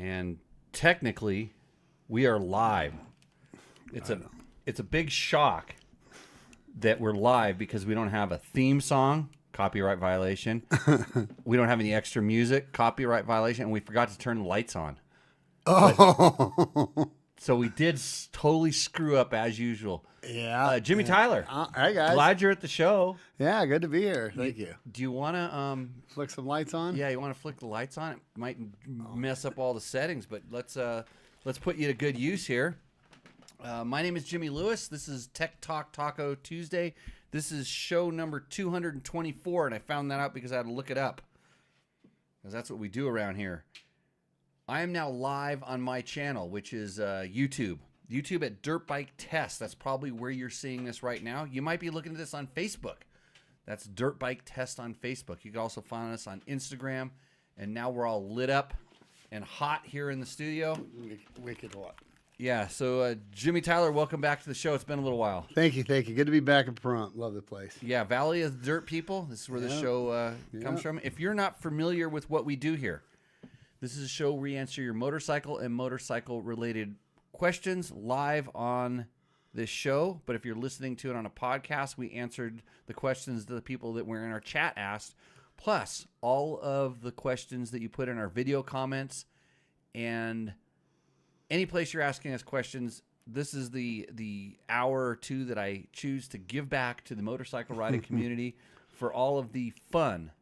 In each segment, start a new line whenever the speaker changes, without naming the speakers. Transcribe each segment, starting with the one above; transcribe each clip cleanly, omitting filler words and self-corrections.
And technically, we are live. It's a big shock that we're live because we don't have a theme song, copyright violation. We don't have any extra music, copyright violation, and we forgot to turn the lights on.
Oh.
So we did totally screw up as usual.
Yeah.
Jimmy Tyler.
Hey, guys.
Glad you're at the show.
Yeah, good to be here. Thank you.
Do you want to
flick some lights on?
Yeah, you want to flick the lights on? It might mess up all the settings, but let's put you to good use here. My name is Jimmy Lewis. This is Tech Talk Taco Tuesday. This is show number 224, and I found that out because I had to look it up, because that's what we do around here. I am now live on my channel, which is YouTube. YouTube at Dirt Bike Test. That's probably where you're seeing this right now. You might be looking at this on Facebook. That's Dirt Bike Test on Facebook. You can also find us on Instagram. And now we're all lit up and hot here in the studio.
Wicked hot.
Yeah, so Jimmy Tyler, welcome back to the show. It's been a little while.
Thank you. Good to be back in front. Love the place.
Yeah, Valley of the Dirt People. This is where the show comes from. If you're not familiar with what we do here, this is a show where we answer your motorcycle and motorcycle-related questions live on this show. But if you're listening to it on a podcast, we answered the questions that the people that were in our chat asked, plus all of the questions that you put in our video comments. And any place you're asking us questions, this is the hour or two that I choose to give back to the motorcycle riding community for all of the fun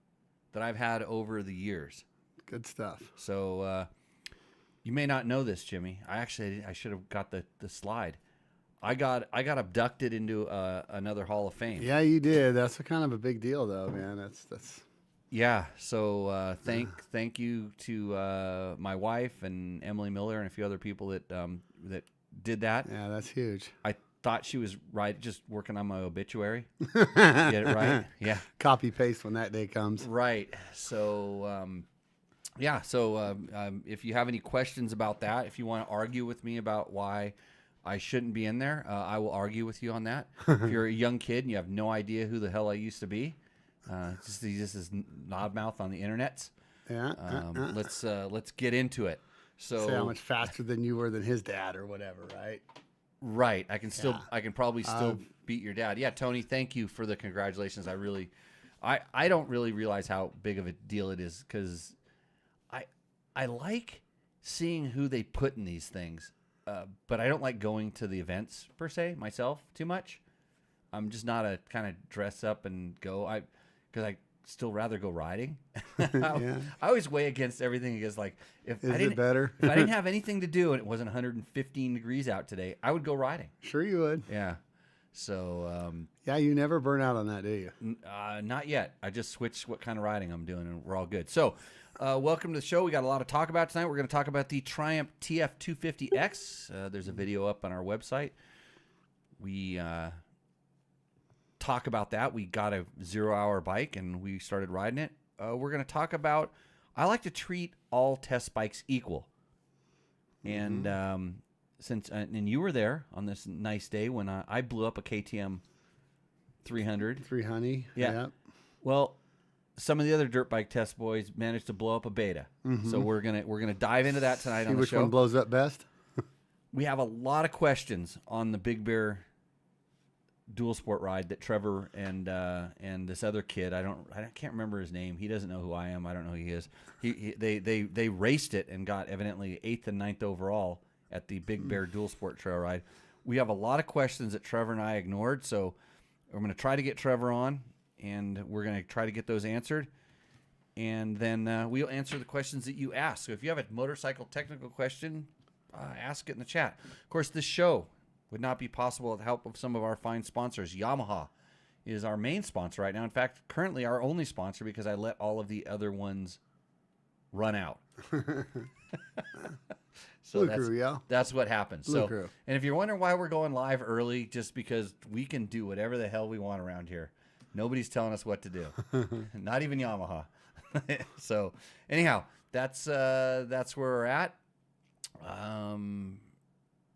that I've had over the years.
Good stuff.
So you may not know this, Jimmy. I should have got the slide. I got abducted into another Hall of Fame.
Yeah, you did. That's kind of a big deal, though, man. That's.
Yeah. So thank you to my wife and Emily Miller and a few other people that did that.
Yeah, that's huge.
I thought she was just working on my obituary. Get it right? Yeah.
Copy paste when that day comes.
Right. So. Yeah, so if you have any questions about that, if you want to argue with me about why I shouldn't be in there, I will argue with you on that. If you're a young kid and you have no idea who the hell I used to be, just this Nodmouth on the internet.
Yeah.
Let's get into it. So
say how much faster than you were than his dad or whatever, right?
Right. I can probably still beat your dad. Yeah, Tony, thank you for the congratulations. I don't really realize how big of a deal it is, because I like seeing who they put in these things, but I don't like going to the events per se myself too much. I'm just not a kind of dress up and go. Because I still rather go riding. I always weigh against everything. Because if I didn't have anything to do and it wasn't 115 degrees out today, I would go riding.
Sure you would.
Yeah. So
you never burn out on that, do you?
Not yet. I just switched what kind of riding I'm doing, and we're all good. So. Welcome to the show. We got a lot to talk about tonight. We're going to talk about the Triumph TF250X. There's a video up on our website. We talk about that. We got a 0-hour bike and we started riding it. We're going to talk about, I like to treat all test bikes equal. And and you were there on this nice day when I blew up a KTM 300.
300.
Yeah. Well, some of the other dirt bike test boys managed to blow up a Beta. So we're gonna dive into that tonight on the show.
Which one blows up best?
We have a lot of questions on the Big Bear dual sport ride that Trevor and this other kid, I can't remember his name. He doesn't know who I am. I don't know who he is. They raced it and got evidently 8th and 9th overall at the Big Bear dual sport trail ride. We have a lot of questions that Trevor and I ignored, so I'm going to try to get Trevor on. And we're going to try to get those answered. And then we'll answer the questions that you ask. So if you have a motorcycle technical question, ask it in the chat. Of course, this show would not be possible with the help of some of our fine sponsors. Yamaha is our main sponsor right now. In fact, currently our only sponsor, because I let all of the other ones run out. So that's what happens. And if you're wondering why we're going live early, just because we can do whatever the hell we want around here. Nobody's telling us what to do. Not even Yamaha. So anyhow, that's where we're at.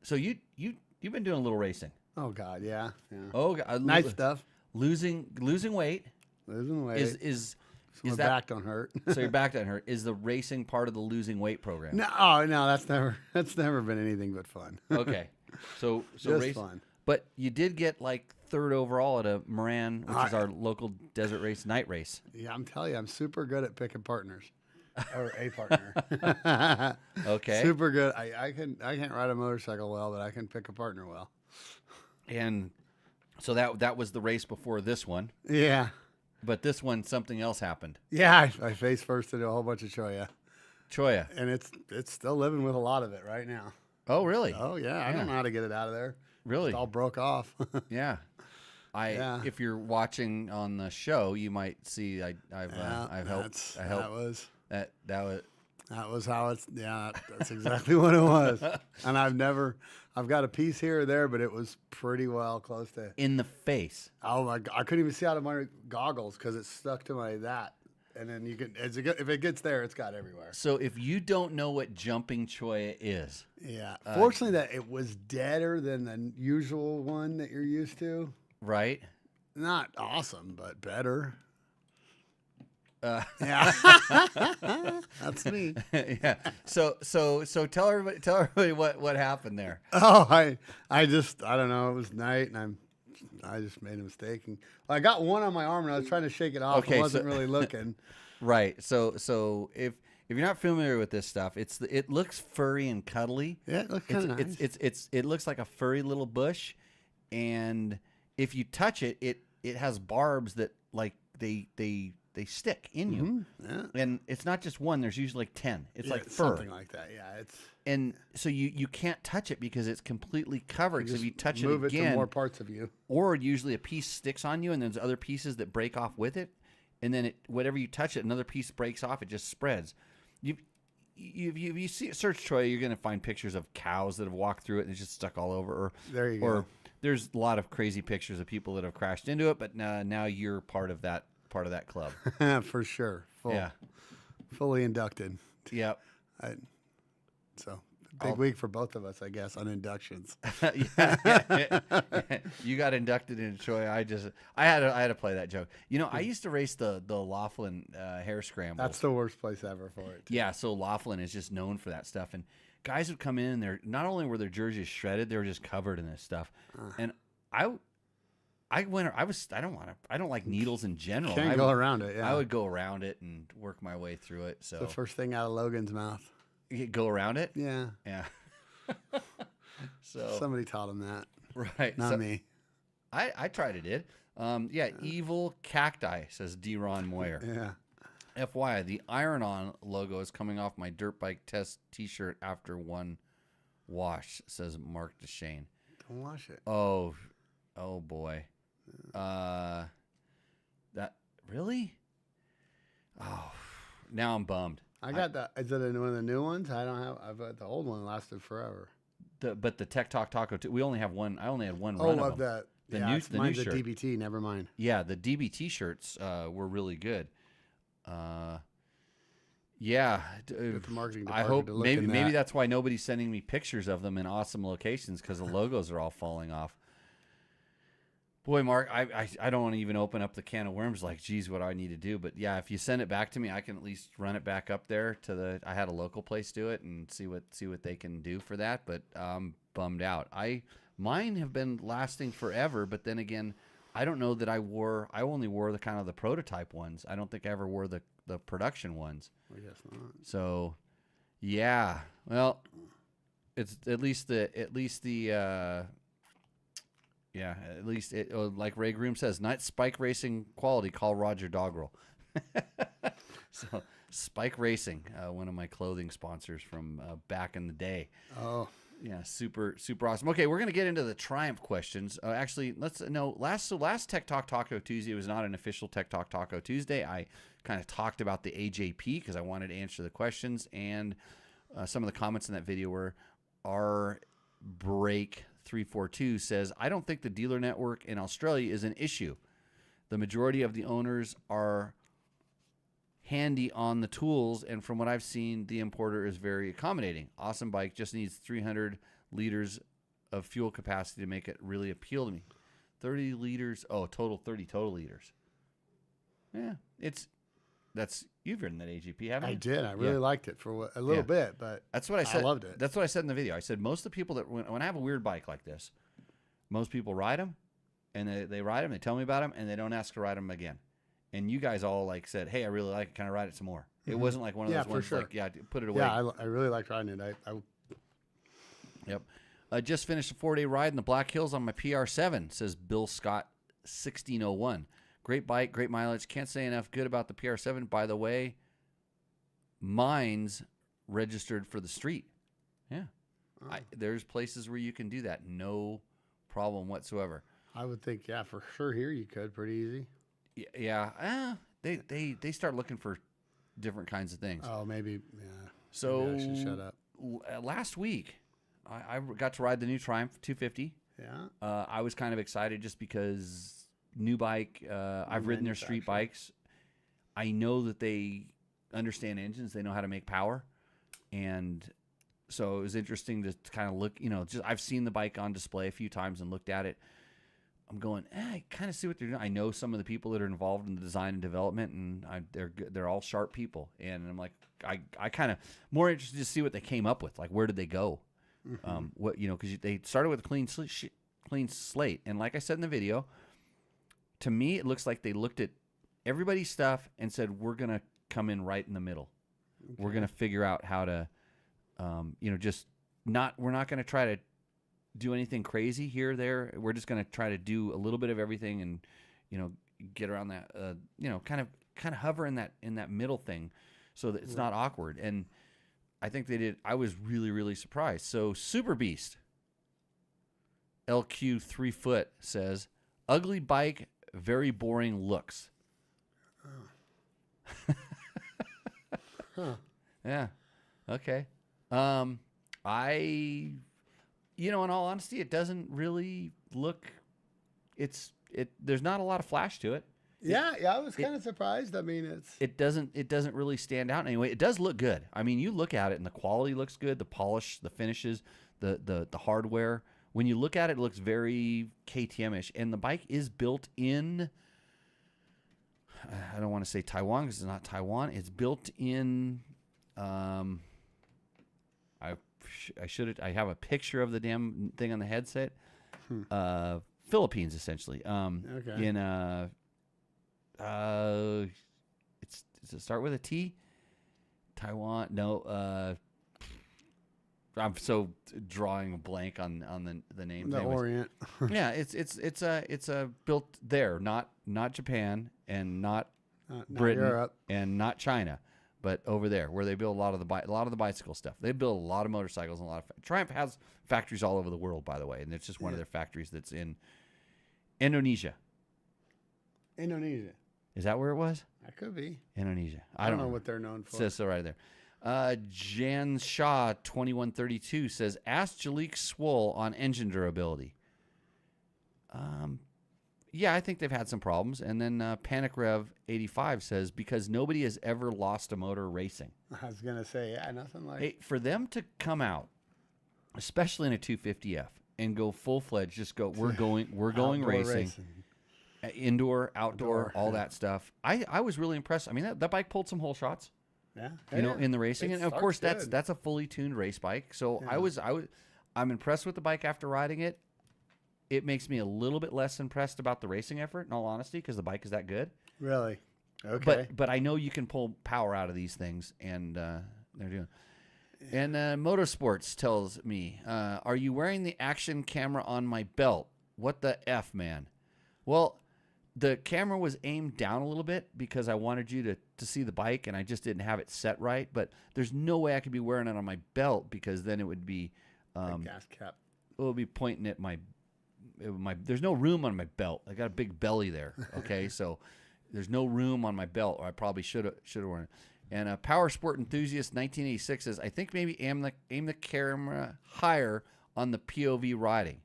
So you've been doing a little racing.
Oh God, yeah.
Oh God,
nice stuff.
Losing weight.
Losing weight
is
So my back don't hurt.
So your back doesn't hurt. Is the racing part of the losing weight program?
No, oh, no, that's never been anything but fun.
Okay. So
Just fun.
But you did get like third overall at a Moran, which is our local desert race night race.
Yeah, I'm telling you, I'm super good at picking partners. Or a partner.
Okay.
Super good. I can't ride a motorcycle well, but I can pick a partner well.
And so that was the race before this one.
Yeah.
But this one, something else happened.
Yeah, I face first into a whole bunch of choya.
Choya.
And it's still living with a lot of it right now.
Oh, really?
Oh, yeah. I don't know how to get it out of there.
Really?
It all broke off.
Yeah. If you're watching on the show, you might see I've helped.
That was how it's. Yeah, that's exactly what it was. And I've got a piece here or there, but it was pretty well close to
in the face.
Oh my God, I couldn't even see out of my goggles because it stuck to my that. And then you can, if it gets there, it's got everywhere.
So if you don't know what jumping choya is,
yeah. Fortunately, that it was deader than the usual one that you're used to.
Right.
Not awesome, but better.
Yeah,
that's me.
Yeah. So tell everybody what happened there.
Oh, I don't know. It was night, and I just made a mistake, and I got one on my arm, and I was trying to shake it off.
Okay,
I wasn't really looking.
Right. So if you're not familiar with this stuff, it looks furry and cuddly.
Yeah, it looks kind of nice.
It looks like a furry little bush, and if you touch it, it has barbs that like they stick in you.
Yeah.
And it's not just one. There's usually like 10. It's like fur.
Something like that. Yeah.
And so you can't touch it because it's completely covered. So if you touch
move
it again,
to more parts of you.
Or usually a piece sticks on you, and there's other pieces that break off with it. And then whatever you touch it, another piece breaks off. It just spreads. You search Troy, you're going to find pictures of cows that have walked through it and it's just stuck all over.
There you go.
Or there's a lot of crazy pictures of people that have crashed into it, but now you're part of that club.
For sure.
Yeah.
Fully inducted.
Yep.
So big week for both of us, I guess, on inductions.
Yeah. You got inducted into Troy. I had to play that joke. I used to race the Laughlin hair scramble.
That's the worst place ever for it.
Yeah, so Laughlin is just known for that stuff, and guys would come in and they're not only were their jerseys shredded, they were just covered in this stuff. And I don't like needles in general.
Can't go around it. Yeah.
I would go around it and work my way through it. So
the first thing out of Logan's mouth.
You go around it?
Yeah.
Yeah. So
somebody taught him that.
Right.
Not me.
I tried it. Evil cacti, says D. Ron Moyer.
Yeah.
FYI, the iron-on logo is coming off my dirt bike test T-shirt after one wash, says Mark DeShane.
Don't wash it.
Oh boy. That really? Oh, now I'm bummed.
I got that. Is it one of the new ones? I don't have. I've got the old one lasted forever.
But the Tech Talk Taco, we only have one. I only had one
run
of them.
That.
The
mine's
new
the
shirt.
DBT. Never mind.
Yeah, the DBT shirts were really good. Yeah.
Good for marketing
I hope maybe that's why nobody's sending me pictures of them in awesome locations because the logos are all falling off. Boy, Mark, I don't want to even open up the can of worms like, geez, what do I need to do? But yeah, if you send it back to me, I can at least run it back up there to I had a local place do it and see what they can do for that. But I'm bummed out. Mine have been lasting forever, but then again, I don't know that I only wore the kind of the prototype ones. I don't think I ever wore the production ones.
I guess not.
So, yeah. Well, it's at least like Ray Groom says, not Spike Racing quality. Call Roger Doggerel. So Spike Racing, one of my clothing sponsors from back in the day.
Oh,
yeah, super awesome. Okay, we're gonna get into the Triumph questions. Actually, last Tech Talk Taco Tuesday was not an official Tech Talk Taco Tuesday. I kind of talked about the AJP because I wanted to answer the questions, and some of the comments in that video were our break 342 says, I don't think the dealer network in Australia is an issue. The majority of the owners are handy on the tools, and from what I've seen, the importer is very accommodating. Awesome bike, just needs 300 liters of fuel capacity to make it really appeal to me. 30 liters, 30 total liters. Yeah, you've ridden that AGP, haven't you?
I did. I really liked it for a little bit, but
that's what I said.
I loved it.
That's what I said in the video. I said most of the people that when I have a weird bike like this, most people ride them, and they ride them. They tell me about them, and they don't ask to ride them again. And you guys all like said, "Hey, I really like it. Can I ride it some more?" It wasn't like one of those ones like, "Yeah, put it away."
Yeah, I really liked riding it.
Yep. I just finished a 4-day ride in the Black Hills on my PR7, says Bill Scott 1601. Great bike, great mileage. Can't say enough good about the PR7. By the way, mine's registered for the street. Yeah.
Oh.
There's places where you can do that. No problem whatsoever.
I would think, yeah, for sure here you could pretty easy.
Yeah. They start looking for different kinds of things.
Oh, maybe. Yeah.
So
maybe I should shut up.
Last week, I got to ride the new Triumph 250.
Yeah.
I was kind of excited just because new bike. I've ridden their street bikes. I know that they understand engines. They know how to make power. And so it was interesting to kind of look, I've seen the bike on display a few times and looked at it. I'm going, I kind of see what they're doing. I know some of the people that are involved in the design and development, and they're all sharp people. And I'm like, I kind of more interested to see what they came up with. Like, where did they go? Mm-hmm. Because they started with a clean slate. And like I said in the video, to me, it looks like they looked at everybody's stuff and said, we're going to come in right in the middle. Okay. We're going to figure out how to, we're not going to try to do anything crazy here or there. We're just going to try to do a little bit of everything and, get around that, kind of hover in that middle thing so that it's not awkward. And I think they did. I was really, really surprised. So Super Beast, LQ 3 foot says, ugly bike, very boring looks. Oh. Huh. Yeah. Okay. In all honesty, it doesn't really look. There's not a lot of flash to it.
Yeah, I was kind of surprised. I mean,
it doesn't really stand out anyway. It does look good. I mean, you look at it and the quality looks good, the polish, the finishes, the hardware. When you look at it, it looks very KTM-ish, and the bike is built in. I don't want to say Taiwan because it's not Taiwan. It's built in. I have a picture of the damn thing on the headset. Philippines, essentially.
Okay.
In does it start with a T? Taiwan? No. I'm so drawing a blank on the name.
The Orient.
Yeah, it's built there, not Japan and not Britain
Europe.
and not China, but over there where they build a lot of the bicycle stuff. They build a lot of motorcycles and a lot of Triumph has factories all over the world, by the way, and it's just one of their factories that's in Indonesia.
Indonesia.
Is that where it was?
That could be.
Indonesia.
I don't know what they're known for.
It says so right there. Jan Shaw 2132 says, ask Jalik Swoll on engine durability. Yeah, I think they've had some problems. And then Panic Rev 85 says, because nobody has ever lost a motor racing.
I was going to say, nothing like...
Hey, for them to come out, especially in a 250F, and go full-fledged, just go, we're going racing. Indoor, outdoor, all that stuff. I was really impressed. I mean, that bike pulled some hole shots.
Yeah.
In the racing, and of course that's a fully tuned race bike. So I'm impressed with the bike after riding it. It makes me a little bit less impressed about the racing effort, in all honesty, because the bike is that good.
Really? Okay.
But I know you can pull power out of these things, and they're doing. And Motorsports tells me, are you wearing the action camera on my belt? What the F, man? Well, the camera was aimed down a little bit because I wanted you to see the bike, and I just didn't have it set right. But there's no way I could be wearing it on my belt because then it would be
gas cap.
It would be pointing at my. There's no room on my belt. I got a big belly there. Okay, so there's no room on my belt, or I probably should have worn it. And Power Sport Enthusiast 1986 says, I think maybe aim the camera higher on the POV riding.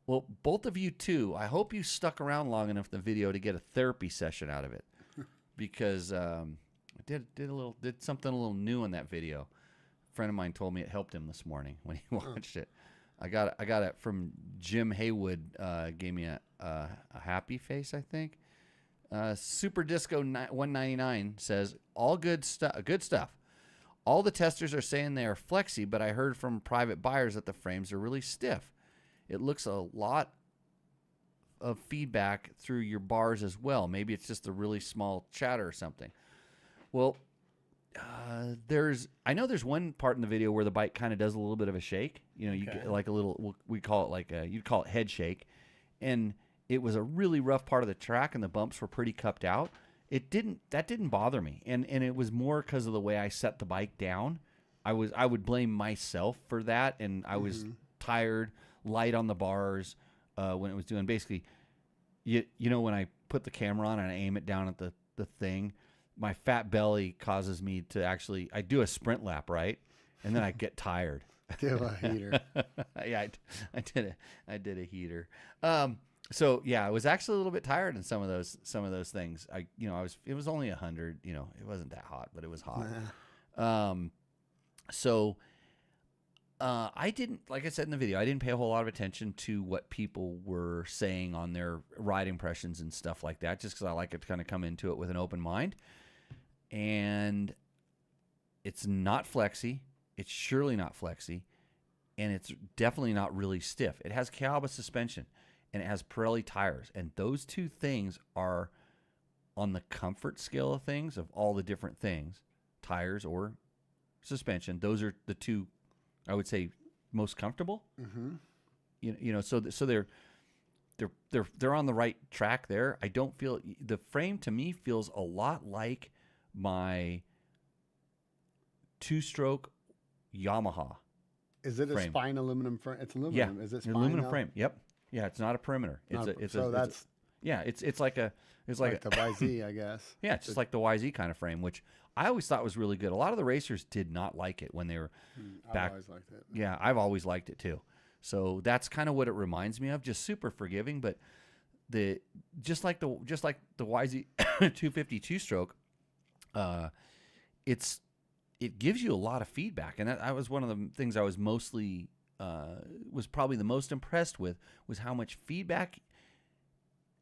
Well, both of you too, I hope you stuck around long enough in the video to get a therapy session out of it, because I did something a little new in that video. A friend of mine told me it helped him this morning when he watched it. I got it from Jim Haywood. Gave me a happy face, I think. Super Disco 199 says, all good stuff. Good stuff. All the testers are saying they are flexy, but I heard from private buyers that the frames are really stiff. It looks a lot of feedback through your bars as well. Maybe it's just a really small chatter or something. Well, I know there's one part in the video where the bike kind of does a little bit of a shake. You know, you get like a little, we call it like you'd call it head shake. And it was a really rough part of the track and the bumps were pretty cupped out. That didn't bother me. And it was more because of the way I set the bike down. I would blame myself for that. And I was tired, light on the bars when it was doing basically, you know, when I put the camera on and I aim it down at the thing, my fat belly causes me to actually, I do a sprint lap, right? And then I get tired.
Do a heater.
Yeah, I did a heater. So yeah, I was actually a little bit tired in some of those things. It was only 100, you know, it wasn't that hot, but it was hot. I didn't, like I said in the video, I didn't pay a whole lot of attention to what people were saying on their ride impressions and stuff like that, just because I like to kind of come into it with an open mind. And it's not flexy. It's surely not flexy. And it's definitely not really stiff. It has Kayaba suspension and it has Pirelli tires. And those two things are on the comfort scale of things, of all the different things, tires or suspension. Those are the two, I would say, most comfortable. You know, so they're on the right track there. I don't feel, the frame to me feels a lot like my two-stroke Yamaha.
Is it a
frame.
spine aluminum frame? It's aluminum.
Yeah,
Is it spine
aluminum
now?
frame? Yep. Yeah, it's not a perimeter. It's like the
YZ, I guess.
Yeah, it's just like the YZ kind of frame, which I always thought was really good. A lot of the racers did not like it when they were back.
I've always liked it.
Yeah, I've always liked it too. So that's kind of what it reminds me of. Just super forgiving, but just like the YZ 252 stroke, it gives you a lot of feedback, and that was one of the things I was mostly was probably the most impressed with, was how much feedback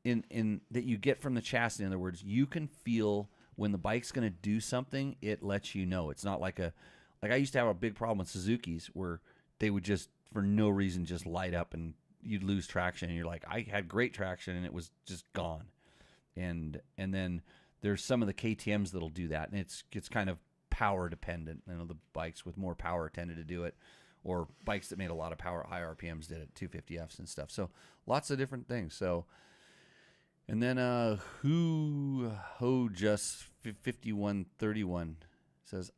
in that you get from the chassis. In other words, you can feel when the bike's going to do something. It lets you know. It's not like I used to have a big problem with Suzuki's where they would just for no reason just light up and you'd lose traction, and you're like, I had great traction and it was just gone. And then there's some of the KTMs that'll do that, and it's kind of power dependent. You know, the bikes with more power tended to do it, or bikes that made a lot of power at high RPMs did it, 250Fs and stuff. So lots of different things. So, and then just 5131 says,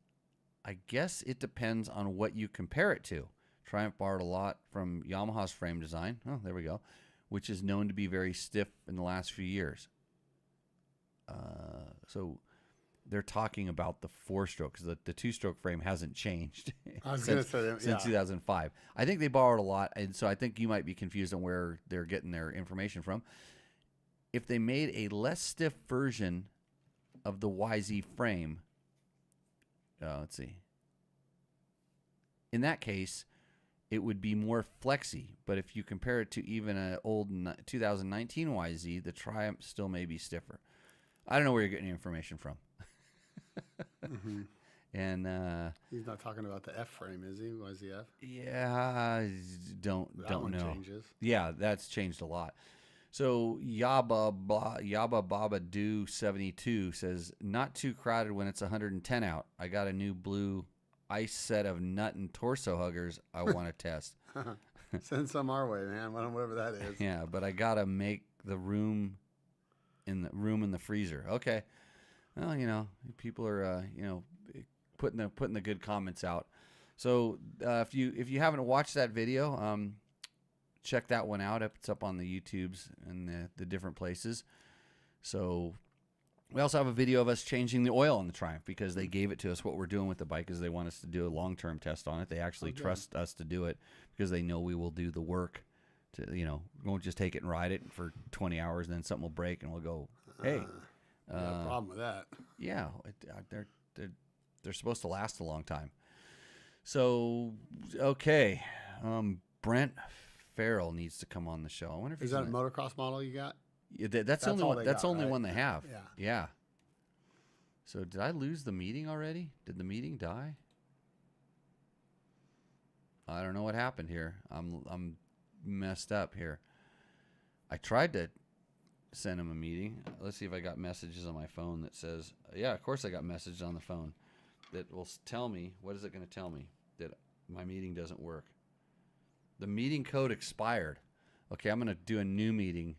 I guess it depends on what you compare it to. Triumph borrowed a lot from Yamaha's frame design. Oh, there we go. Which is known to be very stiff in the last few years. So they're talking about the four-stroke, because the two-stroke frame hasn't changed since 2005. I think they borrowed a lot, and so I think you might be confused on where they're getting their information from. If they made a less stiff version of the YZ frame, let's see. In that case, it would be more flexy, but if you compare it to even an old 2019 YZ, the Triumph still may be stiffer. I don't know where you're getting your information from. And
he's not talking about the F frame, is he? YZF?
Yeah, don't know.
Changes.
Yeah, that's changed a lot. So Yaba Baba Do 72 says, not too crowded when it's 110 out. I got a new blue ice set of nut and torso huggers I want to test.
Send some our way, man. Whatever that is.
Yeah, but I gotta make the room in the freezer. Okay. Well, you know, people are putting the good comments out. So if you haven't watched that video, check that one out. It's up on the YouTubes and the different places. So we also have a video of us changing the oil on the Triumph, because they gave it to us. What we're doing with the bike is they want us to do a long-term test on it. They actually trust us to do it because they know we will do the work. We won't just take it and ride it for 20 hours and then something will break and we'll go, hey.
Got a problem with that.
Yeah, they're supposed to last a long time. So, okay. Brent Farrell needs to come on the show. I wonder if
is that a motocross model you got?
That's the only
all
one.
they
That's the
got,
only
right?
one they have.
Yeah.
Yeah. So did I lose the meeting already? Did the meeting die? I don't know what happened here. I'm messed up here. I tried to send him a meeting. Let's see if I got messages on my phone that says, yeah, of course I got messages on the phone that will tell me, what is it going to tell me? That my meeting doesn't work. The meeting code expired. Okay, I'm going to do a new meeting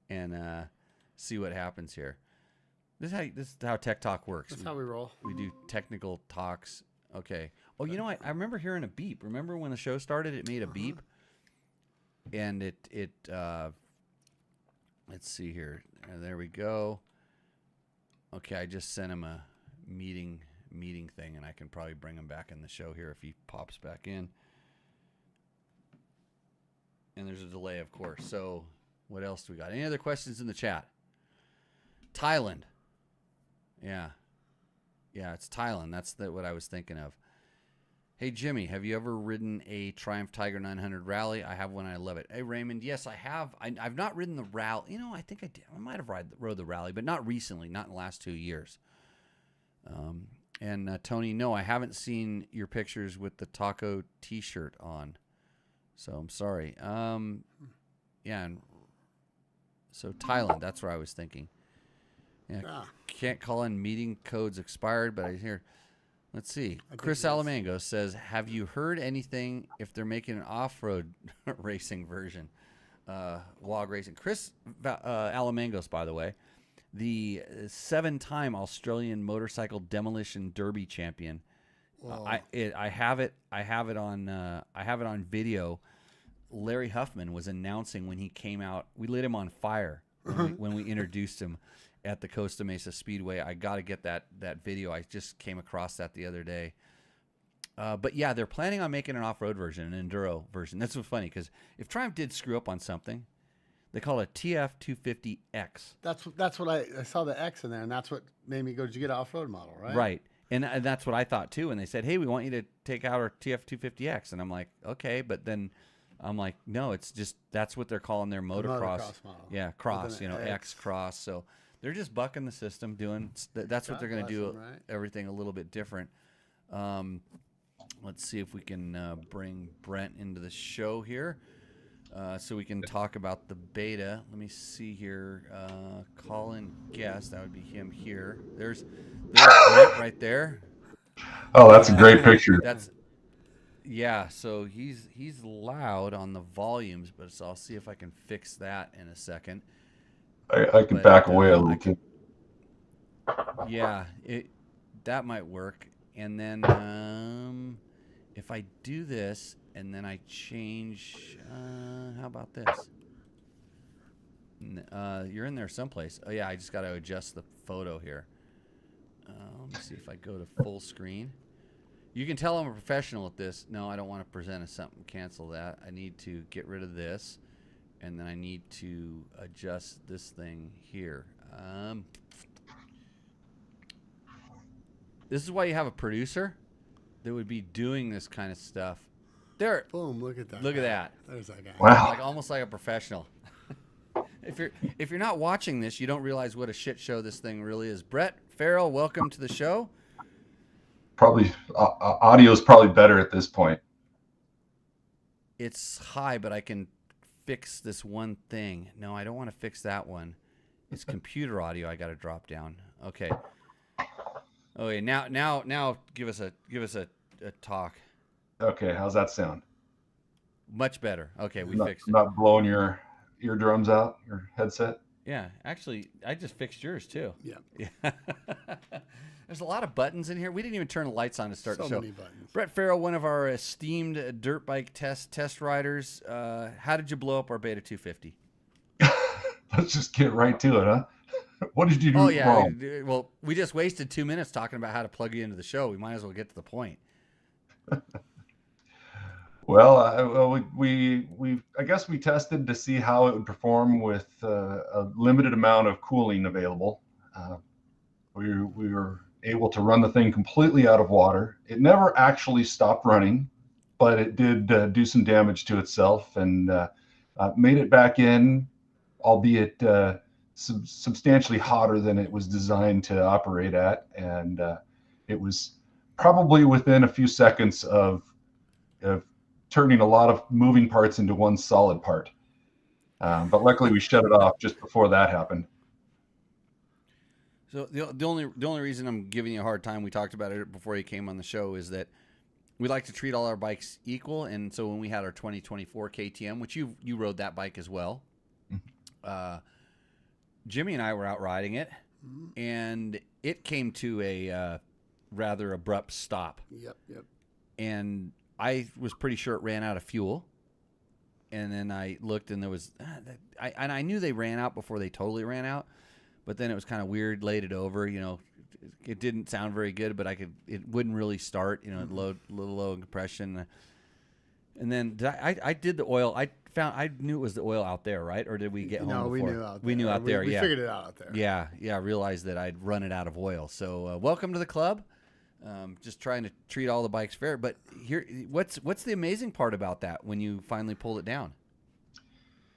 and see what happens here. This is how Tech Talk works.
That's how we roll.
We do technical talks. Okay. Oh, you know, I remember hearing a beep. Remember when the show started, it made a beep? And it let's see here. There we go. Okay, I just sent him a meeting thing, and I can probably bring him back in the show here if he pops back in. And there's a delay, of course. So what else do we got? Any other questions in the chat? Thailand. Yeah, it's Thailand. That's what I was thinking of. Hey, Jimmy, have you ever ridden a Triumph Tiger 900 Rally? I have one. I love it. Hey, Raymond, yes, I have. I've not ridden the Rally. You know, I think I did. I might have rode the Rally, but not recently, not in the last 2 years. And Tony, no, I haven't seen your pictures with the taco T-shirt on. So I'm sorry. Yeah, and so Thailand, that's where I was thinking. Yeah, can't call in meeting codes expired, but I hear. Let's see. Chris Alamango says, have you heard anything if they're making an off-road racing version? WOG Racing. Chris Alamangos, by the way, the 7-time Australian Motorcycle Demolition Derby champion. I have it on video. Larry Huffman was announcing when he came out. We lit him on fire when we introduced him at the Costa Mesa Speedway. I got to get that video. I just came across that the other day. But yeah, they're planning on making an off-road version, an enduro version. That's what's funny, because if Triumph did screw up on something, they call it a TF250X.
That's what I saw the X in there, and that's what made me go, did you get an off-road model, right?
Right. And that's what I thought too. And they said, hey, we want you to take out our TF250X. And I'm like, okay. But then I'm like, no, it's just, that's what they're calling their motocross model. Yeah, cross, X cross. So they're just bucking the system, doing, that's what they're going to do, right? Everything a little bit different. Let's see if we can bring Brent into the show here so we can talk about the beta. Let me see here. Call in guest. That would be him here. There's Brent right there.
Oh, that's a great picture.
Yeah, so he's loud on the volumes, but so I'll see if I can fix that in a second.
I can back away a little too.
Yeah, that might work. And then if I do this and then I change, how about this? You're in there someplace. Oh yeah, I just got to adjust the photo here. Let me see if I go to full screen. You can tell I'm a professional at this. No, I don't want to present as something. Cancel that. I need to get rid of this, and then I need to adjust this thing here. This is why you have a producer that would be doing this kind of stuff. There.
Boom! Look at that.
Look at that.
There's that guy.
Wow.
Almost like a professional. If you're not watching this, you don't realize what a shit show this thing really is. Brett Farrell, welcome to the show.
Probably audio is probably better at this point.
It's high, but I can fix this one thing. No, I don't want to fix that one. It's computer audio. I got to drop down. Okay. Okay. Now, give us a talk.
Okay, how's that sound?
Much better. Okay, we fixed it.
Not blowing your eardrums out, your headset?
Yeah, actually, I just fixed yours too.
Yeah.
There's a lot of buttons in here. We didn't even turn the lights on to start the show.
So many buttons.
Brett Farrell, one of our esteemed dirt bike test riders. How did you blow up our Beta 250?
Let's just get right to it, huh? What did you do wrong?
Well, we just wasted 2 minutes talking about how to plug you into the show. We might as well get to the point.
Well, I guess we tested to see how it would perform with a limited amount of cooling available. We were able to run the thing completely out of water. It never actually stopped running, but it did do some damage to itself, and made it back in albeit substantially hotter than it was designed to operate at. And it was probably within a few seconds of turning a lot of moving parts into one solid part. But luckily we shut it off just before that happened.
So the only reason I'm giving you a hard time, we talked about it before you came on the show, is that we like to treat all our bikes equal. And so when we had our 2024 KTM, which you rode that bike as well, Jimmy and I were out riding it, and it came to a rather abrupt stop.
Yep.
And I was pretty sure it ran out of fuel. And then I looked, and there was, I knew they ran out before they totally ran out. But then it was kind of weird, laid it over, it didn't sound very good, but it wouldn't really start, little low in compression. And then I did the oil. I knew it was the oil out there, right? Or did we get home before?
No, we knew out there.
We knew out there,
we
yeah.
figured it out there.
Yeah, I realized that I'd run it out of oil. So welcome to the club. Just trying to treat all the bikes fair. But here, what's the amazing part about that when you finally pull it down?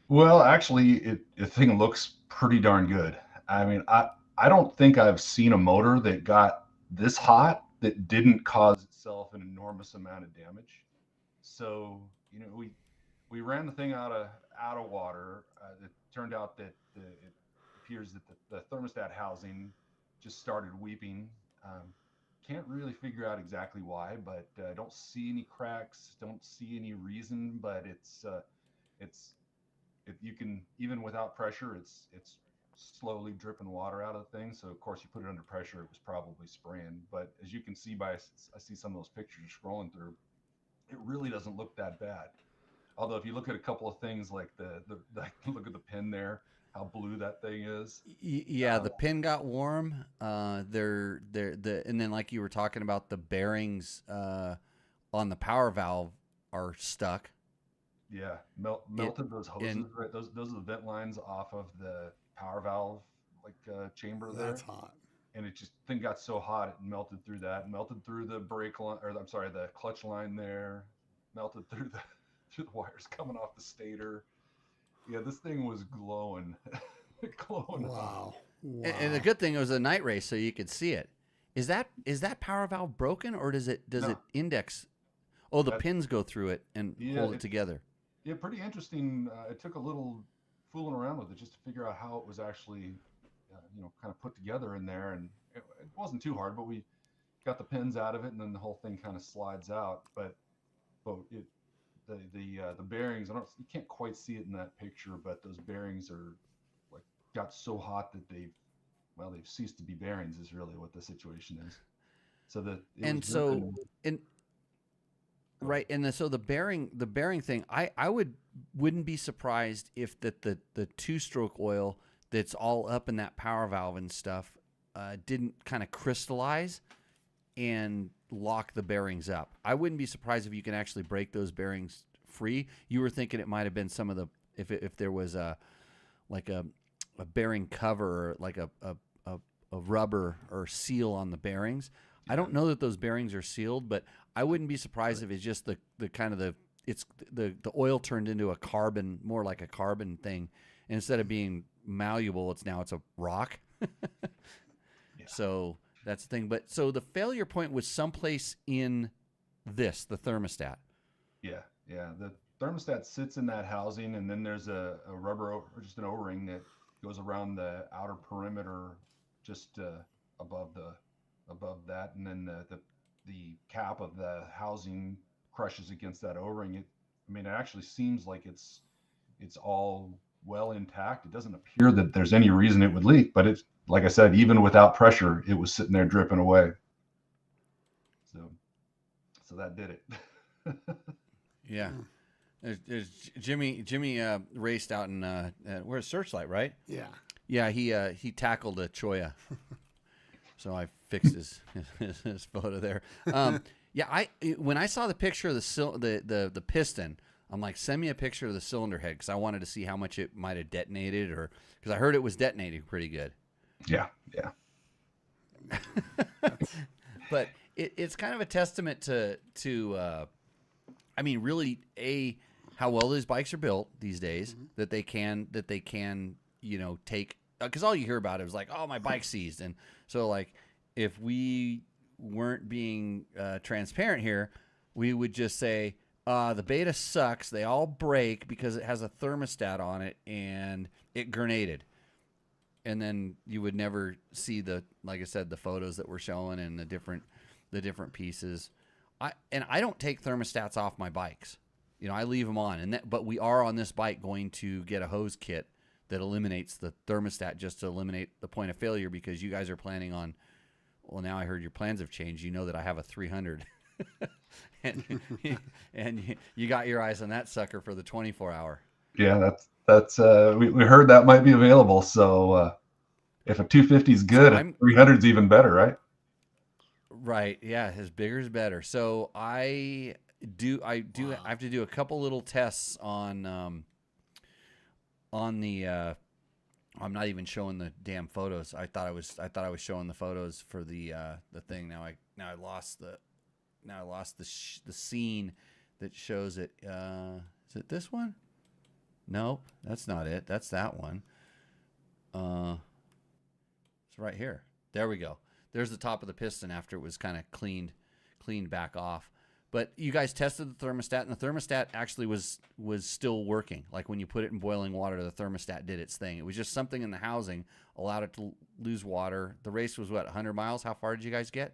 Well, actually, the thing looks pretty darn good. I mean, I don't think I've seen a motor that got this hot that didn't cause itself an enormous amount of damage. So, we ran the thing out of water. It turned out that it appears that the thermostat housing just started weeping. Can't really figure out exactly why, but don't see any cracks, don't see any reason, but you can, even without pressure, it's slowly dripping water out of the thing. So of course you put it under pressure, it was probably spraying. But as you can see I see some of those pictures scrolling through, it really doesn't look that bad. Although if you look at a couple of things like look at the pin there, how blue that thing is.
Yeah, the pin got warm. And then like you were talking about, the bearings on the power valve are stuck.
Yeah, melted those hoses. Right, those are the vent lines off of the power valve chamber there.
That's hot.
And thing got so hot it melted through that, melted through the the clutch line there, melted through the wires coming off the stator. Yeah, this thing was glowing. Glowing.
Wow.
And the good thing, it was a night race, so you could see it. Is that power valve broken, or does it index? Oh, the pins go through it and hold it together.
Yeah, pretty interesting. It took a little fooling around with it just to figure out how it was actually, kind of put together in there. And it wasn't too hard, but we got the pins out of it, and then the whole thing kind of slides out. But the bearings, you can't quite see it in that picture, but those bearings are got so hot that they've ceased to be bearings is really what the situation is. So Right, and so the bearing thing, I wouldn't be surprised if the two-stroke oil that's all up in that power valve and stuff didn't kind of crystallize and lock the bearings up. I wouldn't be surprised if you can actually break those bearings free. You were thinking it might have been some of the if there was a bearing cover, or like a rubber or seal on the bearings. I don't know that those bearings are sealed, but I wouldn't be surprised if it's just the oil turned into a carbon, more like a carbon thing. And instead of being malleable, it's a rock. Yeah.
So that's the thing. But so the failure point was someplace in the thermostat.
Yeah. The thermostat sits in that housing, and then there's a rubber or just an O-ring that goes around the outer perimeter, just above that, and then the cap of the housing crushes against that O-ring. It actually seems like it's all well intact. It doesn't appear that there's any reason it would leak, but it's, like I said, even without pressure, it was sitting there dripping away. So that did it.
Yeah. There's Jimmy raced out in where's Searchlight, right?
Yeah.
Yeah, he tackled a Choya. So I fixed his photo there. When I saw the picture of the piston, I'm like, send me a picture of the cylinder head, because I wanted to see how much it might have detonated, or because I heard it was detonating pretty good.
Yeah.
But it's kind of a testament to really how well these bikes are built these days,
Mm-hmm.
that they can take, because all you hear about is like, oh, my bike seized. And so like if we weren't being transparent here, we would just say the beta sucks, they all break because it has a thermostat on it and it grenaded. And then you would never see like I said, the photos that we're showing and the different pieces. I don't take thermostats off my bikes. I leave them on, but we are on this bike going to get a hose kit that eliminates the thermostat, just to eliminate the point of failure, because you guys are planning on, well, now I heard your plans have changed. You know that I have a 300 and you got your eyes on that sucker for the 24-hour.
Yeah, that's we heard that might be available. So if a 250 is good, a 300 is even better, right?
Right. Yeah, as bigger is better. So I have to do a couple little tests on the I'm not even showing the damn photos. I thought I was showing the photos for the thing. Now I lost the scene that shows it. Is it this one? Nope, that's not it. That's that one. It's right here. There we go. There's the top of the piston after it was kind of cleaned back off. But you guys tested the thermostat, and the thermostat actually was still working. Like when you put it in boiling water, the thermostat did its thing. It was just something in the housing allowed it to lose water. The race was what, 100 miles? How far did you guys get?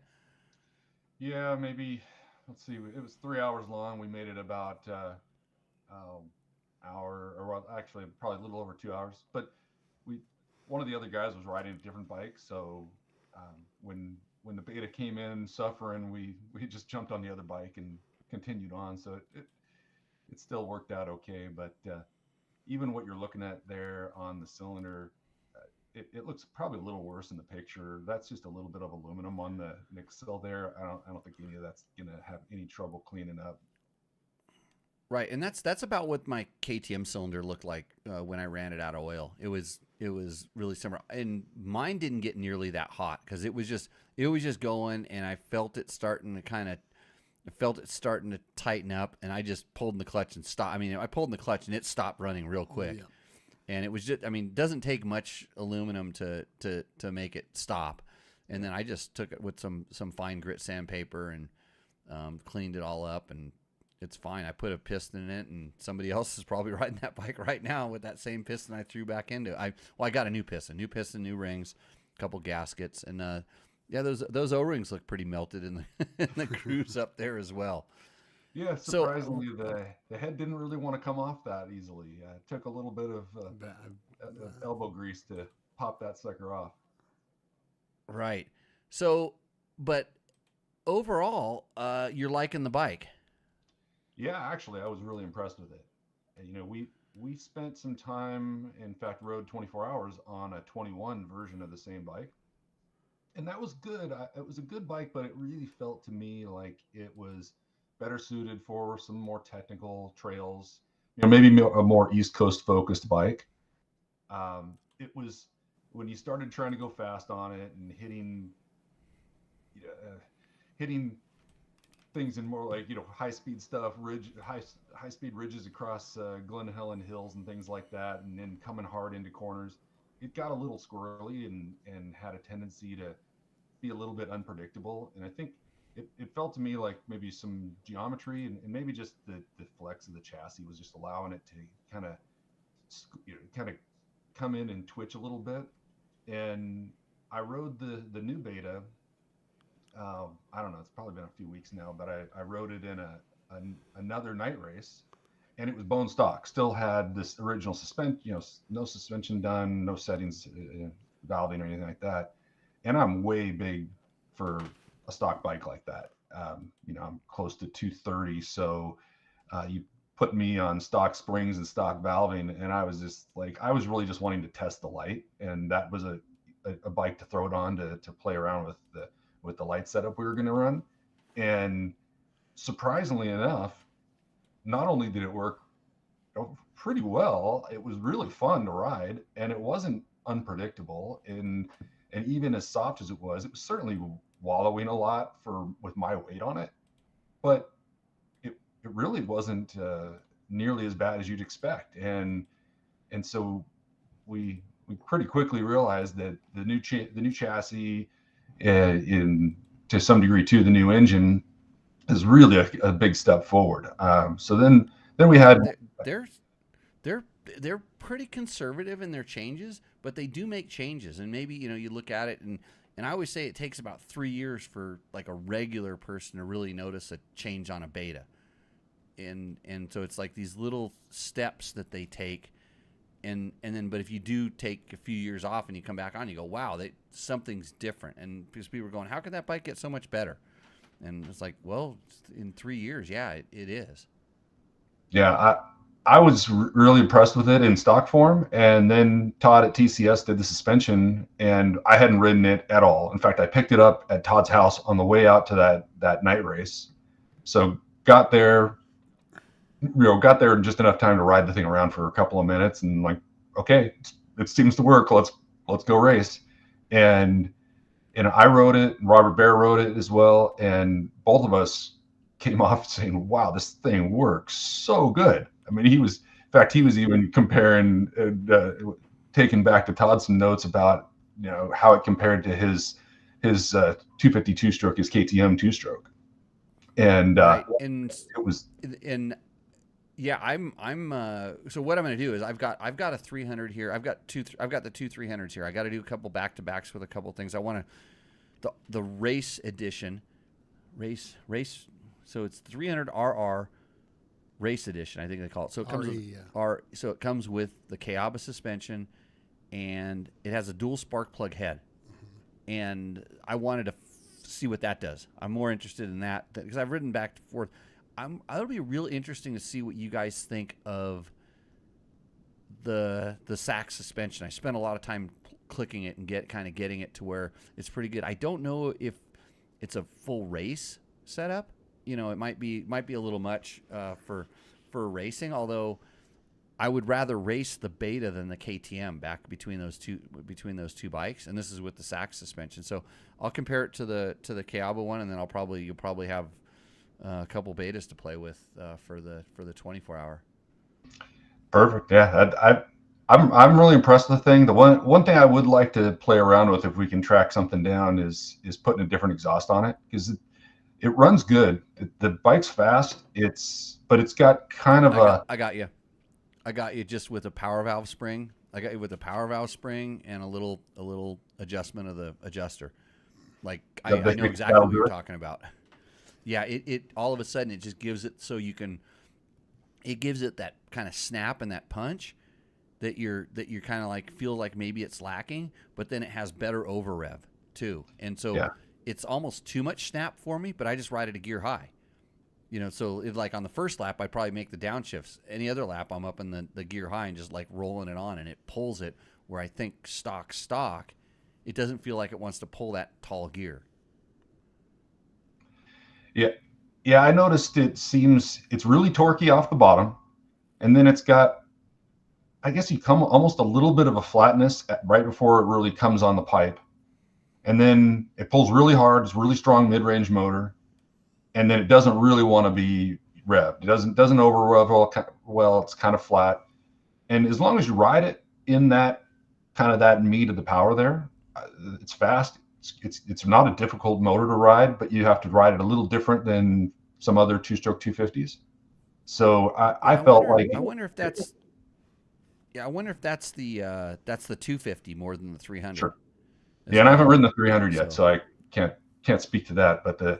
Yeah, maybe. Let's see. It was 3 hours long. We made it about hour, or well, actually probably a little over 2 hours. But one of the other guys was riding a different bike, so when the beta came in suffering, we just jumped on the other bike and continued on. So it still worked out okay. But even what you're looking at there on the cylinder, it looks probably a little worse in the picture. That's just a little bit of aluminum on the nacelle there. I don't think any of that's gonna have any trouble cleaning up.
Right, and that's about what my KTM cylinder looked like when I ran it out of oil. It was really similar, and mine didn't get nearly that hot because it was just going, and I felt it starting to tighten up, and I just pulled in the clutch and stopped. I mean, I pulled in the clutch and it stopped running real quick. Yeah. And it was just, I mean, it doesn't take much aluminum to make it stop. And then I just took it with some fine grit sandpaper and cleaned it all up, and it's fine. I put a piston in it, and somebody else is probably riding that bike right now with that same piston I threw back into it. I got a new piston, new rings, a couple gaskets, and yeah, those O-rings look pretty melted in the grooves up there as well.
Yeah, surprisingly, the head didn't really want to come off that easily. It took a little bit of elbow grease to pop that sucker off.
Right. So, but overall, you're liking the bike.
Yeah, actually, I was really impressed with it. We spent some time, in fact, rode 24 hours on a 21 version of the same bike. And that was good. It was a good bike, but it really felt to me like it was better suited for some more technical trails, maybe a more East Coast focused bike. It was when you started trying to go fast on it and hitting things in more like high speed stuff, high speed ridges across Glen Helen hills and things like that, and then coming hard into corners, it got a little squirrely and had a tendency to be a little bit unpredictable. And I think it felt to me like maybe some geometry and maybe just the flex of the chassis was just allowing it to kind of come in and twitch a little bit. And I rode the new beta. I don't know, it's probably been a few weeks now, but I rode it in another night race, and it was bone stock. Still had this original suspension, no suspension done, no settings, valving or anything like that. And I'm way big for a stock bike like that. I'm close to 230, so you put me on stock springs and stock valving, and I was just like, I was really just wanting to test the light, and that was a bike to throw it on to play around with the light setup we were going to run. And surprisingly enough, not only did it work pretty well, it was really fun to ride, and it wasn't unpredictable. And even as soft as it was certainly wallowing a lot with my weight on it, but it really wasn't nearly as bad as you'd expect. And so we pretty quickly realized that the new chassis, in to some degree too, the new engine is really a big step forward. So then we had
they're they're they're pretty conservative in their changes, but they do make changes. And maybe you look at it, and I always say it takes about 3 years for like a regular person to really notice a change on a beta. And so it's like these little steps that they take, and then but if you do take a few years off and you come back on, you go, wow, something's different. And because people are going, how could that bike get so much better? And it's like, well, in 3 years, yeah, it is.
Yeah, I was really impressed with it in stock form, and then Todd at TCS did the suspension, and I hadn't ridden it at all. In fact, I picked it up at Todd's house on the way out to that night race. So got there, got there in just enough time to ride the thing around for a couple of minutes, and like, okay, it seems to work. Let's go race. And I rode it, and Robert Bear rode it as well, and both of us came off saying, wow, this thing works so good. I mean, he was even comparing, taking back to Todd some notes about, how it compared to his 252 stroke, his KTM 2-stroke. And,
right. And
it was,
and yeah, I'm so what I'm going to do is I've got a 300 here. I've got the two 300s here. I got to do a couple back-to-backs with a couple things. I want to, the race edition, race. So it's 300 RR race edition, I think they call it. So it comes so it comes with the Kayaba suspension, and it has a dual spark plug head. And I wanted to see what that does. I'm more interested in that because I've ridden back and forth. It'll be real interesting to see what you guys think of the sack suspension. I spent a lot of time clicking it and getting it to where it's pretty good. I don't know if it's a full race setup. It might be a little much for racing. Although I would rather race the Beta than the KTM back between those two bikes. And this is with the sack suspension. So I'll compare it to the Kayaba one, and then you'll probably have a couple Betas to play with for the 24-hour.
Perfect. Yeah, I'm really impressed with the thing. The one thing I would like to play around with, if we can track something down, is putting a different exhaust on it, because it runs good. The bike's fast. But it's got kind of
I got you just with a power valve spring. I got you with a power valve spring and a little adjustment of the adjuster. Like I know exactly what you're talking about. Yeah, it all of a sudden it just gives it it gives it that kind of snap and that punch that you're kind of like feel like maybe it's lacking, but then it has better over rev too. And so it's almost too much snap for me, but I just ride it a gear high. So like on the first lap, I'd probably make the downshifts. Any other lap, I'm up in the gear high and just like rolling it on, and it pulls it where I think stock, it doesn't feel like it wants to pull that tall gear.
Yeah, I noticed it's really torquey off the bottom, and then it's got, I guess you come almost a little bit of a flatness right before it really comes on the pipe. And then it pulls really hard. It's a really strong mid-range motor. And then it doesn't really want to be revved. It doesn't over rev well. It's kind of flat. And as long as you ride it in that kind of that meat of the power there, it's fast. It's not a difficult motor to ride, but you have to ride it a little different than some other 2-stroke 250s. So I wonder
if that's the 250 more than the 300.
Sure. Yeah, and I haven't ridden the 300 yet, so I can't speak to that. But the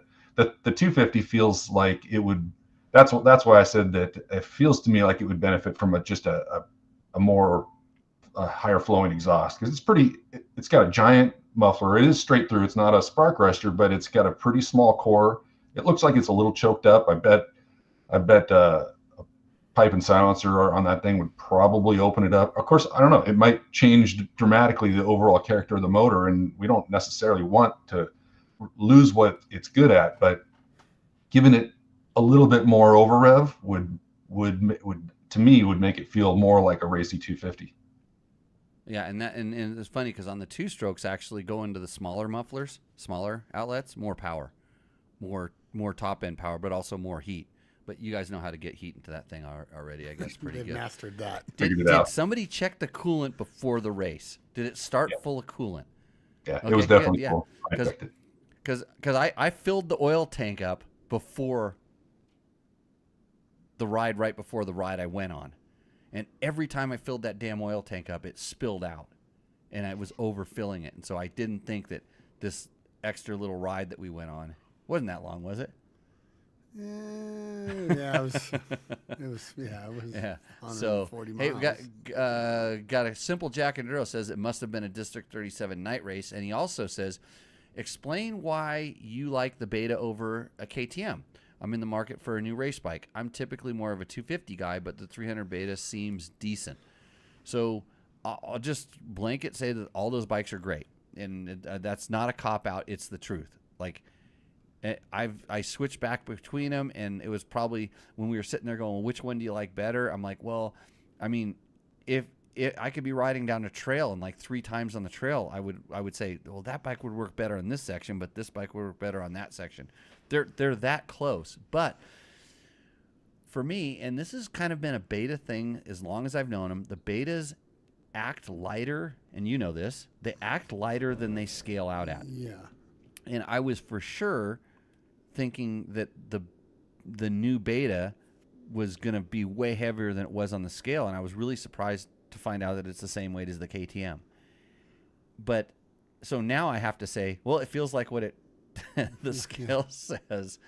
250 feels like it would. That's why I said that it feels to me like it would benefit from a more higher flowing exhaust, because it's got a giant muffler. It is straight through. It's not a spark rester, but it's got a pretty small core. It looks like it's a little choked up. I bet a pipe and silencer on that thing would probably open it up. Of course, I don't know. It might change dramatically the overall character of the motor, and we don't necessarily want to lose what it's good at. But giving it a little bit more over rev would to me would make it feel more like a racy 250.
Yeah, and it's funny because on the 2-strokes actually go into the smaller mufflers, smaller outlets, more power, more top end power, but also more heat. But you guys know how to get heat into that thing already, I guess, pretty
They've
good.
mastered that.
Did somebody check the coolant before the race? Did it start full of coolant?
Yeah,
Okay,
it was definitely
good,
cool. I checked it.
Because I filled the oil tank up before the ride, right before the ride I went on. And every time I filled that damn oil tank up, it spilled out. And I was overfilling it. And so I didn't think that this extra little ride that we went on wasn't that long, was it?
Yeah, it was.
Yeah.
140
hey,
miles.
we got a simple Jack and Duro says it must have been a District 37 night race, and he also says, explain why you like the Beta over a KTM. I'm in the market for a new race bike. I'm typically more of a 250 guy, but the 300 Beta seems decent. So I'll just blanket say that all those bikes are great, and that's not a cop out. It's the truth. Like, I switched back between them, and it was probably when we were sitting there going, well, which one do you like better? I'm like, well, I mean, if I could be riding down a trail and like 3 times on the trail, I would say, well, that bike would work better in this section, but this bike would work better on that section. They're that close. But for me, and this has kind of been a Beta thing as long as I've known them, the Betas act lighter, and you know this, they act lighter than they scale out at.
Yeah.
And I was for sure thinking that the new Beta was going to be way heavier than it was on the scale, and I was really surprised to find out that it's the same weight as the KTM. But so now I have to say, well, it feels like what it the scale says.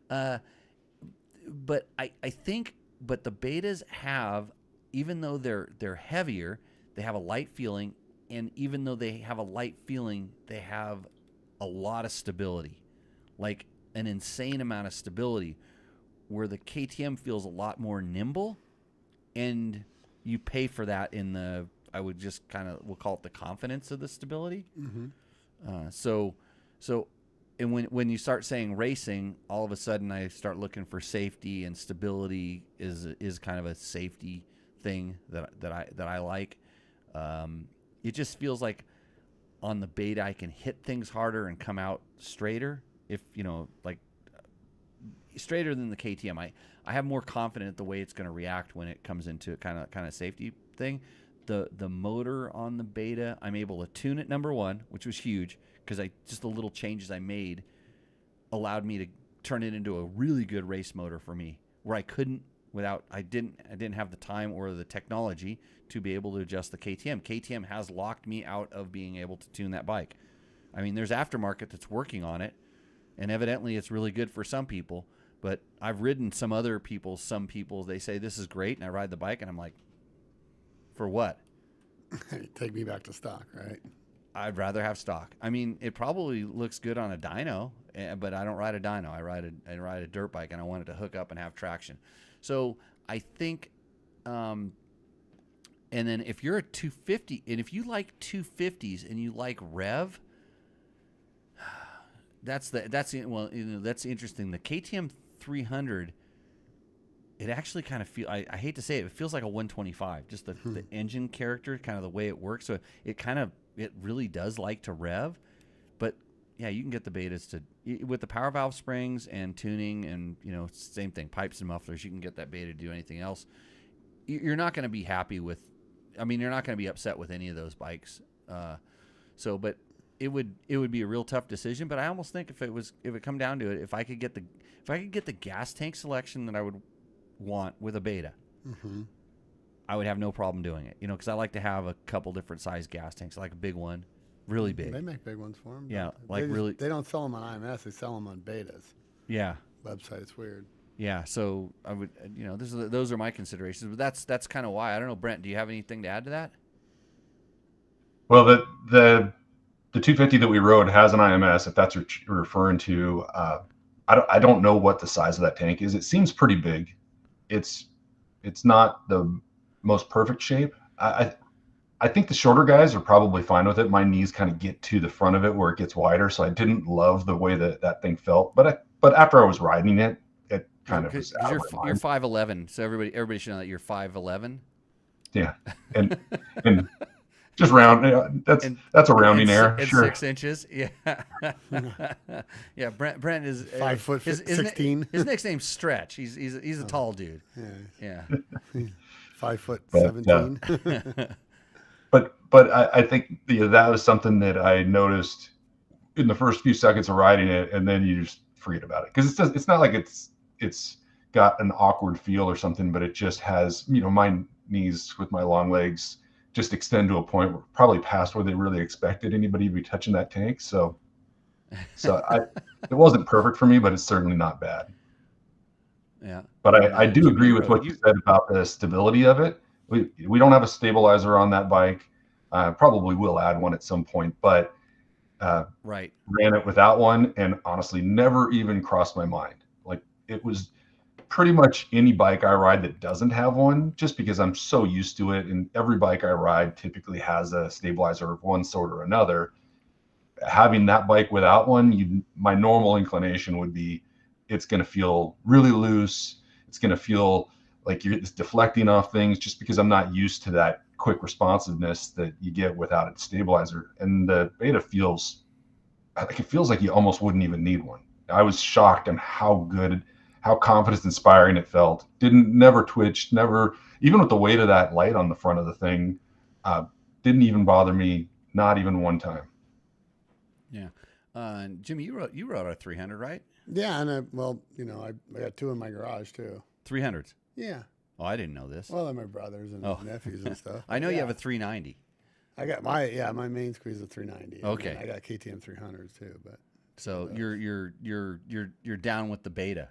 But I think, but the Betas have, even though they're heavier, they have a light feeling, and even though they have a light feeling, they have a lot of stability, like an insane amount of stability, where the KTM feels a lot more nimble, and you pay for that in the, I would just kind of, we'll call it the confidence of the stability.
Mm-hmm.
So and when you start saying racing, all of a sudden I start looking for safety, and stability is kind of a safety thing that I like. It just feels like on the Beta I can hit things harder and come out straighter, if like straighter than the KTM. I have more confidence the way it's going to react when it comes into kind of safety thing. The motor on the Beta, I'm able to tune it, number one, which was huge, because just the little changes I made allowed me to turn it into a really good race motor for me, where I couldn't without, I didn't have the time or the technology to be able to adjust the KTM. KTM has locked me out of being able to tune that bike. I mean, there's aftermarket that's working on it, and evidently it's really good for some people, but I've ridden some people, they say this is great, and I ride the bike, and I'm like, for what?
Take me back to stock, right?
I'd rather have stock. I mean, it probably looks good on a dyno, but I don't ride a dyno. I ride a dirt bike, and I want it to hook up and have traction. So I think, and then if you're a 250, and if you like 250s and you like rev, that's interesting. The KTM 300, it actually kind of I hate to say it feels like a 125, just the engine character, kind of the way it works. So it really does like to rev, but yeah, you can get the Betas to, with the power valve springs and tuning, and same thing, pipes and mufflers, you can get that Beta to do anything else. You're not going to be happy with, you're not going to be upset with any of those bikes. But it would be a real tough decision. But I almost think if it come down to it, if I could get the gas tank selection that I would want with a Beta,
Mm-hmm.
I would have no problem doing it. Because I like to have a couple different size gas tanks. I like a big one, really big.
They make big ones for them.
Yeah,
They don't sell them on IMS. They sell them on Betas.
Yeah.
Website. It's weird.
Yeah. So I would, those are my considerations. But that's kind of why. I don't know, Brent. Do you have anything to add to that?
Well, the 250 that we rode has an IMS. If that's what you're referring to, I don't know what the size of that tank is. It seems pretty big. It's not the most perfect shape. I think the shorter guys are probably fine with it. My knees kind of get to the front of it where it gets wider, so I didn't love the way that thing felt. But after I was riding it, it kind of was out
you're
of my mind.
You're 5'11", so everybody should know that you're 5'11".
Yeah, and Just round.
and
That's a rounding error.
and
Sure.
6 inches. Yeah, yeah. Brent is
5'16".
His nickname's Stretch. He's a tall dude.
Yeah.
Yeah.
5'17".
But I think that was something that I noticed in the first few seconds of riding it, and then you just forget about it because it's not like it's got an awkward feel or something, but it just has, my knees with my long legs just extend to a point where probably past where they really expected anybody to be touching that tank. So it wasn't perfect for me, but it's certainly not bad.
Yeah.
But
And,
I do
Jimmy,
agree with what you said about the stability of it. We don't have a stabilizer on that bike. Probably will add one at some point, but
right.
ran it without one and honestly never even crossed my mind. Like, it was pretty much any bike I ride that doesn't have one, just because I'm so used to it. And every bike I ride typically has a stabilizer of one sort or another. Having that bike without one, my normal inclination would be it's going to feel really loose. It's going to feel like it's deflecting off things, just because I'm not used to that quick responsiveness that you get without a stabilizer. And the Beta feels like you almost wouldn't even need one. I was shocked on how confidence inspiring it felt. Never twitched, never, even with the weight of that light on the front of the thing, didn't even bother me, not even one time.
Yeah. Jimmy, you rode our 300, right?
Yeah, and I got two in my garage too.
300s.
Yeah.
Oh, I didn't know this.
Well, they're my brothers and nephews and stuff.
I know you have a 390.
I got my main squeeze is a 390.
Okay.
I got KTM 300s too, but
so you're down with the Beta.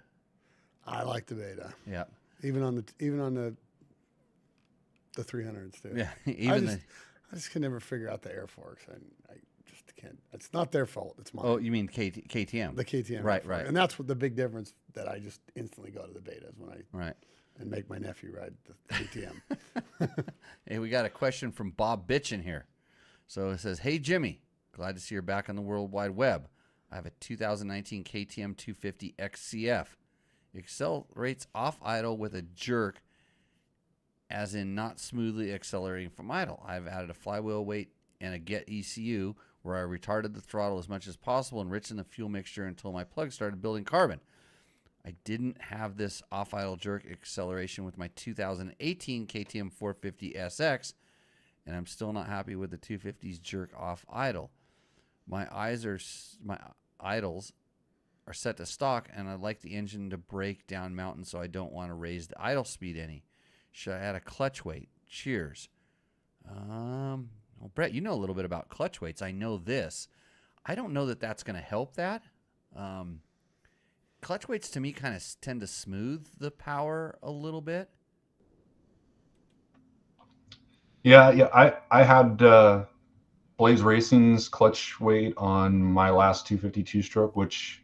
I like the Beta.
Yeah.
Even on the 300s too.
Yeah.
I just can never figure out the air forks. I just can't. It's not their fault. It's mine.
Oh, you mean KTM?
The KTM.
Right.
And that's what the big difference that I just instantly go to the Betas when I and make my nephew ride the KTM.
Hey, we got a question from Bob Bitchin here. So it says, "Hey Jimmy, glad to see you're back on the World Wide Web. I have a 2019 KTM 250 XCF. It accelerates off idle with a jerk, as in not smoothly accelerating from idle. I've added a flywheel weight and a get ECU where I retarded the throttle as much as possible and enriched in the fuel mixture until my plug started building carbon. I didn't have this off-idle jerk acceleration with my 2018 KTM 450 SX, and I'm still not happy with the 250's jerk off-idle. My idles are set to stock, and I'd like the engine to brake down mountain, so I don't want to raise the idle speed any. Should I add a clutch weight? Cheers." Well, Brett, you know a little bit about clutch weights. I know this. I don't know that that's going to help that. Clutch weights to me kind of tend to smooth the power a little bit.
Yeah. I had Blaze Racing's clutch weight on my last 252 stroke, which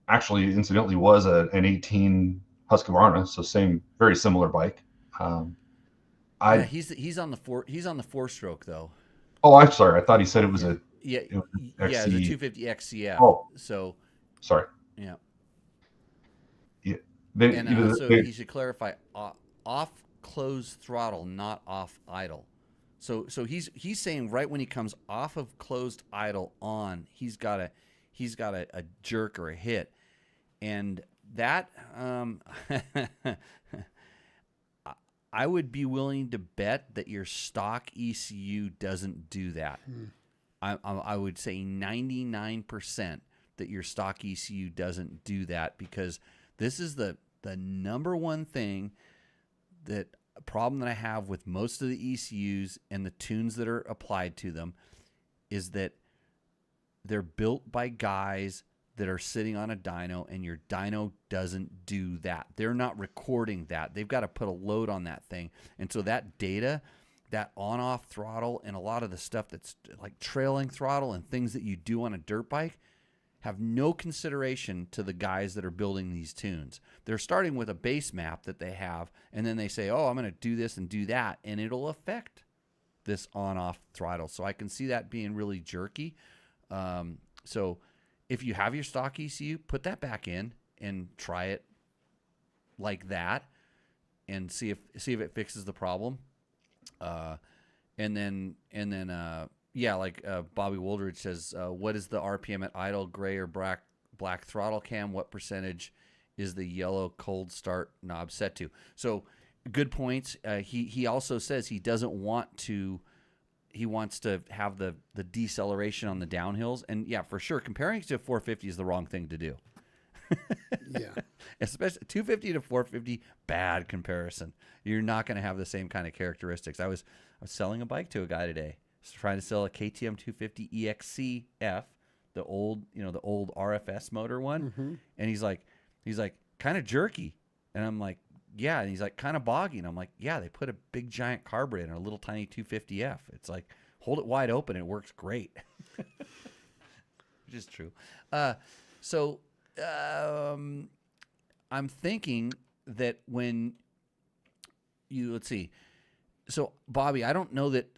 actually incidentally was an 18 Husqvarna, so very similar bike.
Yeah, he's on the four stroke though.
Oh, I'm sorry. I thought he said it was a
it's a 250 XCF.
Oh,
so
sorry.
Yeah.
Yeah.
He should clarify off closed throttle, not off idle. So he's saying right when he comes off of closed idle on, he's got a jerk or a hit, and that I would be willing to bet that your stock ECU doesn't do that. I would say 99% that your stock ECU doesn't do that, because this is the number one thing problem that I have with most of the ECUs and the tunes that are applied to them is that they're built by guys that are sitting on a dyno, and your dyno doesn't do that. They're not recording that. They've got to put a load on that thing. And so that data, that on-off throttle, and a lot of the stuff that's like trailing throttle and things that you do on a dirt bike have no consideration to the guys that are building these tunes. They're starting with a base map that they have, and then they say, oh, I'm going to do this and do that, and it'll affect this on-off throttle. So I can see that being really jerky. So if you have your stock ECU, put that back in and try it like that and see if it fixes the problem. And then yeah, like Bobby Woldridge says, what is the RPM at idle, gray or black throttle cam? What percentage is the yellow cold start knob set to? So good points. He also says he doesn't want to. He wants to have the deceleration on the downhills, and yeah, for sure, comparing to 450 is the wrong thing to do.
Yeah,
especially 250 to 450, bad comparison. You're not going to have the same kind of characteristics. I was selling a bike to a guy today. I was trying to sell a KTM 250 EXC-F, the old RFS motor one, and he's like kind of jerky, and I'm like, yeah, and he's like kind of boggy, and I'm like, yeah, they put a big giant carburetor in a little tiny 250F. It's like hold it wide open, and it works great, which is true. So I'm thinking that when you let's see, so Bobby, I don't know that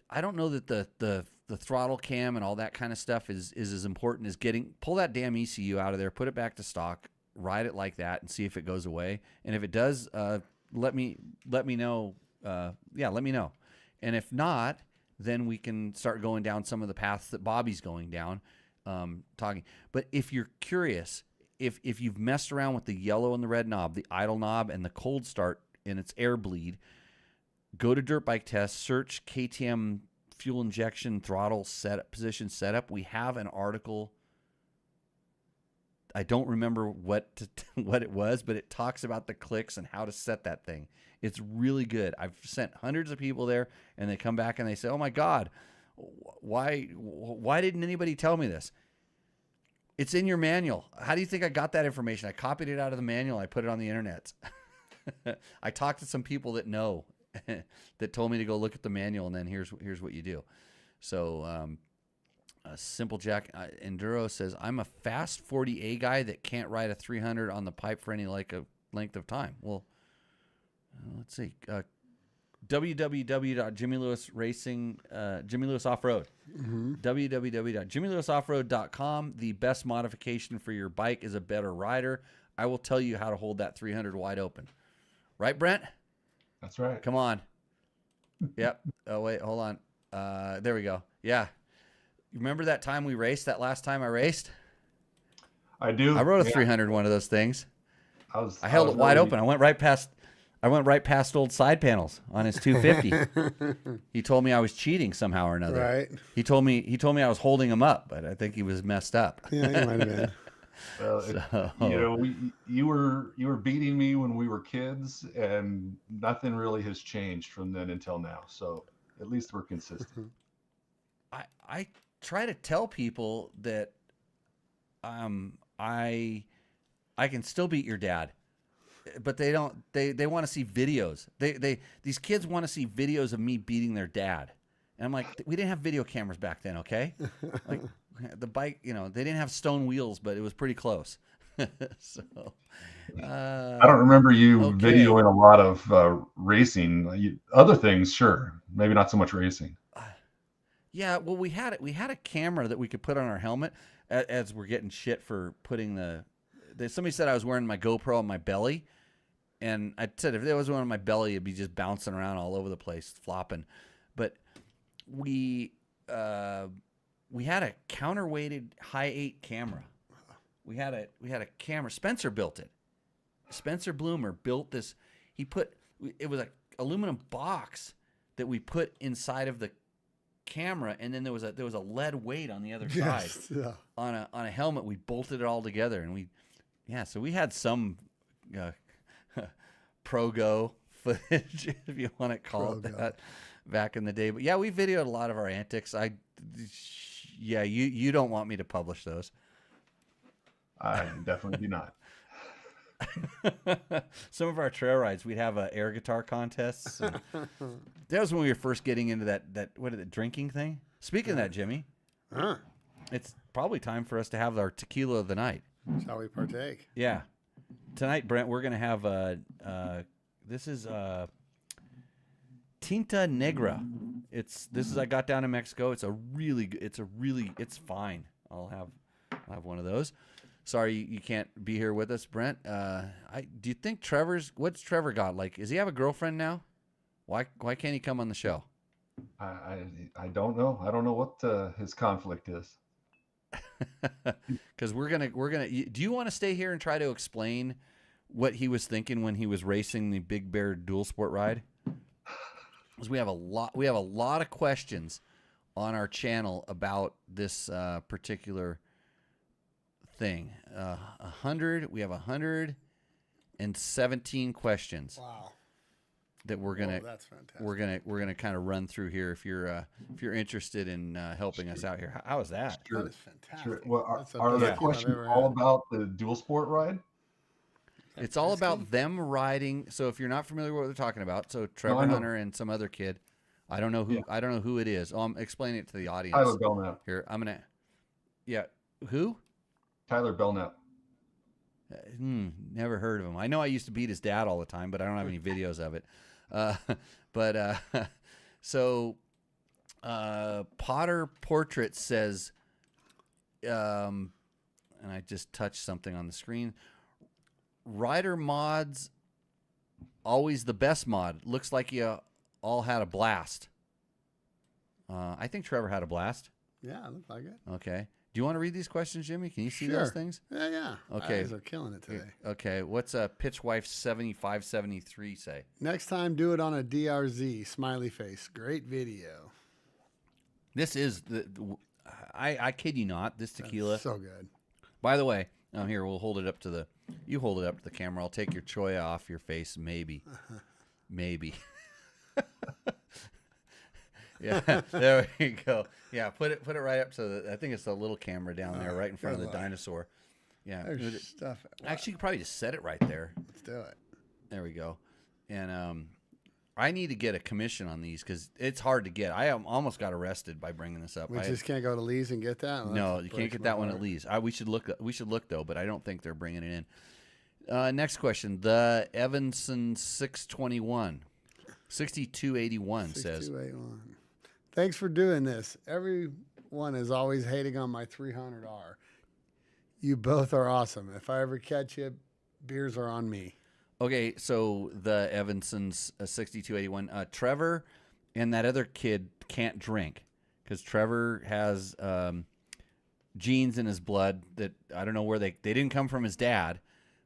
the throttle cam and all that kind of stuff is as important as pull that damn ECU out of there, put it back to stock, ride it like that, and see if it goes away. And if it does, let me know. Let me know. And if not, then we can start going down some of the paths that Bobby's going down, talking. But if you're curious, if you've messed around with the yellow and the red knob, the idle knob, and the cold start and its air bleed, go to Dirt Bike Test, search KTM fuel injection throttle position setup. We have an article. I don't remember what it was, but it talks about the clicks and how to set that thing. It's really good. I've sent hundreds of people there, and they come back and they say, "Oh my God, why didn't anybody tell me this?" It's in your manual. How do you think I got that information? I copied it out of the manual. I put it on the internet. I talked to some people that know that told me to go look at the manual, and then here's what you do. So Simple Jack Enduro says, I'm a fast 40A guy that can't ride a 300 on the pipe for any length of time. Well, let's see. www.JimmyLewisRacing, Jimmy Lewis Off-Road. www.JimmyLewisOffroad.com. The best modification for your bike is a better rider. I will tell you how to hold that 300 wide open. Right, Brent?
That's right.
Come on. Yep. Oh, wait, hold on. There we go. Yeah. You remember that time we raced, that last time I raced?
I do.
I rode a 300 one of those things. I held it wide
really
open. I went right past old side panels on his 250. He told me I was cheating somehow or another.
Right.
He told me I was holding him up, but I think he was messed up.
Yeah, he might have been.
Well, you were beating me when we were kids, and nothing really has changed from then until now. So at least we're consistent.
I try to tell people that I can still beat your dad, but they don't. They want to see videos. These kids want to see videos of me beating their dad, and I'm like, we didn't have video cameras back then, okay? Like the bike, they didn't have stone wheels, but it was pretty close. So
I don't remember you videoing a lot of racing. Other things, sure, maybe not so much racing.
Yeah, well, we had a camera that we could put on our helmet as we're getting shit for putting somebody said I was wearing my GoPro on my belly, and I said if there was one on my belly, it'd be just bouncing around all over the place, flopping. But we had a counterweighted high 8 camera. We had a camera. Spencer built it. Spencer Bloomer built this. It was an aluminum box that we put inside of the camera, and then there was a lead weight on the other side.
Yeah.
on a helmet. We bolted it all together, and so we had some Pro-Go footage, if you want to call it that, back in the day. But yeah, we videoed a lot of our antics. You don't want me to publish those.
I definitely do not.
Some of our trail rides, we'd have air guitar contests. That was when we were first getting into that drinking thing. Speaking of that, Jimmy, it's probably time for us to have our tequila of the night.
Shall we partake?
Yeah. Tonight, Brent, we're going to have this is Tinta Negra. I got down in Mexico. It's fine. I'll have one of those. Sorry you can't be here with us, Brent. Do you think what's Trevor got? Like, does he have a girlfriend now? Why can't he come on the show?
I don't know. I don't know what his conflict is.
Because do you want to stay here and try to explain what he was thinking when he was racing the Big Bear dual sport ride? Because we have a lot of questions on our channel about this particular thing. We have 117 questions.
Wow.
That we're gonna
that's fantastic.
we're gonna kind of run through here if you're interested in helping us out here. How is that?
That is fantastic.
Sure. Well,
That's the
are
best
the
one I've
questions
ever
all
had.
about the dual sport ride?
It's all about them riding. So if you're not familiar with what they're talking about, so Trevor
I know.
Hunter and some other kid, I don't know who it is. I'm explaining it to the audience.
Tyler Belknap.
Here, who?
Tyler Belknap.
Never heard of him. I know I used to beat his dad all the time, but I don't have any videos of it. So Potter Portrait says, and I just touched something on the screen. Rider mods, always the best mod. Looks like you all had a blast. I think Trevor had a blast.
Yeah, it looked like it.
Okay. Do you want to read these questions, Jimmy? Can you see those things?
Yeah.
Okay.
Guys are killing it today.
Okay. What's Pitchwife 7573 say?
Next time, do it on a DRZ. Smiley face. Great video.
This is I kid you not. This tequila.
So good.
By the way, here we'll hold it up to the. You hold it up to the camera. I'll take your choya off your face. Maybe. Yeah, there we go. Yeah, put it right up so that I think it's the little camera down there, right in front of the dinosaur. Yeah,
There's stuff.
actually, you could probably just set it right there.
Let's do it.
There we go. And I need to get a commission on these because it's hard to get. I almost got arrested by bringing this up.
We just can't go to Lee's and get that. Well,
no, you can't get that one at Lee's. We should look. We should look though, but I don't think they're bringing it in. Next question. The Evanson 621. 6281 says.
6281. Thanks for doing this. Everyone is always hating on my 300R. You both are awesome. If I ever catch you, beers are on me.
Okay, so the Evanson's 6281. Trevor and that other kid can't drink because Trevor has genes in his blood that I don't know where they didn't come from his dad,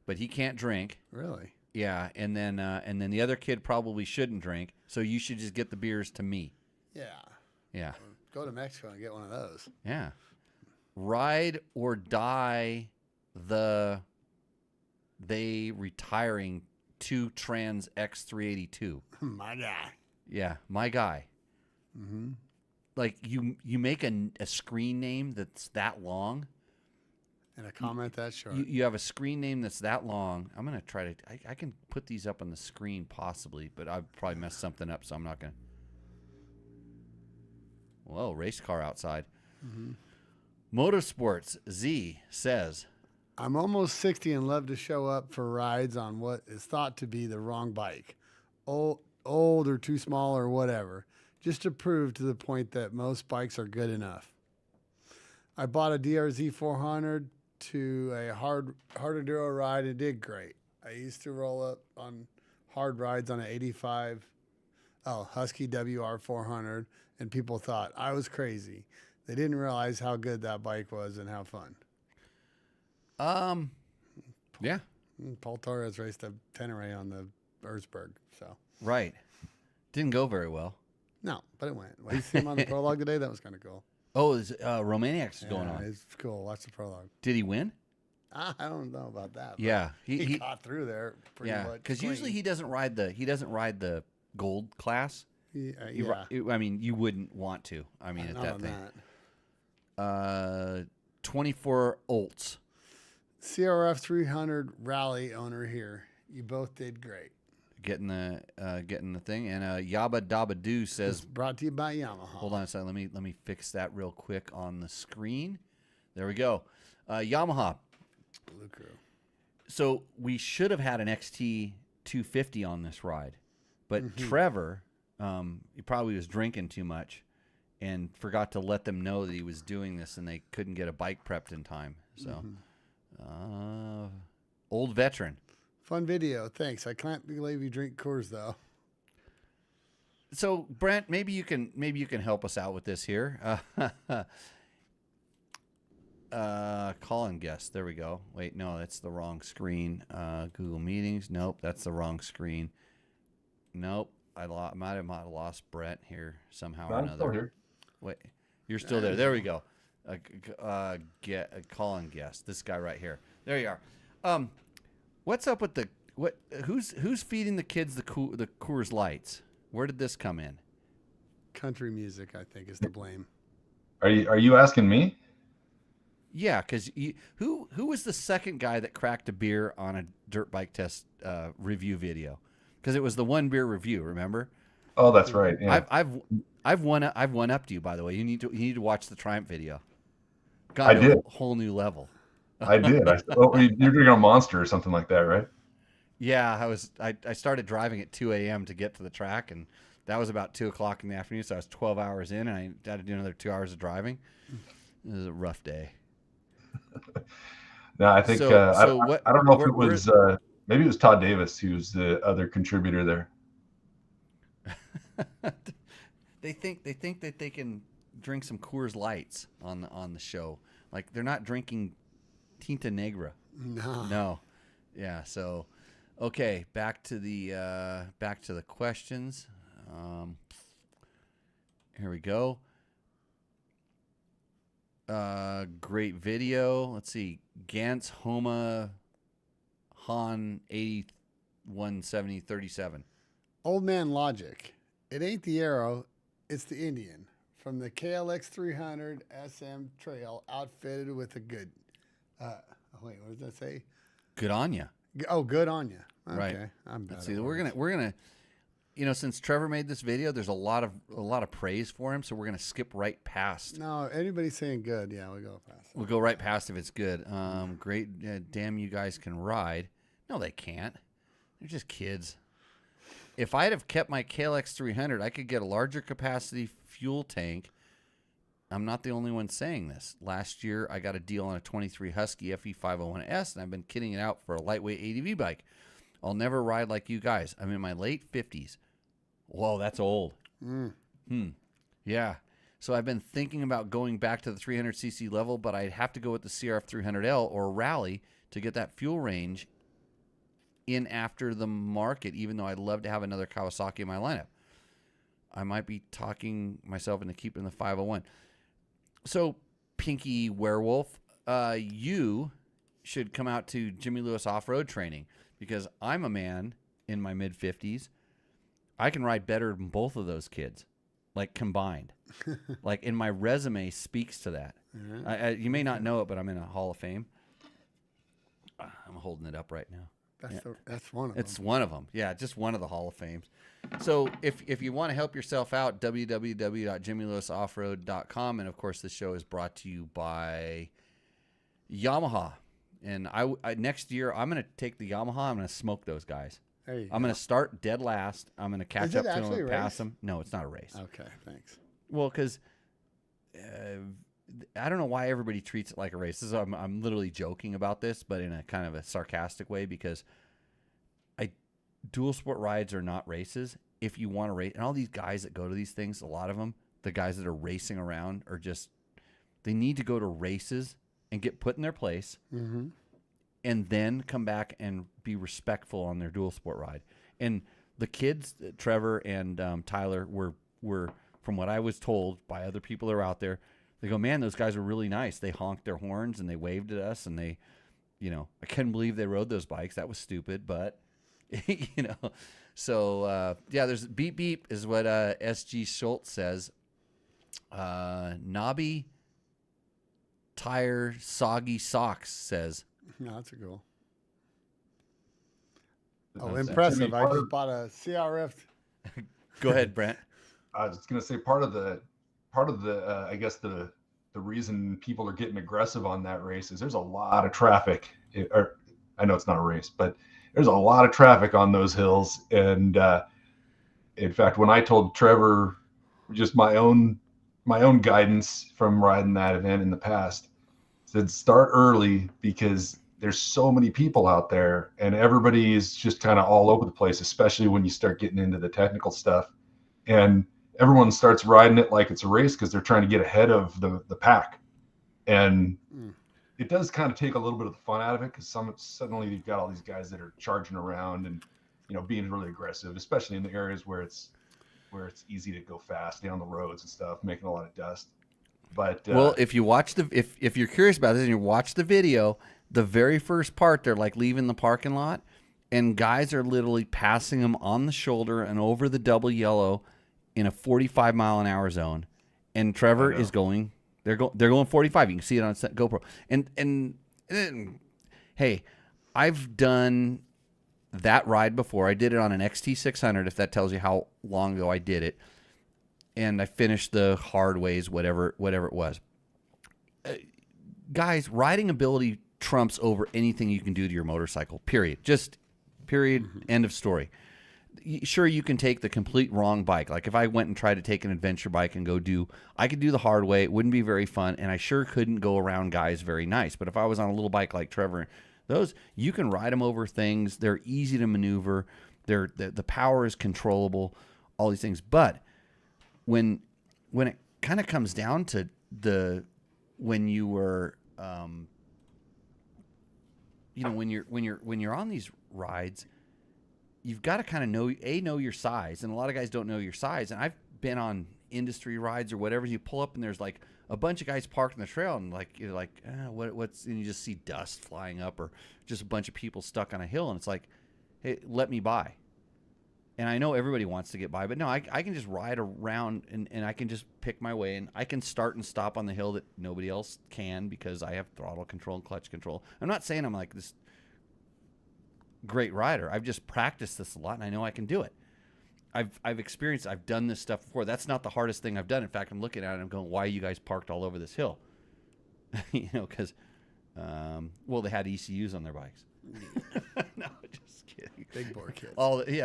but he can't drink.
Really?
Yeah, and then the other kid probably shouldn't drink. So you should just get the beers to me.
Yeah.
Yeah.
Go to Mexico and get one of those.
Yeah. Ride or die they retiring 2 Trans X382.
My guy.
Yeah, my guy.
Mm-hmm.
Like you make a screen name that's that long.
And a comment that short.
You have a screen name that's that long. I'm gonna try to. I can put these up on the screen possibly, but I've probably messed something up, so I'm not gonna. Whoa, race car outside.
Mm-hmm.
Motorsports Z says,
I'm almost 60 and love to show up for rides on what is thought to be the wrong bike. Old or too small or whatever. Just to prove to the point that most bikes are good enough. I bought a DRZ 400 to a hard enduro ride and did great. I used to roll up on hard rides on an 85 Husky WR 400 and people thought I was crazy. They didn't realize how good that bike was and how fun.
yeah,
Paul Torres raced a Tenere on the Erzberg, so.
right. Didn't go very well.
No, but it went. Well, you see him on the prologue today? That was kind of cool.
Oh, is Romaniac's going on?
It's cool. Watch the prologue.
Did he win?
I don't know about that. but
Yeah,
he caught through there pretty much.
because usually he doesn't ride the gold class.
Yeah.
I mean, you wouldn't want to. I mean, at
Not
that
on
thing.
that.
24 Olts.
CRF 300 rally owner here. You both did great.
Getting the thing, and Yabba Dabba Doo says,
It's brought to you by Yamaha.
hold on a second, let me fix that real quick on the screen. There we go. Yamaha.
Blue Crew.
So we should have had an XT 250 on this ride, but Trevor, he probably was drinking too much and forgot to let them know that he was doing this, and they couldn't get a bike prepped in time. So, old veteran.
Fun video. Thanks. I can't believe you drink Coors, though.
So Brent, maybe you can help us out with this here. Call and guest. There we go. Wait, no, that's the wrong screen. Google Meetings. Nope, that's the wrong screen. Nope, might have lost Brett here somehow or
I'm
another.
still here.
Wait, you're still there. There we go. Get call and guest. This guy right here. There you are. What's up with the what? Who's feeding the kids the Coors Lights? Where did this come in?
Country music, I think, is to blame.
Are you asking me?
Yeah, because who was the second guy that cracked a beer on a dirt bike test review video? Because it was the one beer review. Remember?
Oh, that's right. Yeah.
I've won up to you, by the way. You need to watch the Triumph video.
I did.
A whole new level.
I did. You're doing a Monster or something like that, right?
Yeah, I started driving at 2 a.m. to get to the track, and that was about 2 o'clock in the afternoon. So I was 12 hours in, and I had to do another 2 hours of driving. It was a rough day.
No, I think I don't know if it was maybe it was Todd Davis who's the other contributor there.
They think that they can drink some Coors Lights on the show. Like they're not drinking Tinta Negra. No. Yeah. So, okay, back to the questions. Here we go. Great video. Let's see. Gantz Homa Han 817037.
Old man logic. It ain't the Arrow, it's the Indian. From the KLX 300 SM Trail, outfitted with a good. Wait, what does that say?
Good on ya.
Oh, good on you. Okay,
Right.
I'm better.
See, we're gonna, since Trevor made this video, there's a lot of praise for him, so we're gonna skip right past.
No, anybody saying good, yeah, we'll go past.
We'll go right past if it's good. Great. Damn, you guys can ride. No, they can't. They're just kids. If I'd have kept my KLX 300, I could get a larger capacity fuel tank. I'm not the only one saying this. Last year, I got a deal on a 23 Husky FE501S, and I've been kitting it out for a lightweight ADV bike. I'll never ride like you guys. I'm in my late 50s. Whoa, that's old. Yeah. So I've been thinking about going back to the 300cc level, but I'd have to go with the CRF 300L or Rally to get that fuel range in after the market, even though I'd love to have another Kawasaki in my lineup. I might be talking myself into keeping the 501. So, Pinky Werewolf, you should come out to Jimmy Lewis off-road training because I'm a man in my mid-50s. I can ride better than both of those kids, like combined. Like, in my resume speaks to that. Mm-hmm. You may not know it, but I'm in a Hall of Fame. I'm holding it up right now.
That's one of them.
It's one of them. Yeah, just one of the Hall of Fames. So if you want to help yourself out, www.jimmylewisoffroad.com. And, of course, this show is brought to you by Yamaha. And I next year, I'm going to take the Yamaha. I'm going to smoke those guys. I'm going to start dead last. I'm going to catch up to them and pass them. No, it's not a race.
Okay, thanks.
Well, because I don't know why everybody treats it like a race. I'm literally joking about this, but in a kind of a sarcastic way because dual sport rides are not races. If you want to race, and all these guys that go to these things, a lot of them, the guys that are racing around are just, they need to go to races and get put in their place and then come back and be respectful on their dual sport ride. And the kids, Trevor and Tyler, were, from what I was told by other people that are out there, they go, man, those guys were really nice. They honked their horns and they waved at us and they, I couldn't believe they rode those bikes. That was stupid, but, So, there's beep beep is what S.G. Schultz says. Knobby Tire Soggy Socks says.
No, that's a goal. Oh, impressive. I just bought a CRF.
Go ahead, Brent.
I was going to say part of the I guess the reason people are getting aggressive on that race is there's a lot of traffic. I know it's not a race, but there's a lot of traffic on those hills. And in fact, when I told Trevor just my own guidance from riding that event in the past, said start early because there's so many people out there and everybody is just kind of all over the place, especially when you start getting into the technical stuff. and everyone starts riding it like it's a race because they're trying to get ahead of the pack. And it does kind of take a little bit of the fun out of it, because suddenly you've got all these guys that are charging around and, you know, being really aggressive, especially in the areas where it's easy to go fast down the roads and stuff, making a lot of dust. But
well, if you watch if you're curious about this and you watch the video, the very first part, they're like leaving the parking lot, and guys are literally passing them on the shoulder and over the double yellow in a 45-mile-an-hour zone, and Trevor is going. They're going 45. You can see it on GoPro. And hey, I've done that ride before. I did it on an XT600, if that tells you how long ago I did it. And I finished the hard ways, whatever it was. Guys, riding ability trumps over anything you can do to your motorcycle, period. Just period, end of story. Sure, you can take the complete wrong bike. Like if I went and tried to take an adventure bike and I could do the hard way. It wouldn't be very fun, and I sure couldn't go around guys very nice. But if I was on a little bike like Trevor, those, you can ride them over things. They're easy to maneuver. The power is controllable, all these things. But when it kind of comes down to when you were, when you're on these rides, you've got to kind of know your size, and a lot of guys don't know your size. And I've been on industry rides or whatever. You pull up and there's like a bunch of guys parked on the trail, and you're like, what's? And you just see dust flying up, or just a bunch of people stuck on a hill, and it's like, hey, let me by. And I know everybody wants to get by, but no, I can just ride around and I can just pick my way, and I can start and stop on the hill that nobody else can because I have throttle control and clutch control. I'm not saying I'm like this great rider. I've just practiced this a lot, and I know I can do it. I've experienced, I've done this stuff before. That's not the hardest thing I've done. In fact, I'm looking at it and I'm going, why are you guys parked all over this hill? Because, they had ECUs on their bikes. No, just kidding.
Big bore kits.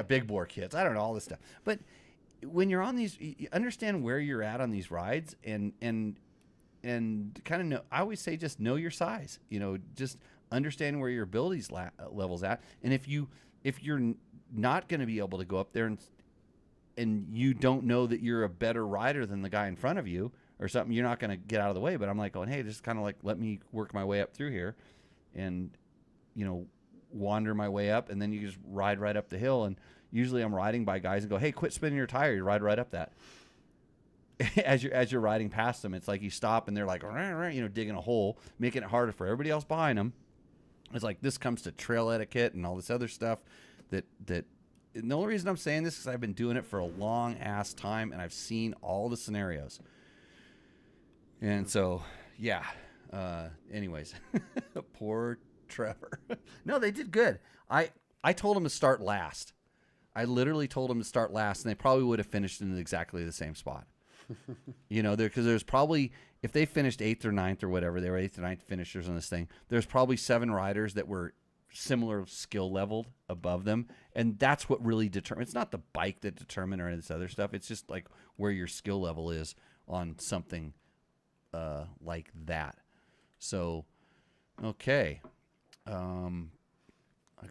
Big bore kits. I don't know, all this stuff. But when you're on these, you understand where you're at on these rides, and kind of know. I always say, just know your size. Just understand where your abilities levels at, and if you're not going to be able to go up there and you don't know that you're a better rider than the guy in front of you or something, you're not going to get out of the way. But I'm like going, hey, just kind of like let me work my way up through here, and wander my way up, and then you just ride right up the hill. And usually I'm riding by guys and go, hey, quit spinning your tire. You ride right up that. As you're riding past them, it's like you stop and they're like, digging a hole, making it harder for everybody else behind them. It's like, this comes to trail etiquette and all this other stuff that and the only reason I'm saying this is I've been doing it for a long ass time, and I've seen all the scenarios. And so, yeah. Anyways, poor Trevor. No, they did good. I told them to start last. I literally told them to start last, and they probably would have finished in exactly the same spot. Because there's probably, if they finished 8th or 9th or whatever, they were 8th or 9th finishers on this thing, there's probably 7 riders that were similar skill leveled above them, and that's what really determines. It's not the bike that determines or any of this other stuff. It's just like where your skill level is on something like that. So, okay. I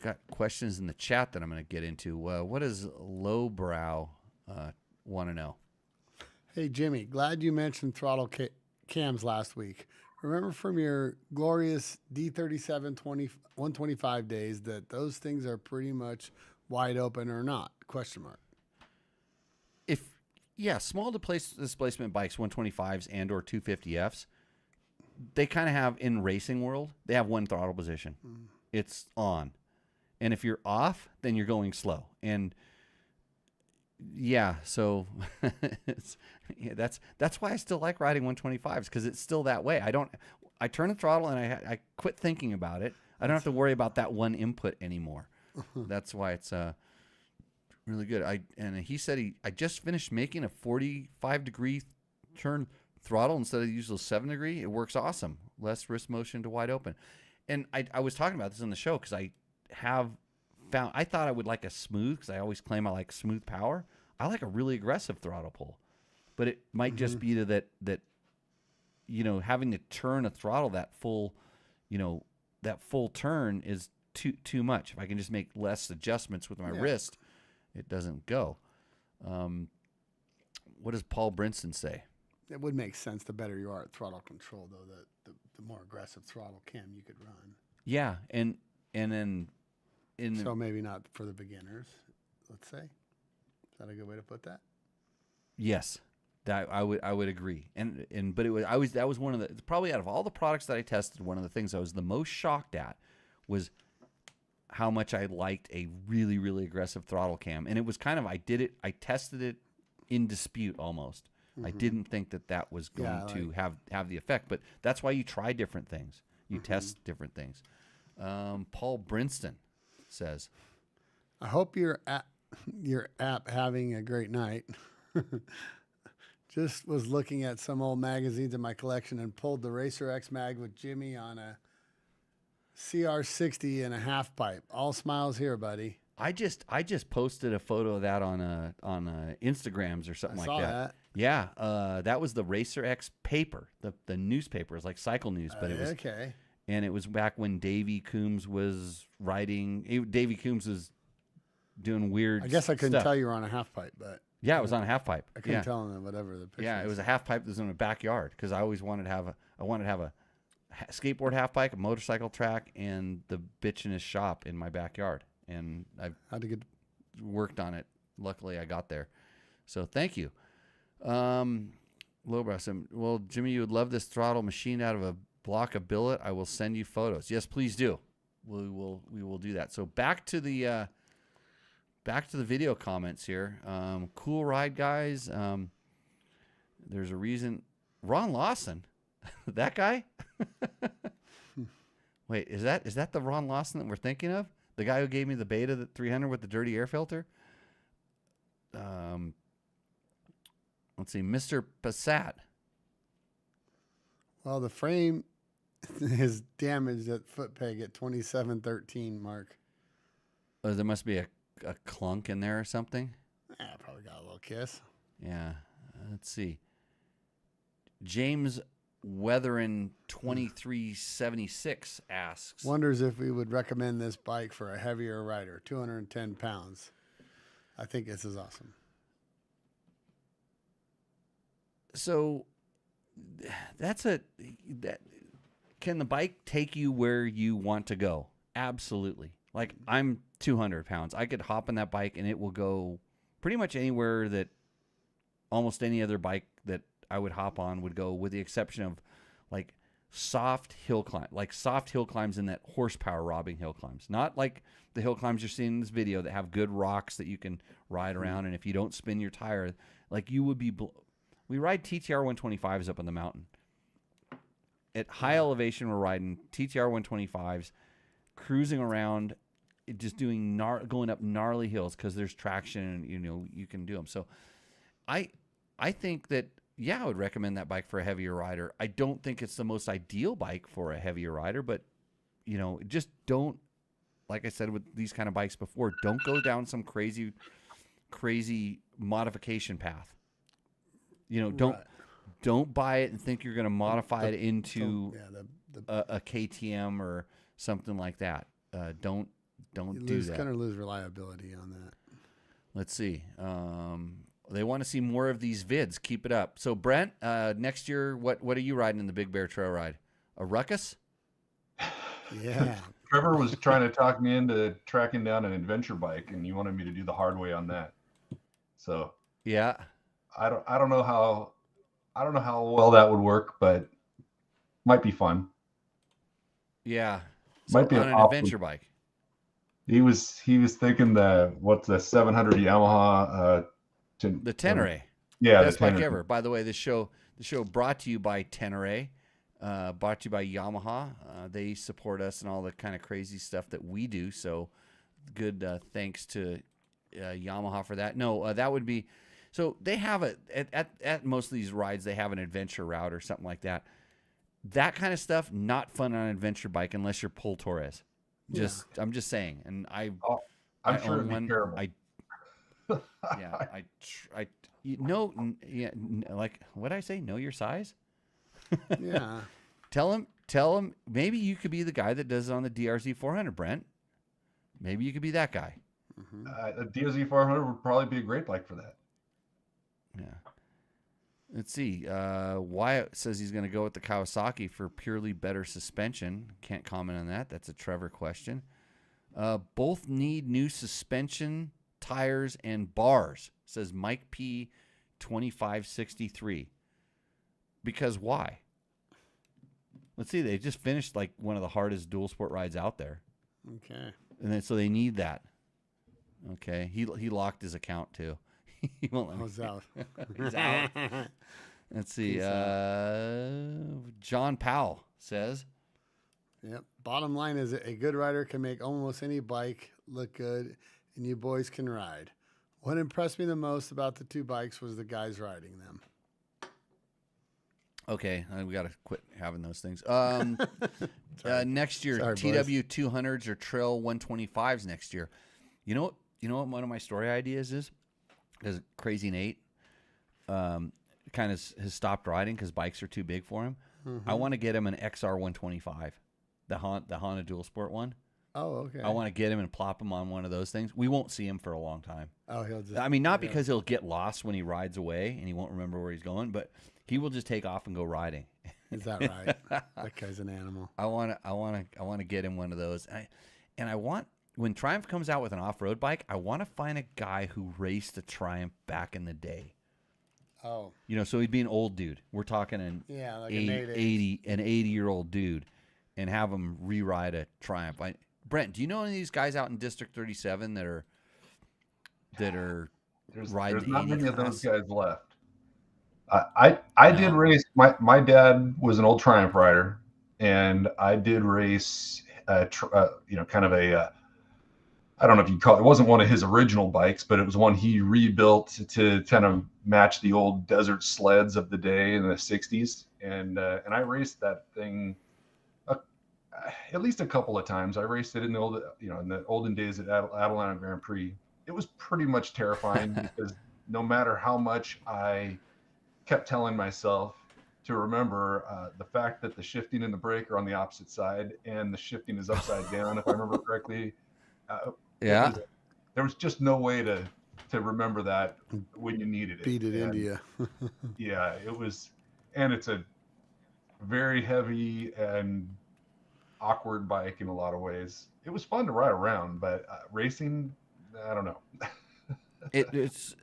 got questions in the chat that I'm going to get into. What does Lowbrow want to know?
Hey, Jimmy, glad you mentioned throttle cams last week. Remember from your glorious D37 125 days that those things are pretty much wide open or not? Question mark.
Small displacement bikes, 125s and or 250Fs, they kind of have, in racing world, they have one throttle position. It's on. And if you're off, then you're going slow. And so that's why I still like riding 125s, because it's still that way. I turn the throttle and I quit thinking about it. I don't have to worry about that one input anymore. That's why it's really good. He said I just finished making a 45-degree turn throttle instead of the usual 7-degree. It works awesome. Less wrist motion to wide open. And I was talking about this on the show because I thought I would like a smooth, because I always claim I like smooth power. I like a really aggressive throttle pull, but it might just be that having to turn a throttle that full turn is too much. If I can just make less adjustments with my wrist, it doesn't go. What does Paul Brinson say?
It would make sense the better you are at throttle control, though, the more aggressive throttle cam you could run.
Yeah, and then
So maybe not for the beginners, let's say. Is that a good way to put that?
yes, that I would agree. But that was one of the, probably out of all the products that I tested, one of the things I was the most shocked at was how much I liked a really, really aggressive throttle cam. And it was kind of, I tested it in dispute almost. I didn't think that was going to have the effect, but that's why you try different things. You test different things. Paul Brinston says,
I hope your app having a great night. Just was looking at some old magazines in my collection and pulled the Racer X mag with Jimmy on a CR60 and a half pipe. All smiles here, buddy.
I just posted a photo of that on Instagrams or something
I
like
saw
that.
that.
Yeah, that was the Racer X paper, the newspaper. It's like Cycle News, but it was
okay.
And it was back when Davey Coombs was riding. Davey Coombs was doing weird.
I guess I couldn't
stuff.
tell you were on a half pipe, but
Yeah, it was on a half pipe.
I couldn't tell them whatever the picture.
Yeah, it was a half pipe that was in the backyard because I always wanted to have a skateboard half pipe, a motorcycle track, and the bitch in his shop in my backyard. And I've
How'd you get?
worked on it. Luckily, I got there. So thank you. Lowbrow, well, Jimmy, you would love this throttle machined out of a block of billet. I will send you photos. Yes, please do. We will do that. So back to the video comments here. Cool ride, guys. There's a reason. Ron Lawson, that guy. Wait, is that the Ron Lawson that we're thinking of? The guy who gave me the Beta, the 300 with the dirty air filter? Let's see, Mr. Passat.
Well, the frame is damaged at foot peg at 2713 mark.
Oh, there must be a clunk in there or something.
Probably got a little kiss.
Yeah. Let's see. James Weatherin 2376 asks.
Wonders if we would recommend this bike for a heavier rider, 210 pounds. I think this is awesome.
So can the bike take you where you want to go? Absolutely. Like, I'm 200 pounds. I could hop on that bike and it will go pretty much anywhere that almost any other bike that I would hop on would go, with the exception of like soft hill climbs in that horsepower robbing hill climbs. Not like the hill climbs you're seeing in this video that have good rocks that you can ride around. And if you don't spin your tire, like you would be, we ride TTR 125s up on the mountain. At high elevation, we're riding TTR 125s, cruising around, just doing going up gnarly hills because there's traction and you can do them. So I think that, yeah, I would recommend that bike for a heavier rider. I don't think it's the most ideal bike for a heavier rider, but just don't, like I said with these kind of bikes before, don't go down some crazy modification path. Don't buy it and think you're going to modify it into a KTM or something like that. Don't do that.
Kind of lose reliability on that.
Let's see. They want to see more of these vids. Keep it up. So Brent, next year, what are you riding in the Big Bear Trail Ride? A Ruckus?
Yeah.
Trevor was trying to talk me into tracking down an adventure bike, and you wanted me to do the hard way on that. So
yeah,
I don't know how well that would work, but might be fun.
Yeah,
Might be
on an adventure bike.
He was thinking what's the 700 Yamaha
the Tenere.
Yeah,
best
the
bike
Tenere.
ever. By the way, the show brought to you by Tenere, brought to you by Yamaha. They support us and all the kind of crazy stuff that we do. So good thanks to Yamaha for that. No, that would be. So they have at most of these rides, they have an adventure route or something like that. That kind of stuff, not fun on an adventure bike unless you're Pol Torres. I'm just saying. And I'm
sure it'd be terrible.
Like what I say, know your size.
Yeah.
Tell him. Maybe you could be the guy that does it on the DRZ 400, Brent. Maybe you could be that guy.
A DRZ 400 would probably be a great bike for that.
Yeah. Let's see. Wyatt says he's going to go with the Kawasaki for purely better suspension. Can't comment on that. That's a Trevor question. Both need new suspension, tires, and bars, says Mike P. 2563. Because why? Let's see. They just finished like one of the hardest dual sport rides out there.
Okay.
And then so they need that. Okay. He locked his account too. He won't let me.
He's out.
He's out. Let's see. John Powell says.
Yep. Bottom line is a good rider can make almost any bike look good, and you boys can ride. What impressed me the most about the two bikes was the guys riding them.
Okay, we got to quit having those things. Next year,
Sorry,
TW 200s or Trail 125s next year. You know what one of my story ideas is? Because Crazy Nate kind of has stopped riding because bikes are too big for him.
Mm-hmm.
I want to get him an XR 125, the Honda Dual Sport one.
Oh, okay.
I want to get him and plop him on one of those things. We won't see him for a long time.
Oh, he'll just.
I mean, not because he'll get lost when he rides away and he won't remember where he's going, but he will just take off and go riding.
Is that right? That guy's an animal.
I want to get him one of those. And I want, when Triumph comes out with an off-road bike, I want to find a guy who raced a Triumph back in the day.
Oh.
You know, so he'd be an old dude. We're talking an
like
80-year-old dude, and have him re-ride a Triumph. Brent, do you know any of these guys out in District 37 that are riding?
There's not many of those
class?
guys left. I did race. My dad was an old Triumph rider, and I did race. Kind of a. I don't know if you call it. It wasn't one of his original bikes, but it was one he rebuilt to kind of match the old desert sleds of the day in the '60s. And I raced that thing at least a couple of times. I raced it in the olden days at Adelina Grand Prix. It was pretty much terrifying because no matter how much I kept telling myself to remember the fact that the shifting and the brake are on the opposite side and the shifting is upside down, if I remember correctly.
Yeah.
There was just no way to remember that when you needed it.
Beat it into you.
Yeah, it was, and it's a very heavy and awkward bike in a lot of ways. It was fun to ride around, but racing, I don't know.
It's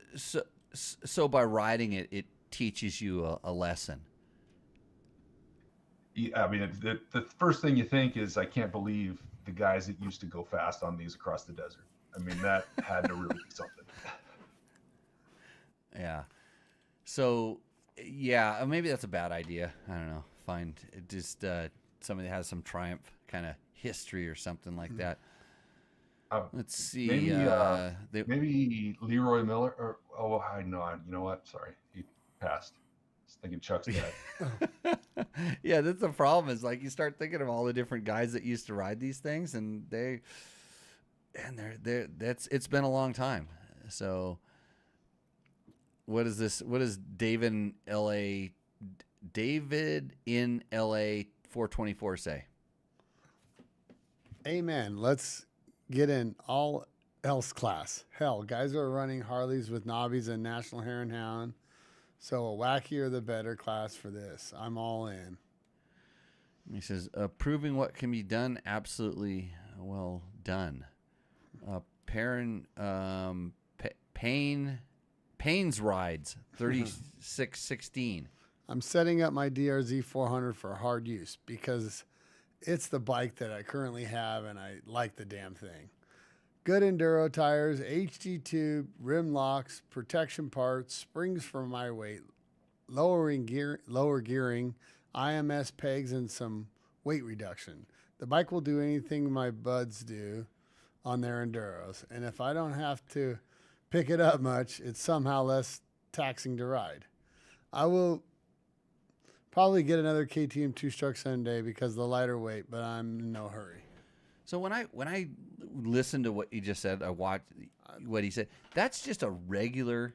so by riding it, it teaches you a lesson.
Yeah, I mean, the first thing you think is, I can't believe the guys that used to go fast on these across the desert. I mean, that had to really be something.
Yeah. So, yeah, maybe that's a bad idea. I don't know. Find just somebody that has some Triumph kind of history or something like that. Let's see.
Maybe Leroy Miller. I know. You know what? Sorry, he passed. I was thinking Chuck's dad.
Yeah, that's the problem. Is like you start thinking of all the different guys that used to ride these things, and it's been a long time. So, what is this? What does David in LA 424 say?
Amen. Let's get in all else class. Hell, guys are running Harleys with knobbies and National Hare and Hound. So a wackier the better class for this. I'm all in.
He says, proving what can be done, absolutely well done. Payne's rides, 3616.
I'm setting up my DRZ 400 for hard use because it's the bike that I currently have, and I like the damn thing. Good enduro tires, HD tube, rim locks, protection parts, springs for my weight, lower gearing, IMS pegs, and some weight reduction. The bike will do anything my buds do on their enduros, and if I don't have to pick it up much, it's somehow less taxing to ride. I will probably get another KTM 2-stroke someday because of the lighter weight, but I'm in no hurry.
So when I listened to what he just said, I watched what he said. That's just a regular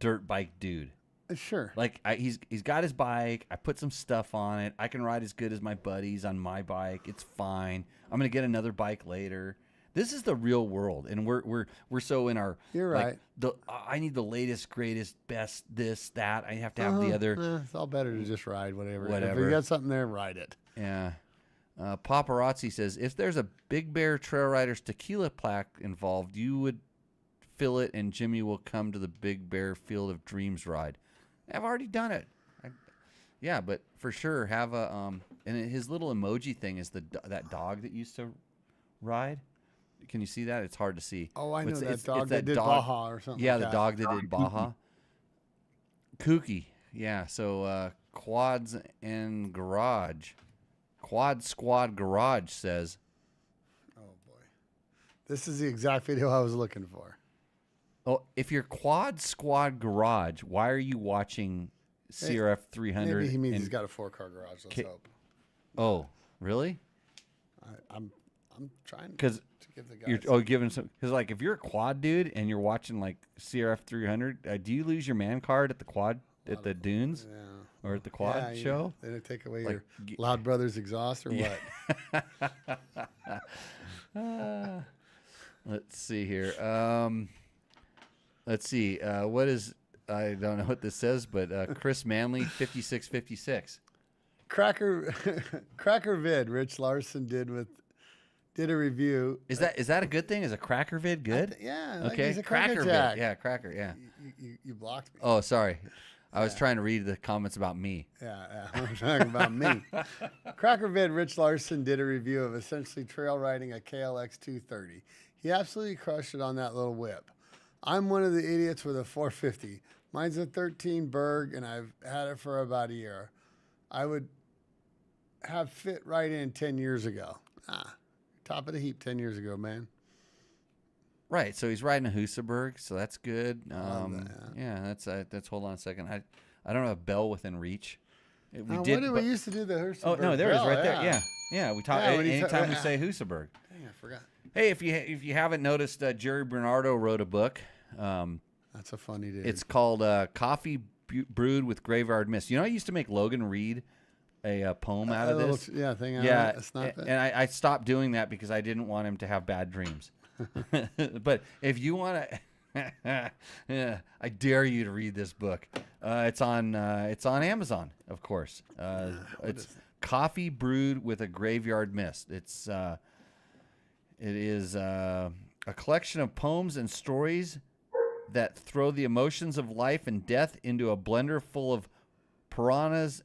dirt bike dude.
Sure.
Like he's got his bike. I put some stuff on it. I can ride as good as my buddies on my bike. It's fine. I'm gonna get another bike later. This is the real world, and we're so in our.
You're
like,
right.
I need the latest, greatest, best, this, that. I have to have the other.
It's all better to just ride whatever.
Whatever.
If you got something there, ride it.
Yeah. Paparazzi says, if there's a Big Bear Trail Riders tequila plaque involved, you would fill it, and Jimmy will come to the Big Bear Field of Dreams ride. I've already done it. Yeah, but for sure have a and his little emoji thing is that dog that used to ride. Can you see that? It's hard to see.
Oh, I know
It's
that dog
that
that did
dog,
Baja or something.
Yeah,
like
the
that.
dog that did Baja. Kooky. Yeah, so Quads and Garage. Quad Squad Garage says.
Oh boy, this is the exact video I was looking for.
Oh, if you're Quad Squad Garage, why are you watching CRF 300?
Maybe he means he's got a 4-car garage. Let's hope.
Oh, really?
I'm trying to
Because
give the guy.
you're giving some. Because like if you're a quad dude and you're watching like CRF 300, do you lose your man card at the quad at the dunes or at the quad show?
They didn't take away
Like,
your Loud Brothers exhaust or what?
Let's see here. Let's see. What is? I don't know what this says, but Chris Manley 5656.
Cracker vid. Rich Larson did a review.
Is that a good thing? Is a cracker vid good?
Yeah. Like
Okay.
he's a
Cracker
Jack.
vid. Yeah, cracker. Yeah.
You blocked me.
Oh, sorry. I was trying to read the comments about me.
Yeah. I'm talking about me. Cracker vid. Rich Larson did a review of essentially trail riding a KLX 230. He absolutely crushed it on that little whip. I'm one of the idiots with a 450. Mine's a 13 Berg, and I've had it for about a year. I would have fit right in 10 years ago. Top of the heap 10 years ago, man.
Right. So he's riding a Husaberg, so that's good.
Yeah.
That's. Hold on a second. I don't have Bell within reach. We
we used to do the Husaberg.
Oh no, there it is, right there.
Yeah.
Yeah. We talk anytime we say Husaberg.
Dang, I forgot.
Hey, if you haven't noticed, Jerry Bernardo wrote a book.
That's a funny dude.
It's called Coffee Brewed with Graveyard Mist. You know, I used to make Logan read a poem out of this.
Thing.
And I stopped doing that because I didn't want him to have bad dreams. But if you want to, I dare you to read this book. It's on Amazon, of course. It's Coffee Brewed with a Graveyard Mist. It is a collection of poems and stories that throw the emotions of life and death into a blender full of piranhas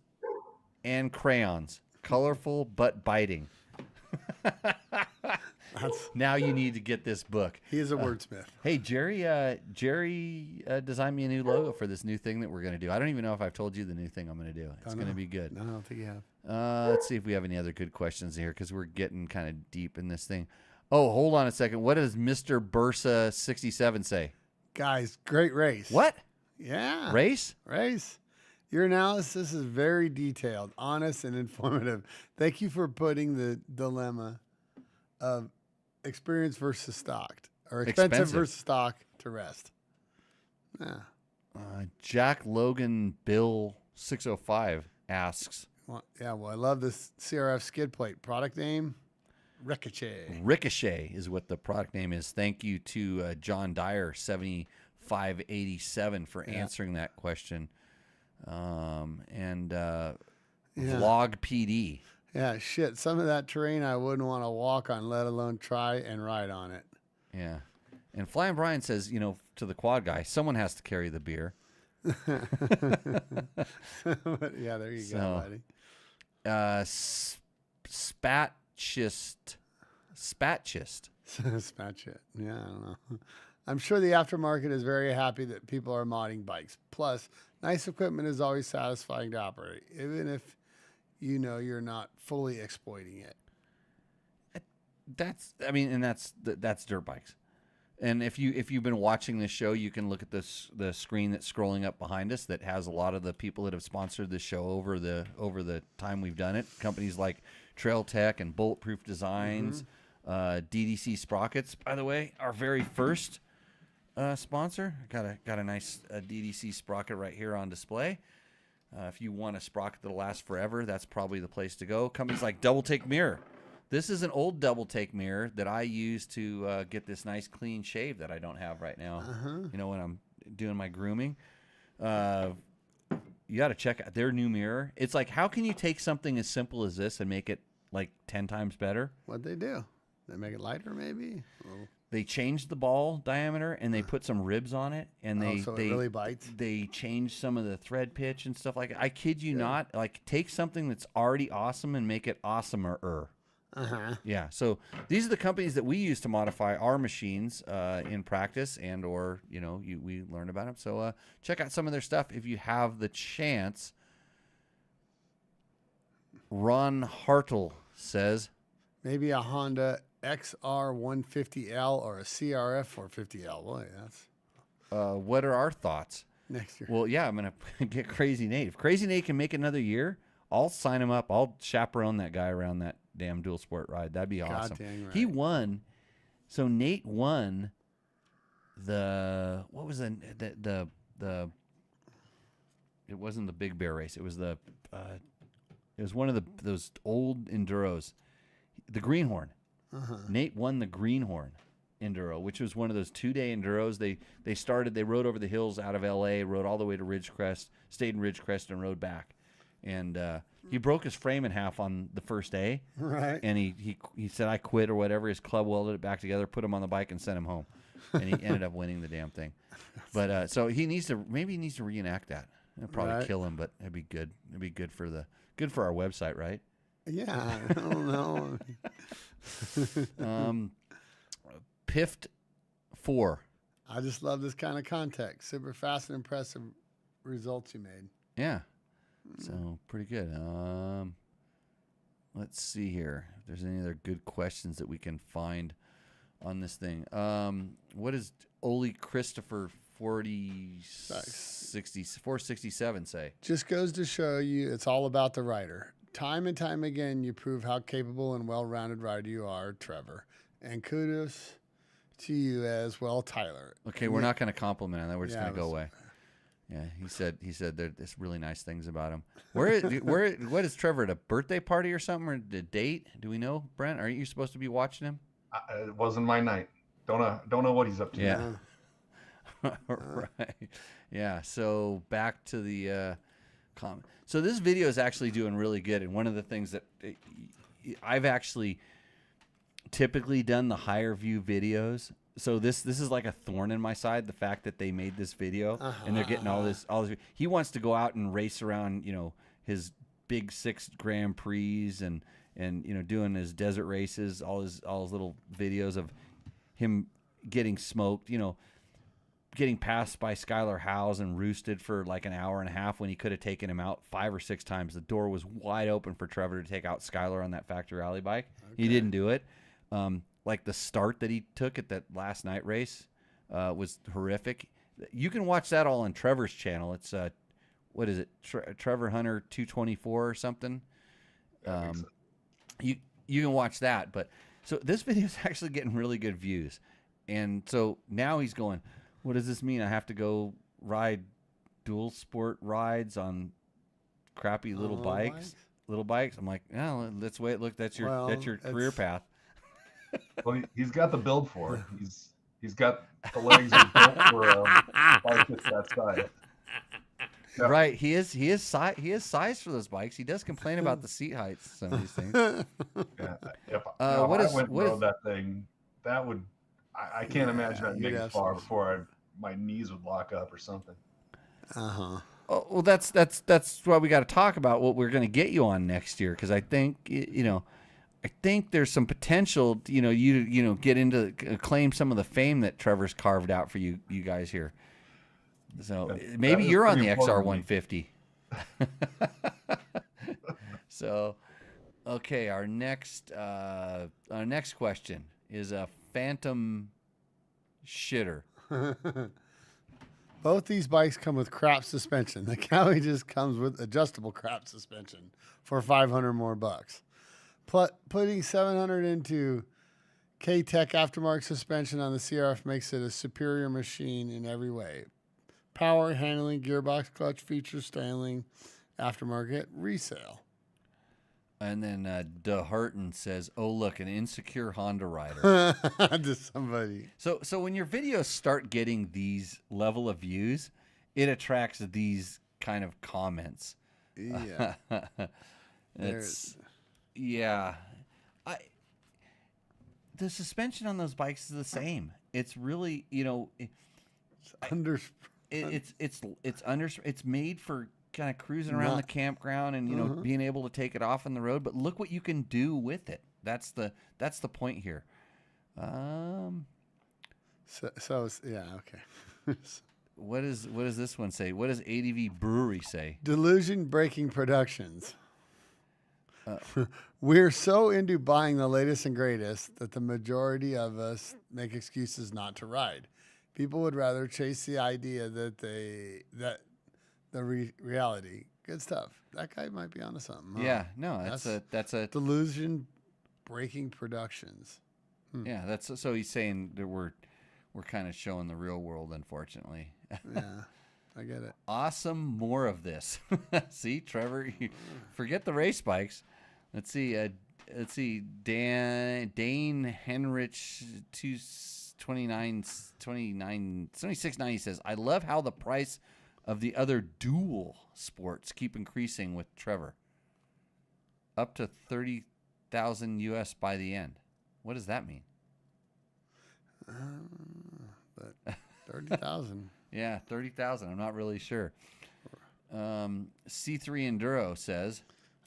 and crayons. Colorful but biting. Now you need to get this book.
He is a wordsmith.
Hey, Jerry designed me a new logo for this new thing that we're going to do. I don't even know if I've told you the new thing I'm going to do. It's going to be good.
No, I don't think you have.
Let's see if we have any other good questions here because we're getting kind of deep in this thing. Oh, hold on a second. What does Mr. Bursa 67 say?
Guys, great race.
What?
Yeah.
Race?
Your analysis is very detailed, honest, and informative. Thank you for putting the dilemma of experience versus stock, or expensive versus stock to rest. Yeah.
Jack Logan Bill 605 asks.
Well, I love this CRF skid plate. Product name? Ricochet.
Ricochet is what the product name is. Thank you to John Dyer 7587 for answering that question. Vlog PD.
Yeah, shit. Some of that terrain I wouldn't want to walk on, let alone try and ride on it.
Yeah. And Flying Brian says, to the quad guy, someone has to carry the beer.
Yeah, there you go, buddy.
Spatchist.
Spatchit. Yeah, I don't know. I'm sure the aftermarket is very happy that people are modding bikes. Plus, nice equipment is always satisfying to operate, even if you're not fully exploiting it.
That's dirt bikes. And if you've been watching this show, you can look at the screen that's scrolling up behind us that has a lot of the people that have sponsored the show over the time we've done it. Companies like Trail Tech and Bulletproof Designs, DDC Sprockets, by the way, our very first sponsor. Got a nice DDC sprocket right here on display. If you want a sprocket that'll last forever, that's probably the place to go. Companies like Double Take Mirror. This is an old double take mirror that I use to get this nice clean shave that I don't have right now. You know, when I'm doing my grooming. You got to check out their new mirror. It's like, how can you take something as simple as this and make it like 10 times better?
What'd they do? They make it lighter, maybe?
They changed the ball diameter and they put some ribs on it, and
So it really bites?
They changed some of the thread pitch and stuff like that. I kid you not. Like, take something that's already awesome and make it awesomer. Yeah. So these are the companies that we use to modify our machines in practice, and or we learn about them. So check out some of their stuff if you have the chance. Ron Hartle says
maybe a Honda XR 150L or a CRF 450L. Boy, that's
what are our thoughts
next year.
Well, yeah, I'm gonna get Crazy Nate. If Crazy Nate can make another year, I'll sign him up. I'll chaperone that guy around that damn dual sport ride. That'd be awesome.
Dang right.
He won. So Nate won the, what was the it wasn't the Big Bear race. It was it was one of those old enduros, the Greenhorn. Nate won the Greenhorn enduro, which was one of those 2-day enduros. They rode over the hills out of LA, rode all the way to Ridgecrest, stayed in Ridgecrest and rode back. And he broke his frame in half on the first day.
Right.
And he said, I quit or whatever. His club welded it back together, put him on the bike, and sent him home. And he ended up winning the damn thing. But so he needs to reenact that. It'll probably kill him, but it'd be good. It'd be good for our website, right?
Yeah, I don't know.
Piffed 4.
I just love this kind of context. Super fast and impressive results you made.
Yeah. So pretty good. Let's see here if there's any other good questions that we can find on this thing. What does Ole Christopher 467 say?
Just goes to show you it's all about the rider. Time and time again, you prove how capable and well-rounded rider you are, Trevor. And kudos to you as well, Tyler.
Okay, we're not going to compliment on that. We're just going to go away. Yeah, he said there's really nice things about him. What is Trevor, at a birthday party or something, or a date? Do we know, Brent? Aren't you supposed to be watching him?
It wasn't my night. Don't know what he's up to.
Yeah. Right. Yeah. So back to the comment. So this video is actually doing really good, and one of the things that I've actually typically done the higher view videos. So this is like a thorn in my side, the fact that they made this video and they're getting all this. He wants to go out and race around, his big 6 Grand Prix and doing his desert races, all his little videos of him getting smoked, getting passed by Skylar Howes and roosted for like an hour and a half when he could have taken him out 5 or 6 times. The door was wide open for Trevor to take out Skylar on that factory rally bike. Okay. He didn't do it. Like the start that he took at that last night race was horrific. You can watch that all on Trevor's channel. It's what is it, Trevor Hunter 224 or something. You can watch that. But so this video is actually getting really good views, and so now he's going, what does this mean? I have to go ride dual sport rides on crappy little bikes. I'm like, oh, let's wait. Look, that's your career path.
Well, he's got the build for it. He's got the legs built for a bike that's that size. Yeah.
Right. He is size for those bikes. He does complain about the seat heights. Some of these things.
Yeah. If I went and rode that thing, that would. I can't imagine that getting far before my knees would lock up or something.
Oh, well, that's why we got to talk about what we're going to get you on next year, because I think I think there's some potential, you get into claim some of the fame that Trevor's carved out for you guys here. So maybe you're on the XR 150. So, okay, our next question is a Phantom Shitter.
Both these bikes come with crap suspension. The Cowie just comes with adjustable crap suspension for $500 more bucks. Putting $700 into K-Tech aftermarket suspension on the CRF makes it a superior machine in every way. Power, handling, gearbox, clutch features, styling, aftermarket, resale.
And then De Harton says, "Oh look, an insecure Honda rider."
To somebody.
So when your videos start getting these level of views, it attracts these kind of comments.
Yeah.
It's yeah. The suspension on those bikes is the same. It's really, it's made for kind of cruising around the campground and being able to take it off on the road. But look what you can do with it. That's the point here.
So yeah, okay.
What does this one say? What does ADV Brewery say?
Delusion Breaking Productions. We're so into buying the latest and greatest that the majority of us make excuses not to ride. People would rather chase the idea reality. Good stuff. That guy might be onto something. Huh?
Yeah, no, that's a
Delusion Breaking Productions.
Yeah, so he's saying that we're kind of showing the real world, unfortunately.
Yeah, I get it.
Awesome, more of this. See, Trevor, forget the race bikes. Let's see. Dane Henrich 2690 says, "I love how the price of the other dual sports keep increasing with Trevor, up to $30,000 US by the end." What does that mean?
But 30,000.
Yeah, 30,000. I'm not really sure. C3 Enduro says,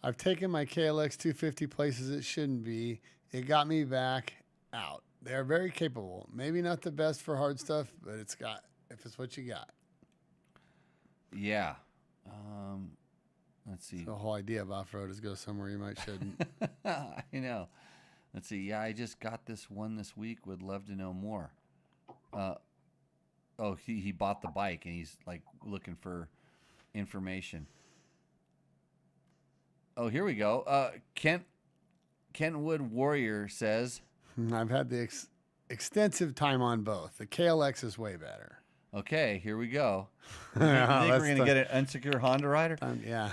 I've taken my KLX 250 places it shouldn't be. It got me back out. They are very capable. Maybe not the best for hard stuff, but if it's what you got.
Yeah. Let's see.
The whole idea of off-road is go somewhere you might shouldn't.
I know. Let's see. Yeah, I just got this one this week. Would love to know more. He bought the bike and he's like looking for information. Oh, here we go. Kentwood Warrior says,
I've had the extensive time on both. The KLX is way better.
Okay, here we go. You
Yeah,
think we're going to get an unsecure Honda rider?
Yeah.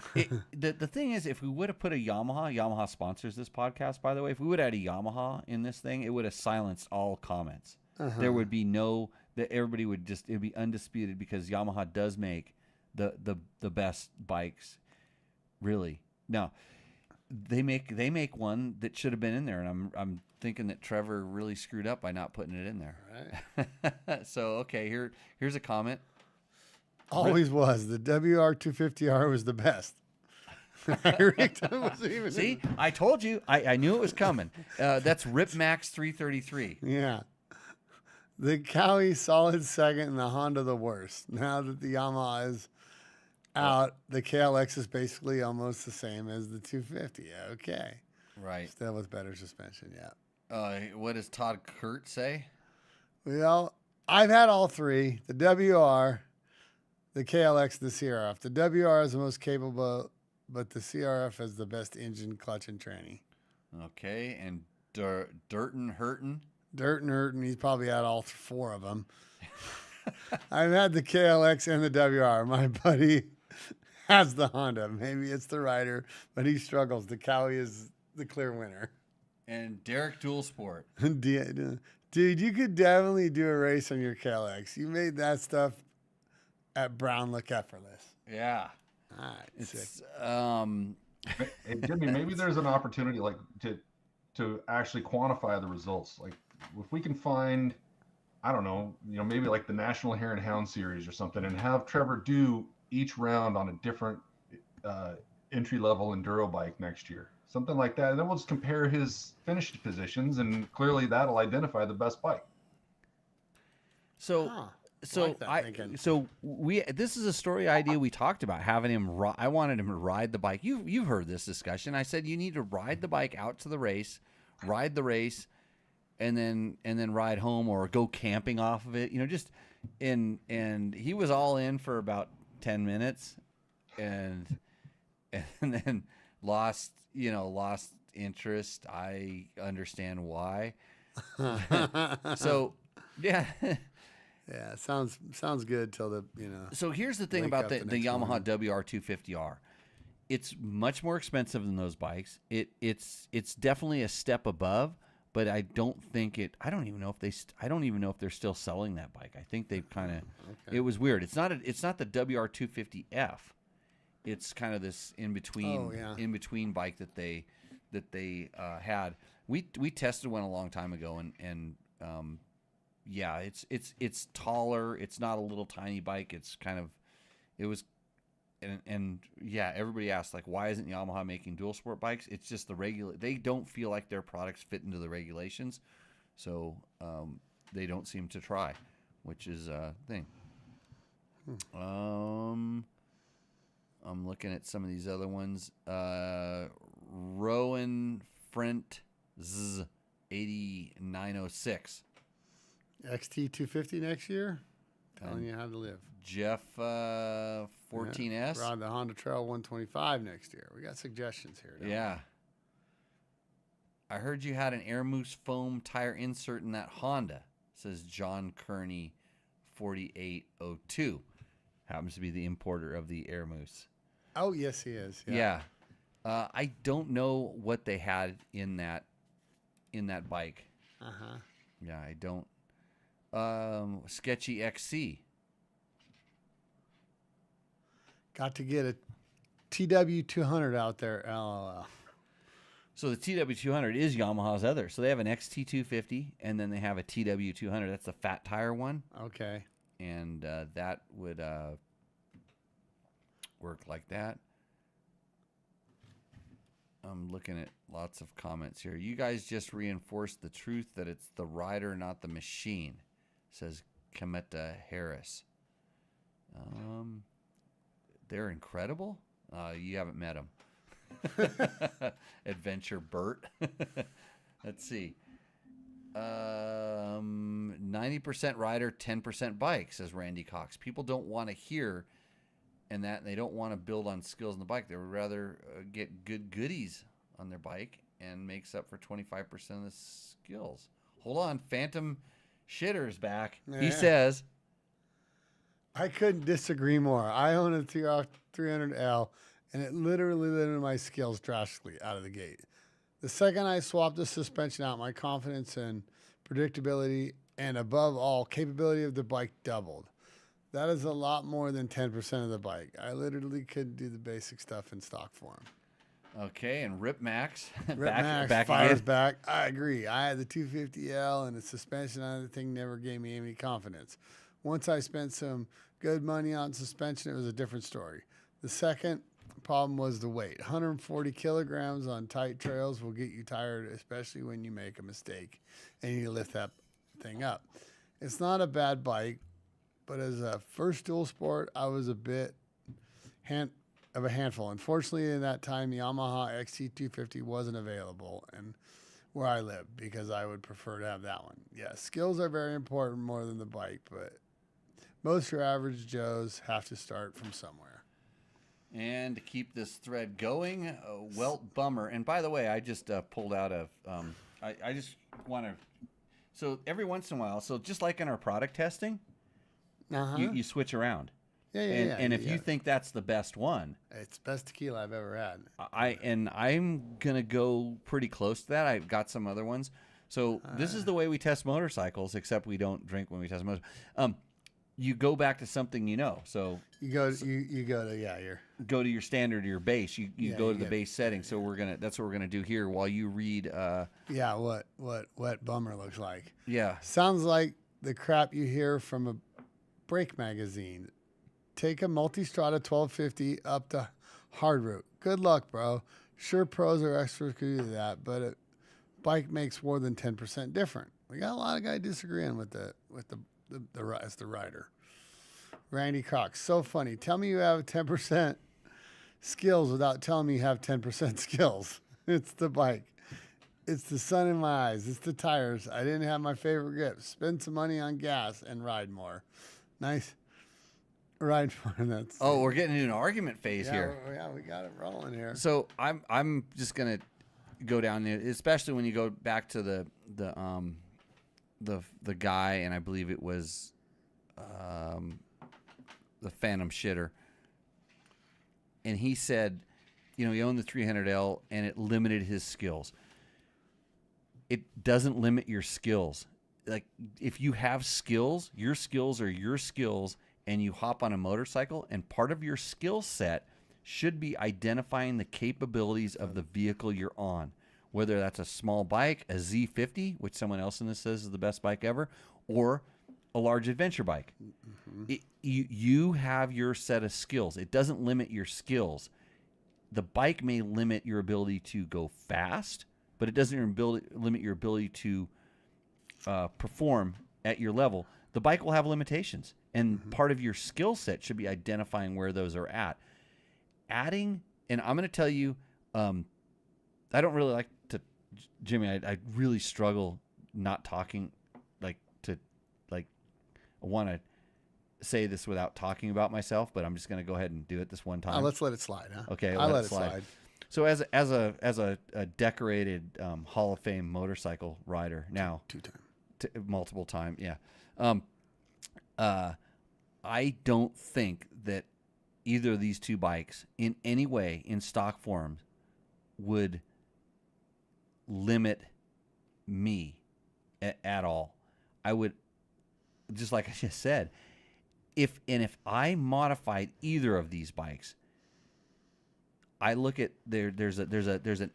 The thing is, if we would have put a Yamaha sponsors this podcast, by the way, if we would have had a Yamaha in this thing, it would have silenced all comments. There would be everybody would it'd be undisputed because Yamaha does make the best bikes, really. Now, they make one that should have been in there, and I'm thinking that Trevor really screwed up by not putting it in there.
Right.
So okay, here's a comment.
Always was. The WR250R was the best.
See, I told you. I knew it was coming. That's Rip Max 333.
Yeah. The Cowie solid second and the Honda the worst. Now that the Yamaha is out, the KLX is basically almost the same as the 250. Okay.
Right.
Still with better suspension, yeah.
What does Todd Kurt say?
Well, I've had all three. The WR, the KLX, the CRF. The WR is the most capable, but the CRF has the best engine, clutch, and tranny.
Okay, and Durton Hurton?
Durton Hurton, he's probably had all four of them. I've had the KLX and the WR. My buddy has the Honda. Maybe it's the rider, but he struggles. The Cowie is the clear winner.
And Derek Dual Sport.
Dude, you could definitely do a race on your KLX. You made that stuff at Brown look effortless.
Yeah.
All right.
It's,
Hey, Jimmy, maybe there's an opportunity to actually quantify the results. Like if we can find, I don't know, maybe like the National Hare and Hound series or something, and have Trevor do each round on a different entry-level enduro bike next year. Something like that. And then we'll just compare his finished positions, and clearly that'll identify the best bike.
So this is a story idea we talked about, having him I wanted him to ride the bike. You've heard this discussion. I said you need to ride the bike out to the race, ride the race, and then ride home or go camping off of it. And he was all in for about 10 minutes and then lost interest. I understand why. So, yeah.
Yeah, sounds good till the.
So here's the thing about the Yamaha WR250R. It's much more expensive than those bikes. It's definitely a step above, but I don't think it. I don't even know if I don't even know if they're still selling that bike. I think they've kind of.
Okay.
It was weird. It's not the WR250F. It's kind of this in between bike that they had. We tested one a long time ago, and yeah, it's taller. It's not a little tiny bike. It's kind of it was. And yeah, everybody asked, like, why isn't Yamaha making dual sport bikes? It's just they don't feel like their products fit into the regulations, so they don't seem to try, which is a thing. I'm looking at some of these other ones. Rowan Frent Z 8906.
XT250 next year. Telling you how to live.
Jeff 14S.
Yeah, ride the Honda Trail 125 next year. We got suggestions here.
Yeah. I heard you had an Air Moose foam tire insert in that Honda, says John Kearney 4802. Happens to be the importer of the Air Moose.
Oh, yes, he is.
Yeah. I don't know what they had in that bike.
Uh-huh.
Yeah, I don't. Sketchy XC.
Got to get a TW200 out there. LOL.
So the TW200 is Yamaha's other. So they have an XT250, and then they have a TW200. That's the fat tire one.
Okay.
And that would work like that. I'm looking at lots of comments here. You guys just reinforced the truth that it's the rider, not the machine, says Kameta Harris. They're incredible. You haven't met them. Adventure Bert. Let's see. 90% rider, 10% bike, says Randy Cox. People don't want to hear and they don't want to build on skills on the bike. They would rather get good goodies on their bike and makes up for 25% of the skills. Hold on. Phantom Shitter's back. Yeah. He says,
I couldn't disagree more. I own a 300L, and it literally limited my skills drastically out of the gate. The second I swapped the suspension out, my confidence and predictability and, above all, capability of the bike doubled. That is a lot more than 10% of the bike. I literally couldn't do the basic stuff in stock form.
Okay, and Rip Max.
back fires back. I agree. I had the 250L, and the suspension on the thing never gave me any confidence. Once I spent some good money on suspension, it was a different story. The second problem was the weight. 140 kilograms on tight trails will get you tired, especially when you make a mistake and you lift that thing up. It's not a bad bike, but as a first dual sport, I was a bit of a handful. Unfortunately, in that time, Yamaha XT250 wasn't available and where I live, because I would prefer to have that one. Yeah, skills are very important more than the bike, but most of your average Joes have to start from somewhere.
And to keep this thread going, Welt Bummer. And by the way, I just pulled out of, I just want to, so every once in a while, so just like in our product testing, you switch around. And if you think that's the best one,
it's the best tequila I've ever had.
I'm gonna go pretty close to that. I've got some other ones. So this is the way we test motorcycles, except we don't drink when we test motorcycles. You go back to something you know. So
you go to
go to your standard, your base. You go to the base setting. So that's what we're gonna do here while you read.
What Wet Bummer looks like.
Yeah,
sounds like the crap you hear from a brake magazine. Take a Multistrada 1250 up to hard route. Good luck, bro. Sure, pros or experts could do that, but a bike makes more than 10% different. We got a lot of guys disagreeing with the rider. Randy Cox, so funny. Tell me you have 10% skills without telling me you have 10% skills. It's the bike. It's the sun in my eyes. It's the tires. I didn't have my favorite grip. Spend some money on gas and ride more. Nice. Ride more. That's.
Oh, we're getting into an argument phase here.
Yeah, we got it rolling here.
So I'm just gonna go down there, especially when you go back to the guy, and I believe it was the Phantom Shitter, and he said he owned the 300L and it limited his skills. It doesn't limit your skills. Like, if you have skills, your skills are your skills, and you hop on a motorcycle, and part of your skill set should be identifying the capabilities of the vehicle you're on, whether that's a small bike, a Z50, which someone else in this says is the best bike ever, or a large adventure bike. You have your set of skills. It doesn't limit your skills. The bike may limit your ability to go fast, but it doesn't limit your ability to perform at your level. The bike will have limitations, and part of your skill set should be identifying where those are at. Adding, and I'm going to tell you, I don't really like to, Jimmy, I really struggle not talking, I want to say this without talking about myself, but I'm just going to go ahead and do it this one time.
Let's let it slide, huh?
Okay,
I let it slide.
So as a decorated Hall of Fame motorcycle rider now, multiple time, yeah. I don't think that either of these two bikes in any way in stock form would limit me at all. I would, just like I just said, if I modified either of these bikes, I look at there's a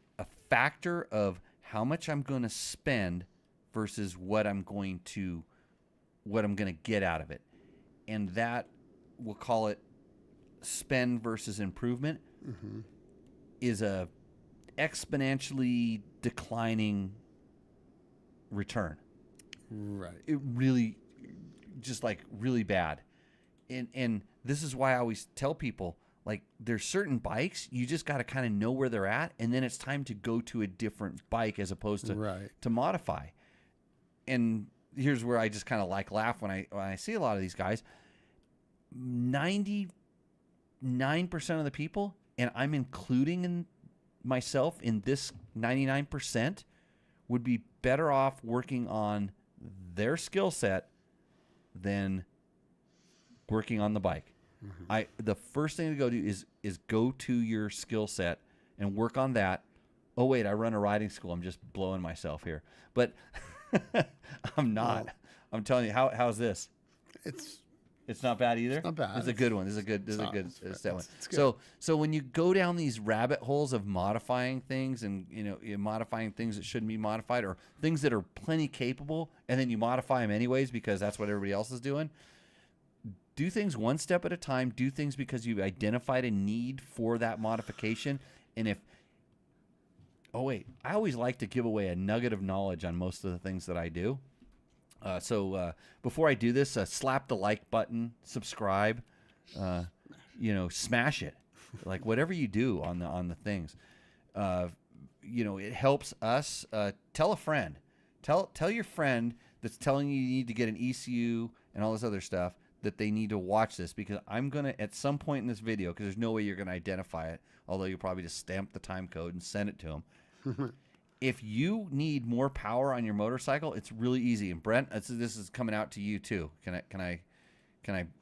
factor of how much I'm going to spend versus what I'm going to get out of it, and that, we'll call it spend versus improvement, is a exponentially declining return.
Right.
It really, just like really bad. And this is why I always tell people, like, there's certain bikes you just got to kind of know where they're at, and then it's time to go to a different bike as opposed to modify. And here's where I just kind of laugh when I see a lot of these guys. 99% of the people, and I'm including in myself in this 99%, would be better off working on their skill set than working on the bike. The first thing to go do is go to your skill set and work on that. Oh wait, I run a riding school. I'm just blowing myself here, but I'm not. Well, I'm telling you, how's this? It's not bad either.
It's not bad.
It's a good one. This is a good one. So when you go down these rabbit holes of modifying things, and you're modifying things that shouldn't be modified, or things that are plenty capable, and then you modify them anyways because that's what everybody else is doing. Do things one step at a time. Do things because you've identified a need for that modification. And I always like to give away a nugget of knowledge on most of the things that I do. So before I do this, slap the like button, subscribe, smash it, like whatever you do on the things. It helps us. Tell a friend, tell your friend that's telling you need to get an ECU and all this other stuff, that they need to watch this, because I'm going to, at some point in this video, because there's no way you're going to identify it, although you'll probably just stamp the time code and send it to them. If you need more power on your motorcycle, it's really easy. And Brent, this is coming out to you too. Can I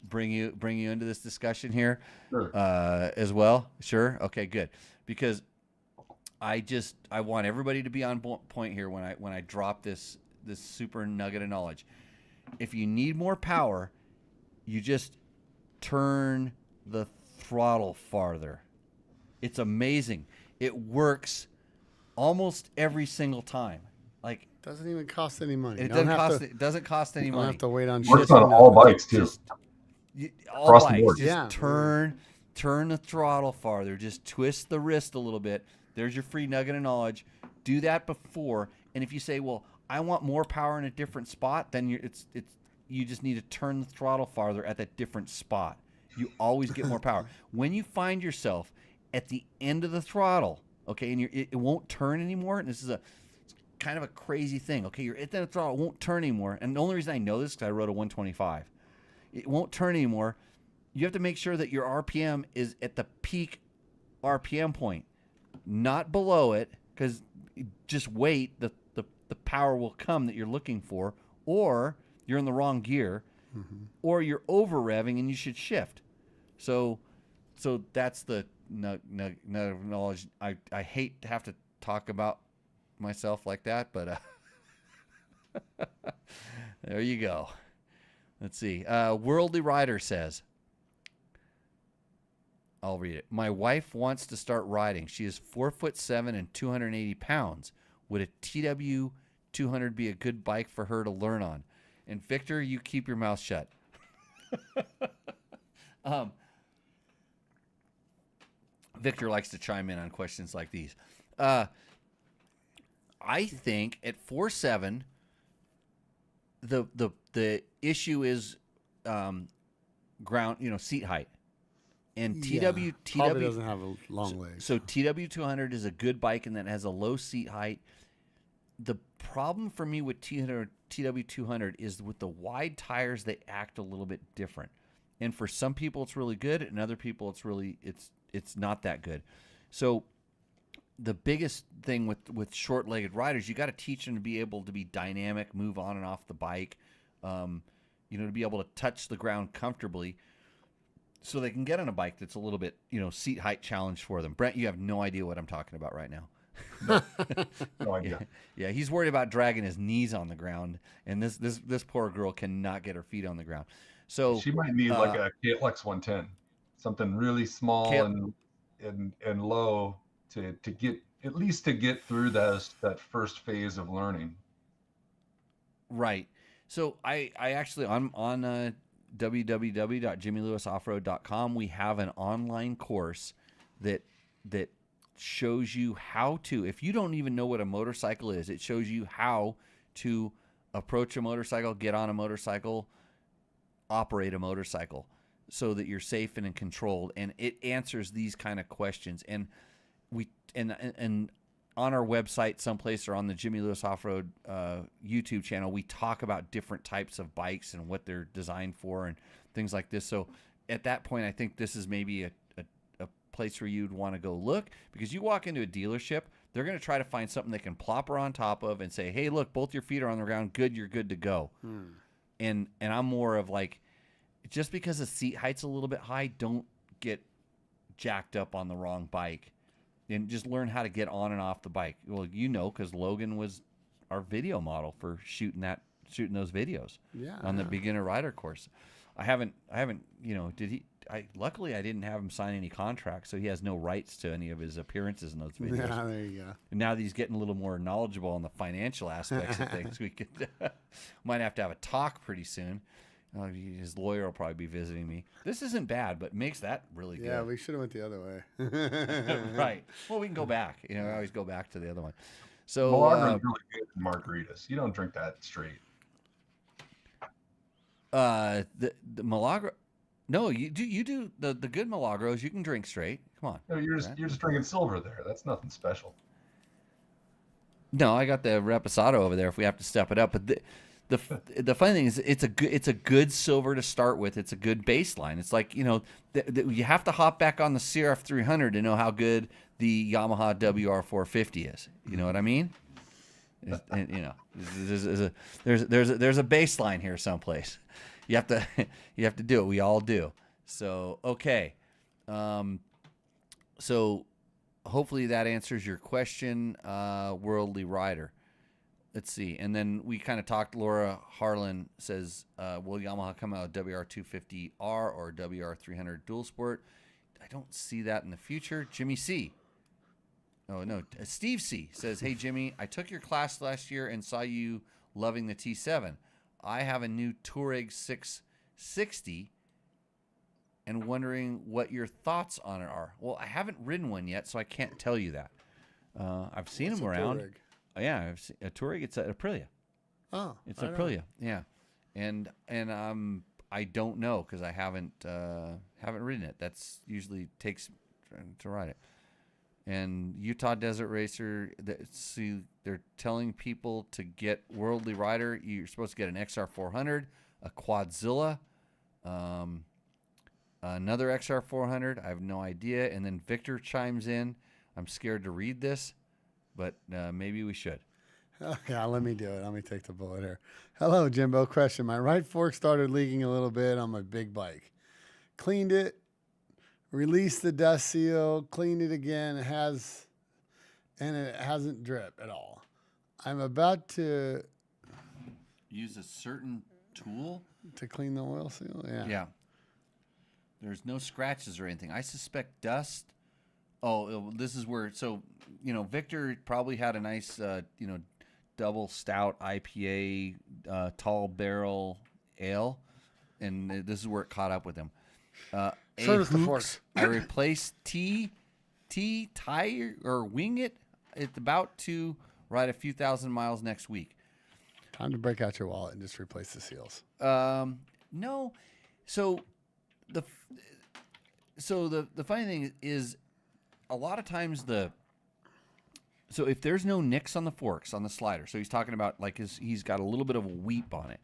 bring you into this discussion here?
Sure.
As well? Sure. Okay, good. Because I want everybody to be on point here when I drop this super nugget of knowledge. If you need more power, you just turn the throttle farther. It's amazing. It works almost every single time. Like,
doesn't even cost any money.
It doesn't cost any money.
You don't have to wait on.
Works on all bikes too.
All
Across the
bikes.
board.
Just turn the throttle farther. Just twist the wrist a little bit. There's your free nugget of knowledge. Do that before. And if you say, well, I want more power in a different spot, then you just need to turn the throttle farther at that different spot. You always get more power. When you find yourself at the end of the throttle, okay, and it won't turn anymore, and this is it's kind of a crazy thing. Okay, you're at the throttle, it won't turn anymore. And the only reason I know this is because I rode a 125. It won't turn anymore. You have to make sure that your RPM is at the peak RPM point, not below it, because just wait, the power will come that you're looking for, or you're in the wrong gear, or you're over revving and you should shift. So that's the nugget of knowledge. I hate to have to talk about myself like that, but there you go. Let's see. Worldly Rider says, I'll read it. My wife wants to start riding. She is 4'7" and 280 pounds. Would a TW 200 be a good bike for her to learn on? And Victor, you keep your mouth shut. Victor likes to chime in on questions like these. I think at 4'7", the issue is ground, seat height. And
Probably doesn't have a long legs.
So TW 200 is a good bike and that has a low seat height. The problem for me with TW 200 is with the wide tires, they act a little bit different. And for some people it's really good, and other people it's not that good. So the biggest thing with short-legged riders, you got to teach them to be able to be dynamic, move on and off the bike, to be able to touch the ground comfortably, so they can get on a bike that's a little bit, seat height challenge for them. Brent, you have no idea what I'm talking about right now.
No idea.
Yeah, he's worried about dragging his knees on the ground, and this poor girl cannot get her feet on the ground. So
she might need like a KLX 110, something really small and low to get at least to get through that first phase of learning.
Right. So I actually on www.jimmylewisoffroad.com, we have an online course that shows you how to, if you don't even know what a motorcycle is, it shows you how to approach a motorcycle, get on a motorcycle, operate a motorcycle so that you're safe and controlled. And it answers these kind of questions. And we and on our website someplace or on the Jimmy Lewis Off-Road YouTube channel, we talk about different types of bikes and what they're designed for and things like this. So at that point, I think this is maybe a place where you'd want to go look, because you walk into a dealership, they're going to try to find something they can plop her on top of and say, hey, look, both your feet are on the ground. Good, you're good to go. And I'm more of like, just because the seat height's a little bit high, don't get jacked up on the wrong bike. And just learn how to get on and off the bike. Well, because Logan was our video model for shooting those videos on the beginner rider course. I haven't, luckily I didn't have him sign any contracts, so he has no rights to any of his appearances in those videos.
Yeah, there you go.
And now that he's getting a little more knowledgeable on the financial aspects of things, we might have to have a talk pretty soon. His lawyer will probably be visiting me. This isn't bad, but makes that really good.
Yeah, we should have went the other way.
Right. Well, we can go back. I always go back to the other one. So
Milagro is really good in margaritas. You don't drink that straight.
The Milagro. No, you do the good Milagros. You can drink straight. Come on.
No, you're just drinking silver there. That's nothing special.
No, I got the Reposado over there if we have to step it up. But the funny thing is, it's a good silver to start with. It's a good baseline. It's like, you have to hop back on the CRF 300 to know how good the Yamaha WR450 is. You know what I mean? And, there's a baseline here someplace. You have to do it. We all do. So okay. So hopefully that answers your question, Worldly Rider. Let's see. And then we kind of talked, Laura Harlan says, will Yamaha come out with WR250R or WR300 Dual Sport? I don't see that in the future. Jimmy C. Oh, no. Steve C. says, hey, Jimmy, I took your class last year and saw you loving the T7. I have a new Touareg 660 and wondering what your thoughts on it are. Well, I haven't ridden one yet, so I can't tell you that. I've seen them around.
Touareg?
Yeah, I've seen a Touareg. It's a Aprilia.
Oh,
it's an Aprilia. Yeah, and I don't know because I haven't ridden it. That's usually takes to ride it. And Utah Desert Racer, they're telling people to get Worldly Rider. You're supposed to get an XR400, a Quadzilla, another XR400. I have no idea. And then Victor chimes in. I'm scared to read this, but maybe we should.
Oh, yeah, let me do it. Let me take the bullet here. Hello, Jimbo. Question. My right fork started leaking a little bit on my big bike. Cleaned it, release the dust seal, clean it again. It hasn't dripped at all. I'm about to
Use a certain tool
clean the oil seal. Yeah.
Yeah. There's no scratches or anything. I suspect dust. Oh, this is where. So, Victor probably had a nice, double stout IPA, tall barrel ale, and this is where it caught up with him.
So does the forks.
I replaced tie or wing it. It's about to ride a few thousand miles next week.
Time to break out your wallet and just replace the seals.
No. So the funny thing is, a lot of times so if there's no nicks on the forks on the slider, so he's talking about like he's got a little bit of a weep on it,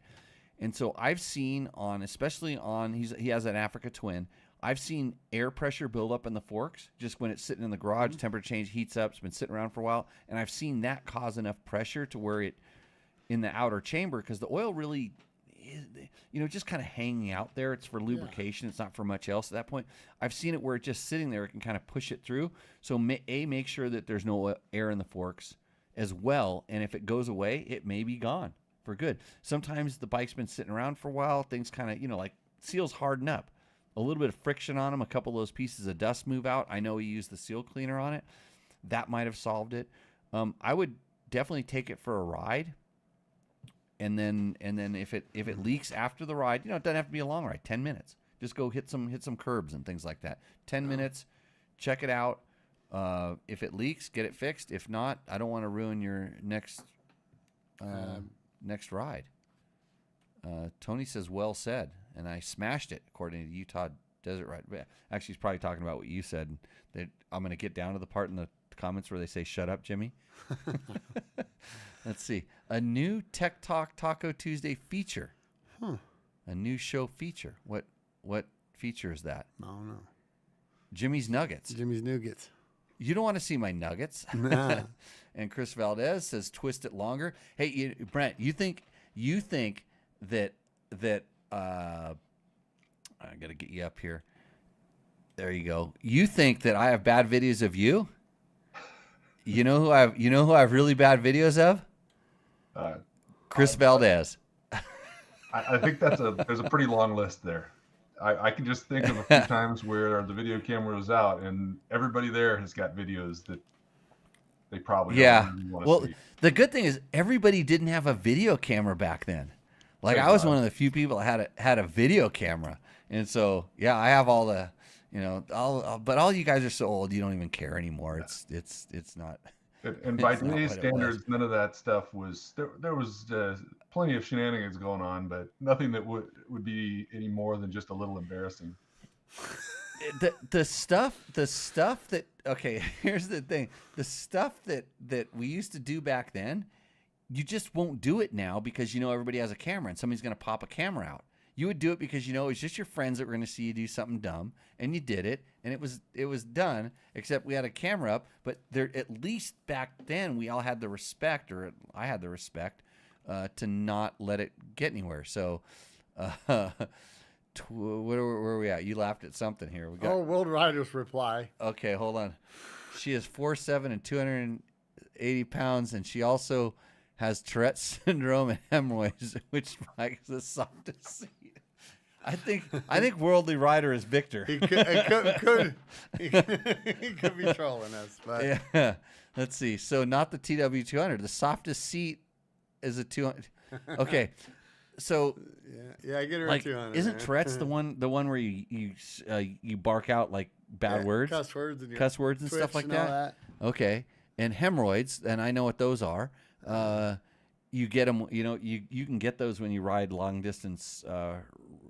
and so I've seen he has an Africa Twin. I've seen air pressure build up in the forks just when it's sitting in the garage. Temperature change, heats up. It's been sitting around for a while, and I've seen that cause enough pressure to where it in the outer chamber, because the oil really is, just kind of hanging out there. It's for lubrication. It's not for much else at that point. I've seen it where it's just sitting there. It can kind of push it through. So make sure that there's no air in the forks as well. And if it goes away, it may be gone for good. Sometimes the bike's been sitting around for a while. Things kind of, like seals harden up. A little bit of friction on them. A couple of those pieces of dust move out. I know he used the seal cleaner on it. That might have solved it. I would definitely take it for a ride. And then if it leaks after the ride, it doesn't have to be a long ride. 10 minutes. Just go hit some curbs and things like that. 10 minutes, check it out. If it leaks, get it fixed. If not, I don't want to ruin your next ride. Tony says, well said, and I smashed it according to the Utah Desert Ride. Actually, he's probably talking about what you said. That I'm going to get down to the part in the comments where they say, "Shut up, Jimmy." Let's see. A new Tech Talk Taco Tuesday feature. A new show feature. What feature is that?
I don't know.
Jimmy's Nuggets.
Jimmy's Nuggets.
You don't want to see my nuggets.
Nah.
And Chris Valdez says, twist it longer. Hey, Brent, you think that I got to get you up here. There you go. You think that I have bad videos of you? You know who I have really bad videos of? Chris Valdez.
I think there's a pretty long list there. I can just think of a few times where the video camera was out and everybody there has got videos that they probably don't really want to see.
The good thing is everybody didn't have a video camera back then. Like I was one of the few people that had a video camera, and so I have all the, but all you guys are so old you don't even care anymore. It's not.
And by today's standards, none of that stuff was there was plenty of shenanigans going on, but nothing that would be any more than just a little embarrassing.
The stuff that here's the thing. The stuff that we used to do back then, you just won't do it now because everybody has a camera and somebody's going to pop a camera out. You would do it because it's just your friends that were going to see you do something dumb, and you did it, and it was done. Except we had a camera up, but there at least back then we all had the respect, or I had the respect, to not let it get anywhere. So, where are we at? You laughed at something here. We got
World Riders reply.
Okay, hold on. She is 4'7" and 280 pounds, and she also has Tourette's syndrome and hemorrhoids, which makes the softest seat. I think Worldly Rider is Victor.
He could be trolling us, but
yeah. Let's see. So not the TW200. The softest seat is a 200. Okay. So
yeah, I get her
like,
200.
Isn't Tourette's the one where you bark out like bad words,
cuss words
and stuff like that? Okay. And hemorrhoids, and I know what those are. You get them, you can get those when you ride long distance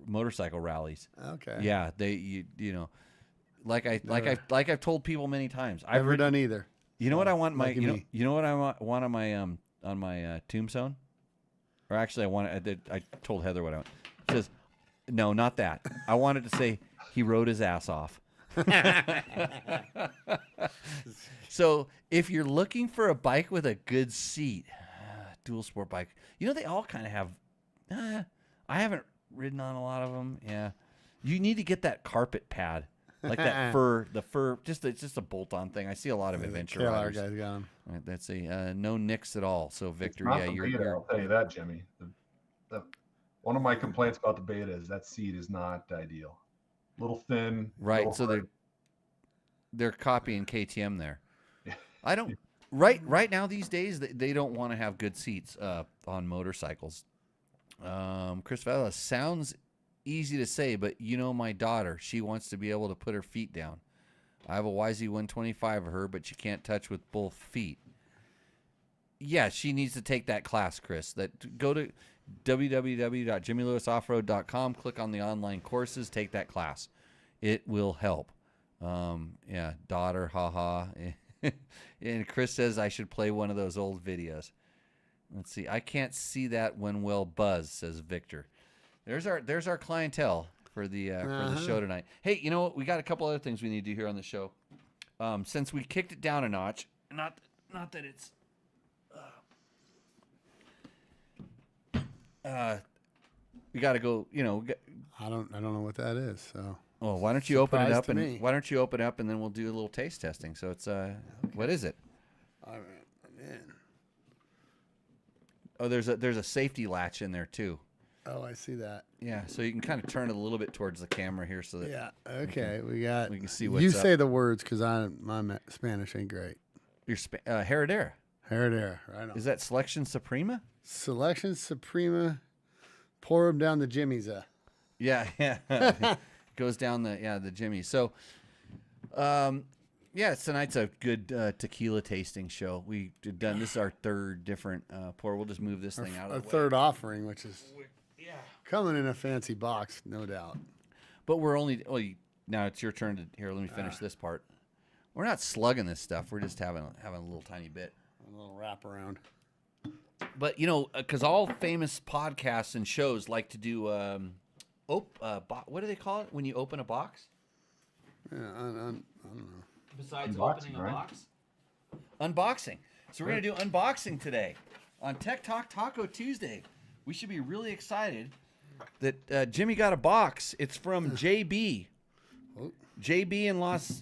motorcycle rallies.
Okay.
Yeah, like I've told people many times. I've
never done either.
You know what I want you know what I want on my tombstone? Or actually I told Heather what I want. It says, no, not that. I wanted to say he rode his ass off. So if you're looking for a bike with a good seat, dual sport bike, they all kind of have. I haven't ridden on a lot of them. Yeah, you need to get that carpet pad. like that fur. The fur, it's just a bolt-on thing. I see a lot of adventure
KLR
riders.
guys got 'em.
All right, that's a no nicks at all. So Victor,
Not
yeah,
the
you're
beta, I'll tell you that, Jimmy. One of my complaints about the beta is that seat is not ideal. Little thin.
right.
Little
So they're copying KTM there.
Yeah.
I don't right now these days they don't want to have good seats on motorcycles. Chris Vela, sounds easy to say, but you know my daughter, she wants to be able to put her feet down. I have a YZ125 of her, but she can't touch with both feet. Yeah, she needs to take that class, Chris. Go to www.jimmylewisoffroad.com, click on the online courses, take that class. It will help. Yeah, daughter, haha. And Chris says I should play one of those old videos. Let's see. I can't see that when well buzz, says Victor. There's our clientele for the show tonight. Hey, you know what? We got a couple other things we need to do here on the show. Since we kicked it down a notch, not that it's we got to go,
I don't know what that is. So.
Well, why don't you open it up and
me.
why don't you open it up and then we'll do a little taste testing. So it's
Okay.
What is it?
All right, I'm in.
Oh, there's a safety latch in there too.
Oh, I see that.
Yeah, so you can kind of turn it a little bit towards the camera here so that
Yeah. Okay. We can
see what's
you
up.
say the words because my Spanish ain't great.
Your Heredera.
Heredera. Right on.
Is that Selection Suprema?
Selection Suprema. Pour them down the Jimmy's.
Yeah. Goes down the Jimmy. So, tonight's a good tequila tasting show. We've done this is our third different pour. We'll just move this thing out
A
of the way.
third offering, which is coming in a fancy box, no doubt.
But we're only now it's your turn to here. Let me finish this part. We're not slugging this stuff. We're just having a little tiny bit.
A little wrap around.
But because all famous podcasts and shows like to do what do they call it when you open a box?
Yeah, I don't know.
Besides
Unboxing,
opening a
right?
box? Unboxing. So we're going to do unboxing today on Tech Talk Taco Tuesday. We should be really excited that Jimmy got a box. It's from JB.
Oh.
JB in Los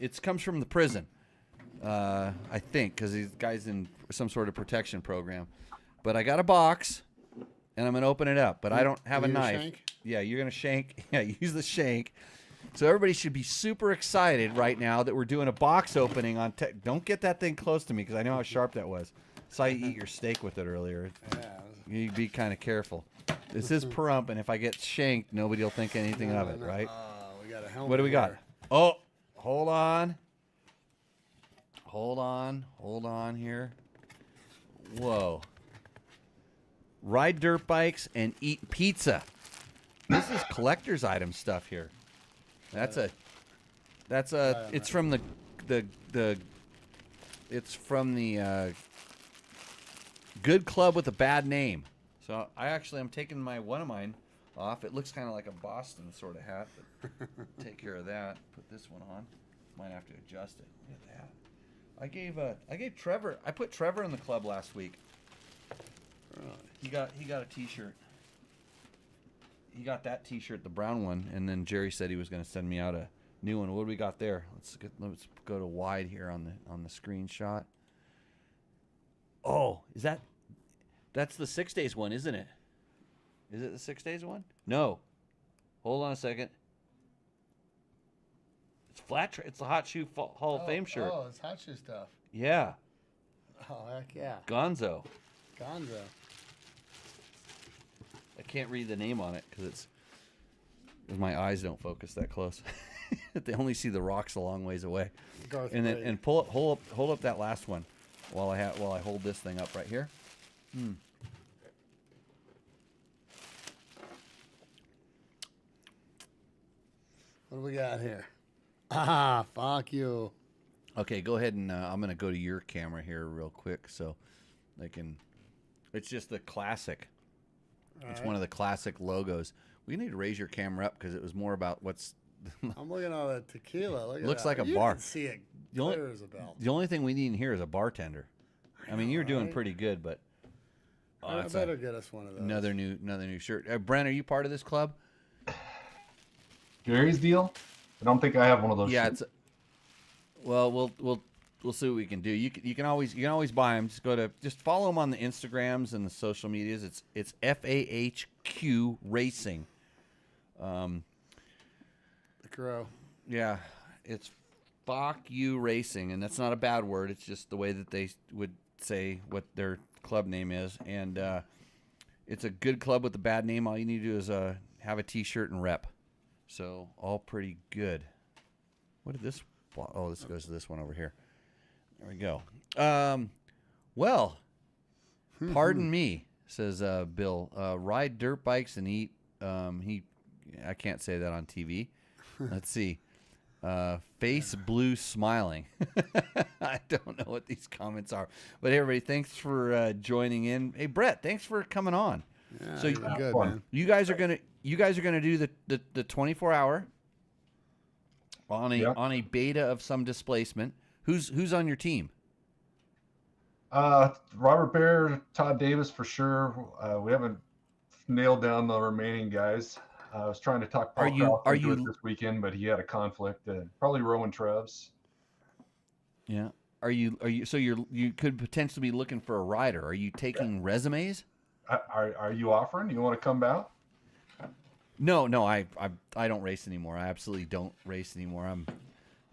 it comes from the prison. I think because these guys in some sort of protection program. But I got a box and I'm going to open it up, but I don't have a
You
knife.
shank?
Yeah, you're going to shank. Yeah, use the shank. So everybody should be super excited right now that we're doing a box opening on Tech. Don't get that thing close to me because I know how sharp that was. Saw you eat your steak with it earlier.
Yeah.
You be kind of careful. This is perump, and if I get shanked, nobody will think anything of it, right?
We got a helmet.
What do we got?
here.
Oh, hold on. Hold on here. Whoa. Ride dirt bikes and eat pizza. This is collector's item stuff here. It's from the Good Club with a Bad Name. So I'm taking one of mine off. It looks kind of like a Boston sort of hat, but take care of that. Put this one on. Might have to adjust it. Look at that. I gave Trevor. I put Trevor in the club last week. He got a T-shirt. He got that T-shirt, the brown one, and then Jerry said he was going to send me out a new one. What do we got there? Let's go to wide here on the screenshot. Oh, that's the 6 days one, isn't it? Is it the 6 days one? No. Hold on a second. It's it's the Hot Shoe Hall of Fame shirt.
Oh, it's hot shoe stuff.
Yeah.
Oh, heck yeah.
Gonzo.
Gonzo.
I can't read the name on it because my eyes don't focus that close. They only see the rocks a long ways away.
Garth
And then
Brady.
hold up that last one while I hold this thing up right here.
What do we got here? Ah, fuck you.
Okay, go ahead and I'm gonna go to your camera here real quick so they can. It's just the classic. It's one of the classic logos. We need to raise your camera up because it was more about what's.
I'm looking at all that tequila. Look at
Looks
that.
like a
You
bar.
can see it
The only-
clear as a bell.
The only thing we need in here is a bartender. I mean, you're doing
right?
pretty good, but
I
it's
better get us one of those.
another new shirt. Brent, are you part of this club?
Gary's deal. I don't think I have one of those.
Yeah,
shirts.
Well, we'll see what we can do. You can always buy them. Just follow them on the Instagrams and the social medias. It's FAHQ Racing.
The crow.
Yeah, it's Fuck You Racing, and that's not a bad word. It's just the way that they would say what their club name is, and it's a good club with a bad name. All you need to do is have a T-shirt and rep. So all pretty good. What did this? Oh, this goes to this one over here. There we go. Well, pardon me, says Bill. Ride dirt bikes and eat. I can't say that on TV. Let's see. Face blue smiling. I don't know what these comments are, but hey, everybody, thanks for joining in. Hey, Brett, thanks for coming on.
Yeah,
So
good, man.
you guys are gonna do the 24-hour on a beta of some displacement. Who's on your team?
Robert Bear, Todd Davis for sure. We haven't nailed down the remaining guys. I was trying to talk Paul Crawford into it this weekend, but he had a conflict. Probably Rowan Treves.
Yeah. Are you? So you could potentially be looking for a rider. Are you taking resumes?
Are you offering? You want to come out?
No. I don't race anymore. I absolutely don't race anymore.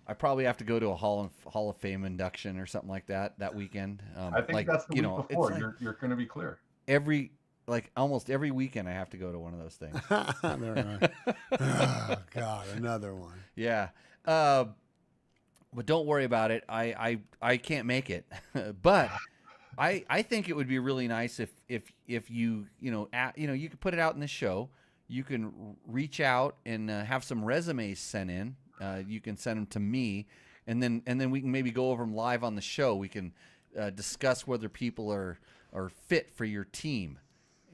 I probably have to go to a Hall of Fame induction or something like that weekend.
I think that's the week before. Like you're going to be clear.
Almost every weekend I have to go to one of those things.
Oh, God, another one.
Yeah. But don't worry about it. I can't make it. But I think it would be really nice if you you could put it out in the show. You can reach out and have some resumes sent in. You can send them to me, and then we can maybe go over them live on the show. We can discuss whether people are fit for your team.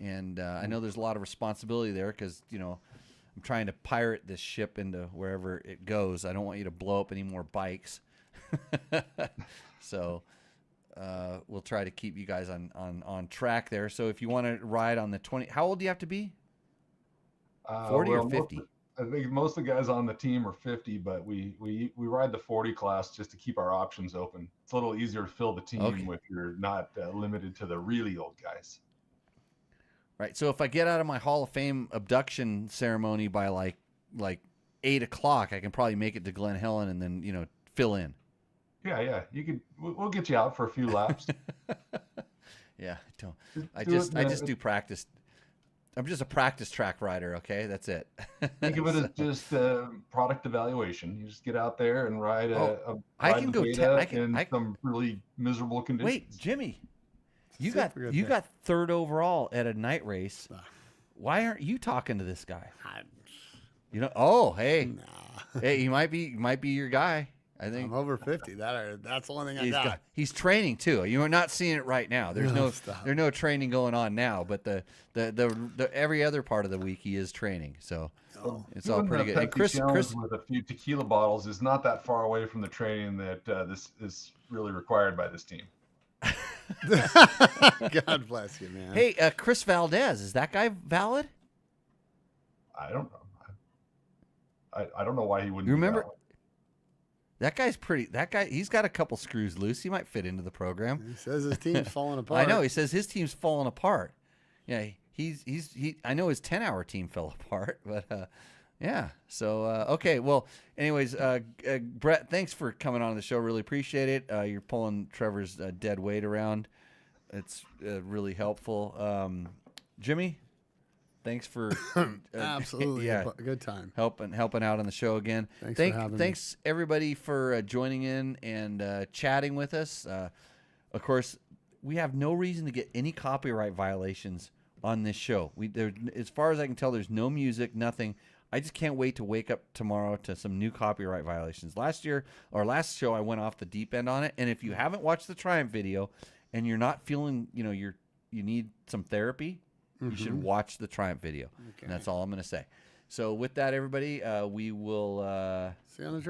And I know there's a lot of responsibility there because, I'm trying to pirate this ship into wherever it goes. I don't want you to blow up any more bikes. So we'll try to keep you guys on track there. So if you want to ride on the 20, how old do you have to be? 40 or 50?
I think most of the guys on the team are 50, but we ride the 40 class just to keep our options open. It's a little easier to fill the team if you're not limited to the really old guys.
Right. So if I get out of my Hall of Fame abduction ceremony by like 8 o'clock, I can probably make it to Glen Helen and then, fill in.
Yeah. You could, we'll get you out for a few laps.
Yeah. I just do practice. I'm just a practice track rider. Okay. That's it.
Think of it as just product evaluation. You just get out there and ride in some really miserable conditions.
Wait, Jimmy. You got third overall at a night race. Why aren't you talking to this guy? Oh, hey. Nah. Hey, he might be your guy. I think
I'm over 50. That's the only thing I got.
He's training too. You are not seeing it right now. There's no training going on now, but the every other part of the week he is training. So it's all pretty good. And Chris
with a few tequila bottles is not that far away from the training that this is really required by this team.
God bless you, man.
Hey, Chris Valdez, is that guy valid?
I don't know. I don't know why he wouldn't.
You remember? That guy's pretty. That guy, he's got a couple screws loose. He might fit into the program.
He says his team's falling apart.
I know. He says his team's falling apart. Yeah, he. I know his 10-hour team fell apart, but yeah. So okay. Well, anyways, Brett, thanks for coming on the show. Really appreciate it. You're pulling Trevor's dead weight around. It's really helpful. Jimmy, thanks for
absolutely a good time
helping out on the show again. Thanks everybody for joining in and chatting with us. Of course, we have no reason to get any copyright violations on this show. As far as I can tell, there's no music, nothing. I just can't wait to wake up tomorrow to some new copyright violations. Last show, I went off the deep end on it. And if you haven't watched the Triumph video and you're not feeling, you need some therapy, you should watch the Triumph video. Okay. And that's all I'm going to say. So with that, everybody, we will
see you on the trail.